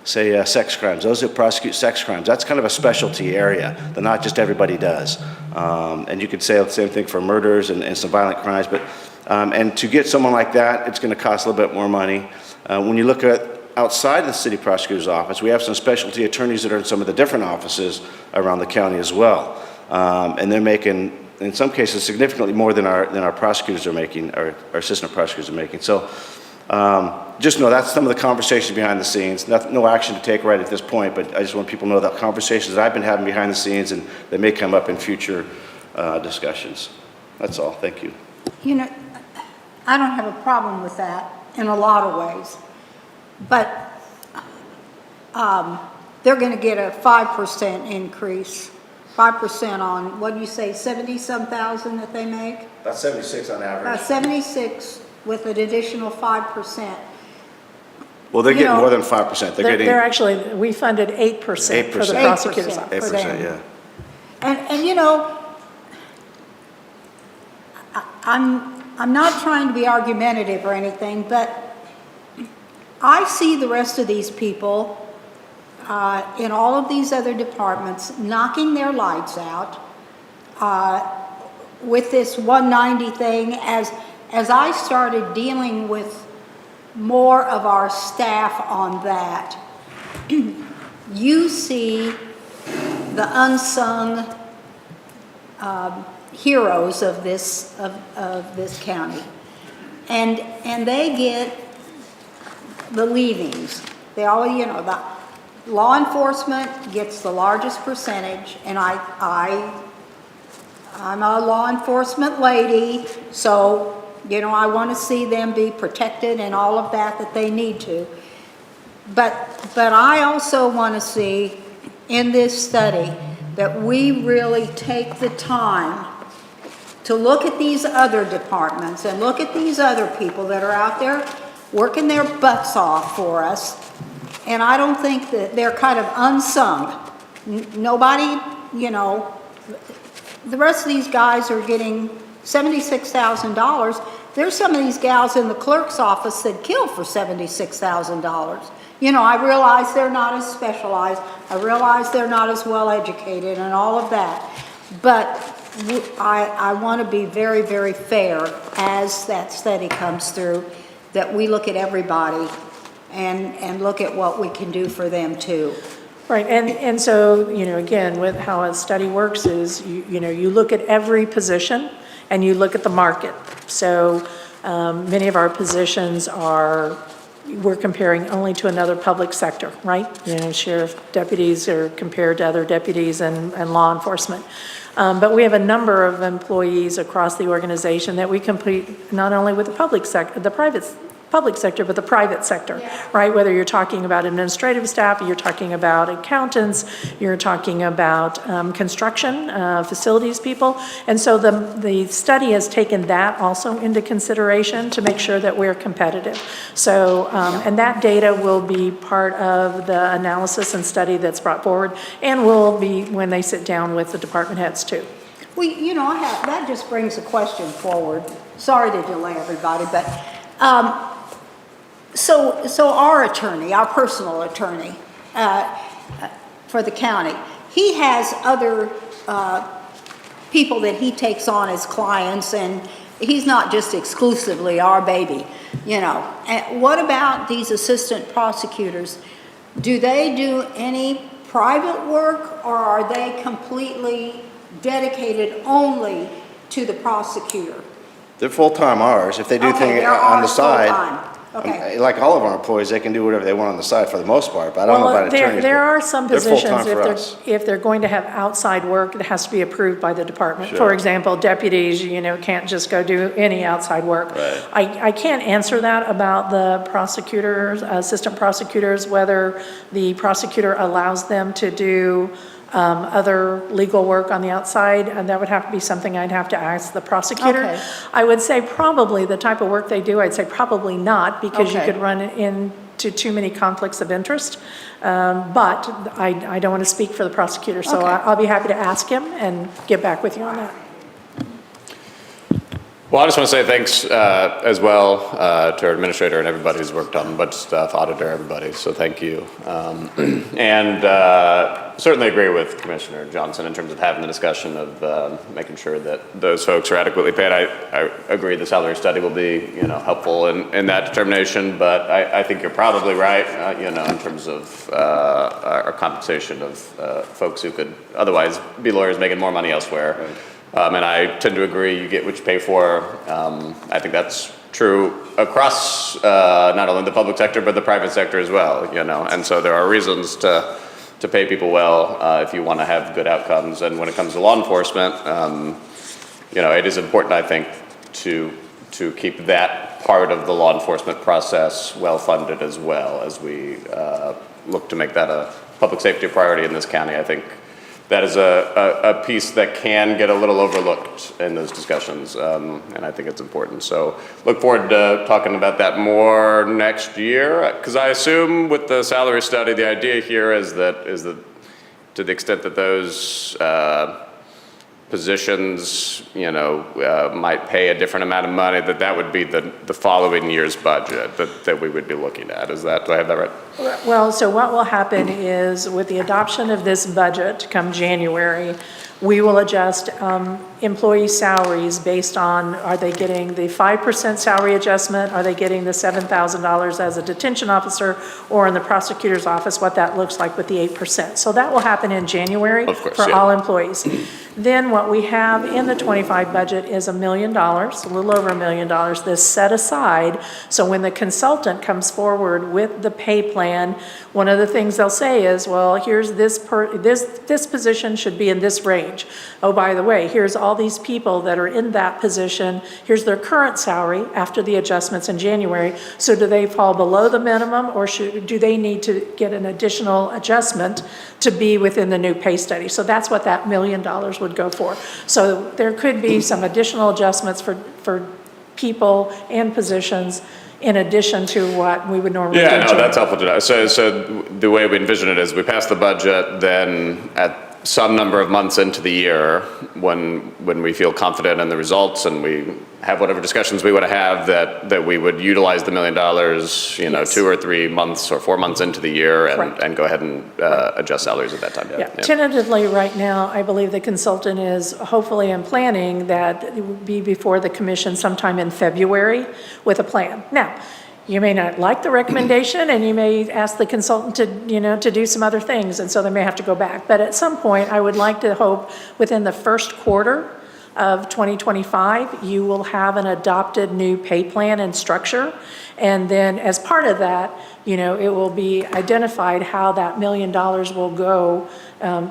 say sex crimes. Those who prosecute sex crimes, that's kind of a specialty area that not just everybody does. And you could say the same thing for murders and some violent crimes, but and to get someone like that, it's going to cost a little bit more money. When you look at outside the city prosecutor's office, we have some specialty attorneys that are in some of the different offices around the county as well. And they're making, in some cases, significantly more than our prosecutors are making, our assistant prosecutors are making. So just know that's some of the conversations behind the scenes. No action to take right at this point, but I just want people to know that conversations that I've been having behind the scenes, and they may come up in future discussions. That's all. Thank you. You know, I don't have a problem with that in a lot of ways, but they're going to get a 5% increase, 5% on, what do you say, 70-some thousand that they make? About 76 on average. 76 with an additional 5%. Well, they're You getting know, more than 5%. They're actually, we funded 8% for the 8%. prosecutor's office. 8%, yeah. And you know, I'm not trying to be argumentative or anything, but I see the rest of these people in all of these other departments knocking their lights out with this 190 thing. As I started dealing with more of our staff on that, you see the unsung heroes of this county, and they get the leavings. They all, you know, the law enforcement gets the largest percentage, and I'm a law enforcement lady, so you know I want to see them be protected and all of that they need to. But I also want to see in this study that we really take the time to look at these other departments and look at these other people that are out there working their butts off for us. And I don't think that they're kind of unsung. Nobody, you know, the rest of these guys are getting $76,000. There's some of these gals in the clerk's office that kill for $76,000. You know, I realize they're not as specialized. I realize they're not as well educated and all of that. But I want to be very, very fair as that study comes through, that we look at everybody and look at what we can do for them too. Right, and so, you know, again, with how a study works is, you know, you look at every position and you look at the market. So many of our positions we're comparing only to another public sector, right? You know, sheriff deputies are compared to other deputies and law enforcement. But we have a number of employees across the organization that we compete not only with the public sector, the public sector, but the private sector, right? Whether you're talking about administrative staff, you're talking about accountants, you're talking about construction, facilities people. And so the study has taken that also into consideration to make sure that we're competitive. So, and that data will be part of the analysis and study that's brought forward, and will be when they sit down with the department heads too. Well, you know, that just brings a question forward. Sorry to delay everybody, but so our attorney, our personal attorney for the county, he has other people that he takes on as clients, and he's not just exclusively our baby, you know. And what about these assistant prosecutors? Do they do any private work, or are they completely dedicated only to the prosecutor? They're full-time hours. If they do Okay, things they're on the ours side, full-time. Okay. like all of our employees, they can do whatever they want on the side for the most part, but I don't know about attorneys. There but are some they're positions, full-time for us. if they're going to have outside work, it has to be approved by the department. Sure. For example, deputies, you know, can't just go do any outside work. Right. I can't answer that about the prosecutors, assistant prosecutors, whether the prosecutor allows them to do other legal work on the outside, and that would have to be something I'd have to ask the prosecutor. Okay. I would say probably the type of work they do, I'd say probably not, because you Okay. could run into too many conflicts of interest. But I don't want to speak for the prosecutor, so Okay. I'll be happy to ask him and get back with you on that. Well, I just want to say thanks as well to our administrator and everybody who's worked on the budget stuff, auditor, everybody, so thank you. And certainly agree with Commissioner Johnson in terms of having the discussion of making sure that those folks are adequately paid. I agree the salary study will be, helpful in that determination, but I think you're probably right, in terms of our compensation of folks who could otherwise be lawyers making more money elsewhere. Right. And I tend to agree, you get what you pay for. I think that's true across not only the public sector, but the private sector as well, And so there are reasons to pay people well if you want to have good outcomes. And when it comes to law enforcement, it is important, I think, to keep that part of the law enforcement process well-funded as well as we look to make that a public safety priority in this county. I think that is a piece that can get a little overlooked in those discussions, and I think it's important. So look forward to talking about that more next year, because I assume with the salary study, the idea here is that to the extent that those positions, might pay a different amount of money, that would be the following year's budget that we would be looking at. Do I have that right? Well, so what will happen is with the adoption of this budget come January, we will adjust employee salaries based on, are they getting the 5% salary adjustment? Are they getting the $7,000 as a detention officer, or in the prosecutor's office, what that looks like with the 8%. So that will happen in January for all employees. Then what we have in the 25 budget is $1 million, a little over $1 million, that's set aside. So when the consultant comes forward with the pay plan, one of the things they'll say is, well, here's this position should be in this range. Oh, by the way, here's all these people that are in that position. Here's their current salary after the adjustments in January. So do they fall below the minimum, or do they need to get an additional adjustment to be within the new pay study? So that's what that $1 million would go for. So there could be some additional adjustments for people and positions in addition to what we would normally do. Yeah, no, that's helpful to know. So the way we envision it is we pass the budget, then at some number of months into the year, when we feel confident in the results and we have whatever discussions we want to have, that we would utilize the $1 million, yes, 2 or 3 months or 4 months into the year and go ahead and adjust salaries at that time. Yeah. Tentatively right now, I believe the consultant is hopefully in planning that it will be before the commission sometime in February with a plan. Now, you may not like the recommendation, and you may ask the consultant to do some other things, and so they may have to go back. But at some point, I would like to hope within the first quarter of 2025, you will have an adopted new pay plan and structure. And then as part of that, it will be identified how that $1 million will go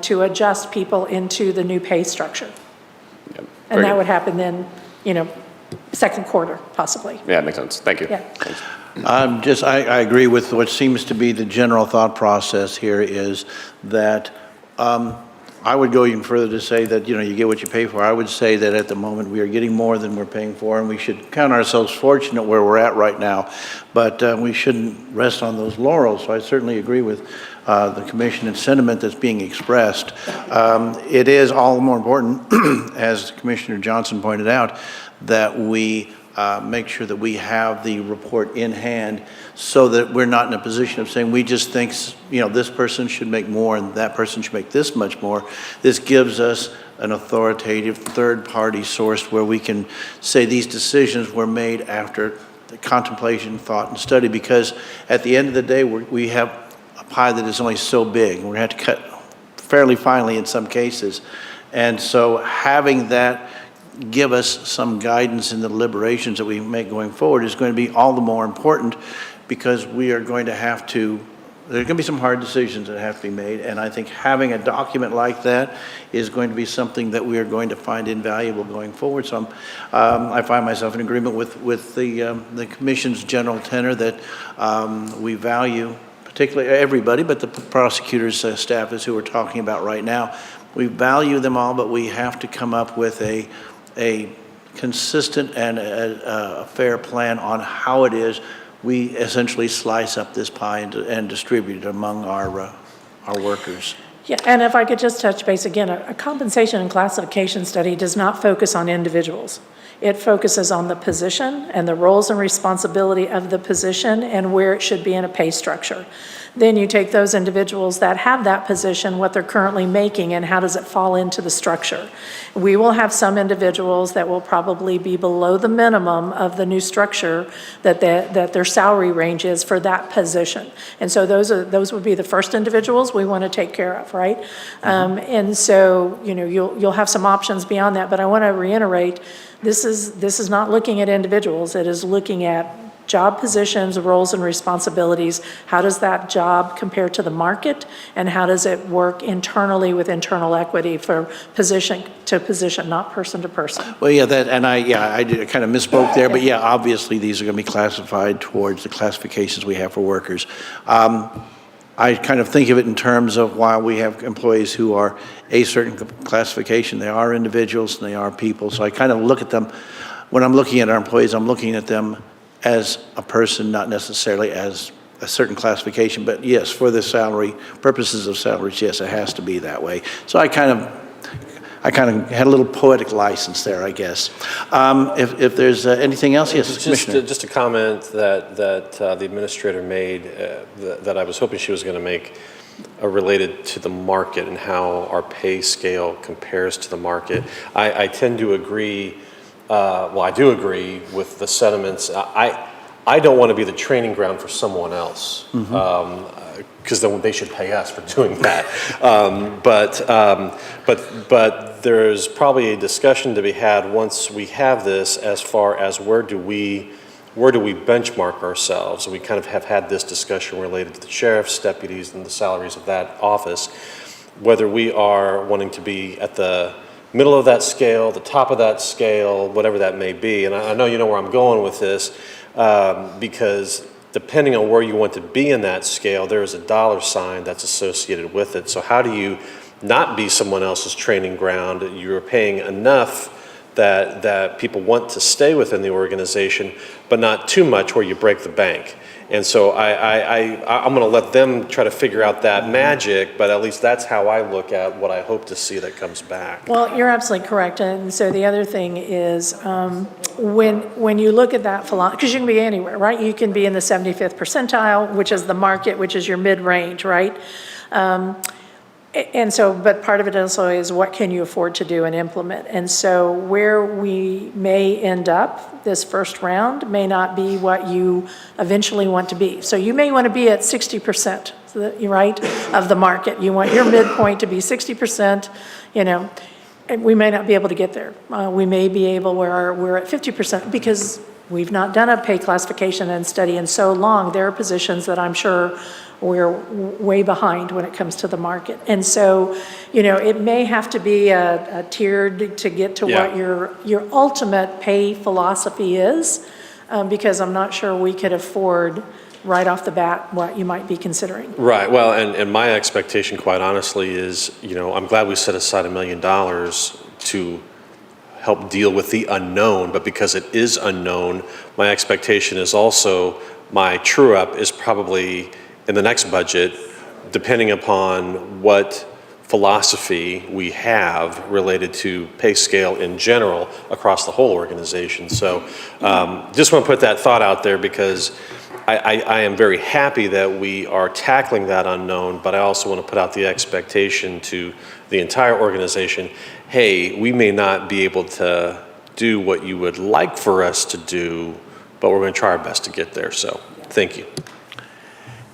to adjust people into the new pay structure. Yep. And that would happen then, second quarter, possibly. Yeah, it makes sense. Thank you. Yeah. Thanks. I agree with what seems to be the general thought process here is that I would go even further to say that, you get what you pay for. I would say that at the moment we are getting more than we're paying for, and we should count ourselves fortunate where we're at right now, but we shouldn't rest on those laurels. So I certainly agree with the commission and sentiment that's being expressed. It is all the more important, as Commissioner Johnson pointed out, that we make sure that we have the report in hand so that we're not in a position of saying we just think, this person should make more and that person should make this much more. This gives us an authoritative third-party source where we can say these decisions were made after the contemplation, thought, and study, because at the end of the day, we have a pie that is only so big. We're going to have to cut fairly finely in some cases. And so having that give us some guidance in the deliberations that we make going forward is going to be all the more important, because we are going to have to, there's going to be some hard decisions that have to be made, and I think having a document like that is going to be something that we are going to find invaluable going forward. So I find myself in agreement with the Commission's general tenor that we value, particularly everybody, but the prosecutors' staff is who we're talking about right now. We value them all, but we have to come up with a consistent and a fair plan on how it is we essentially slice up this pie and distribute it among our workers. Yeah, and if I could just touch base again, a compensation and classification study does not focus on individuals. It focuses on the position and the roles and responsibility of the position and where it should be in a pay structure. Then you take those individuals that have that position, what they're currently making, and how does it fall into the structure. We will have some individuals that will probably be below the minimum of the new structure that their salary range is for that position. And so those would be the first individuals we want to take care of, right? And so, you'll have some options beyond that, but I want to reiterate, this is not looking at individuals, it is looking at job positions, roles and responsibilities. How does that job compare to the market? And how does it work internally with internal equity for position to position, not person to person? Well, yeah, I kind of misspoke there, but yeah, obviously these are going to be classified towards the classifications we have for workers. I kind of think of it in terms of while we have employees who are a certain classification, they are individuals and they are people. So I kind of look at them, when I'm looking at our employees, I'm looking at them as a person, not necessarily as a certain classification, but yes, for the salary, purposes of salaries, yes, it has to be that way. So I kind of had a little poetic license there, I guess. If there's anything else, yes, Commissioner. Just a comment that the administrator made that I was hoping she was going to make related to the market and how our pay scale compares to the market. I tend to agree. I do agree with the sentiments. I don't want to be the training ground for someone else, because then they should pay us for doing that. But there's probably a discussion to be had once we have this, as far as where do we benchmark ourselves? We kind of have had this discussion related to the sheriff's deputies and the salaries of that office, whether we are wanting to be at the middle of that scale, the top of that scale, whatever that may be. And I know you know where I'm going with this, because depending on where you want to be in that scale, there is a dollar sign that's associated with it. So how do you not be someone else's training ground? You're paying enough that people want to stay within the organization, but not too much where you break the bank. And so I'm going to let them try to figure out that magic, but at least that's how I look at what I hope to see that comes back. Well, you're absolutely correct. And so the other thing is when you look at that philosophy, because you can be anywhere, right? You can be in the 75th percentile, which is the market, which is your mid-range, right? And so, but part of it also is what can you afford to do and implement? And so where we may end up this first round may not be what you eventually want to be. So you may want to be at 60%, right, of the market. You want your midpoint to be 60%, and we may not be able to get there. We may be able where we're at 50% because we've not done a pay classification and study in so long. There are positions that I'm sure we're way behind when it comes to the market. And so, it may have to be a tiered to get to what your ultimate pay philosophy is, because I'm not sure we could afford right off the bat what you might be considering. Right. Well, and my expectation, quite honestly, is, I'm glad we set aside $1 million to help deal with the unknown, but because it is unknown, my expectation is also my true up is probably in the next budget, depending upon what philosophy we have related to pay scale in general across the whole organization. So just want to put that thought out there, because I am very happy that we are tackling that unknown, but I also want to put out the expectation to the entire organization, hey, we may not be able to do what you would like for us to do, but we're going to try our best to get there. So thank you.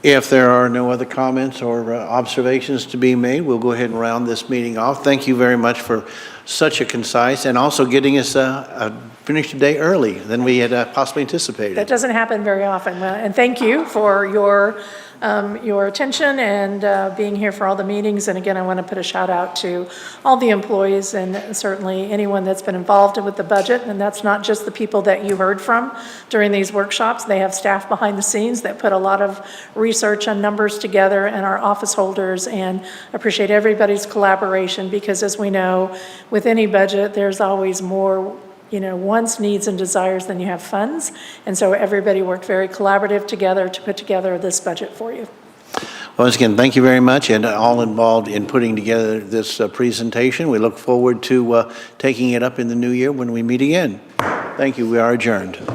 If there are no other comments or observations to be made, we'll go ahead and round this meeting off. Thank you very much for such a concise and also getting us finished a day early than we had possibly anticipated. That doesn't happen very often. And thank you for your attention and being here for all the meetings. And again, I want to put a shout out to all the employees and certainly anyone that's been involved with the budget. And that's not just the people that you heard from during these workshops. They have staff behind the scenes that put a lot of research and numbers together, and our office holders, and appreciate everybody's collaboration, because as we know, with any budget, there's always more wants, needs, and desires than you have funds. And so everybody worked very collaborative together to put together this budget for you. Once again, thank you very much, and all involved in putting together this presentation. We look forward to taking it up in the new year when we meet again. Thank you. We are adjourned.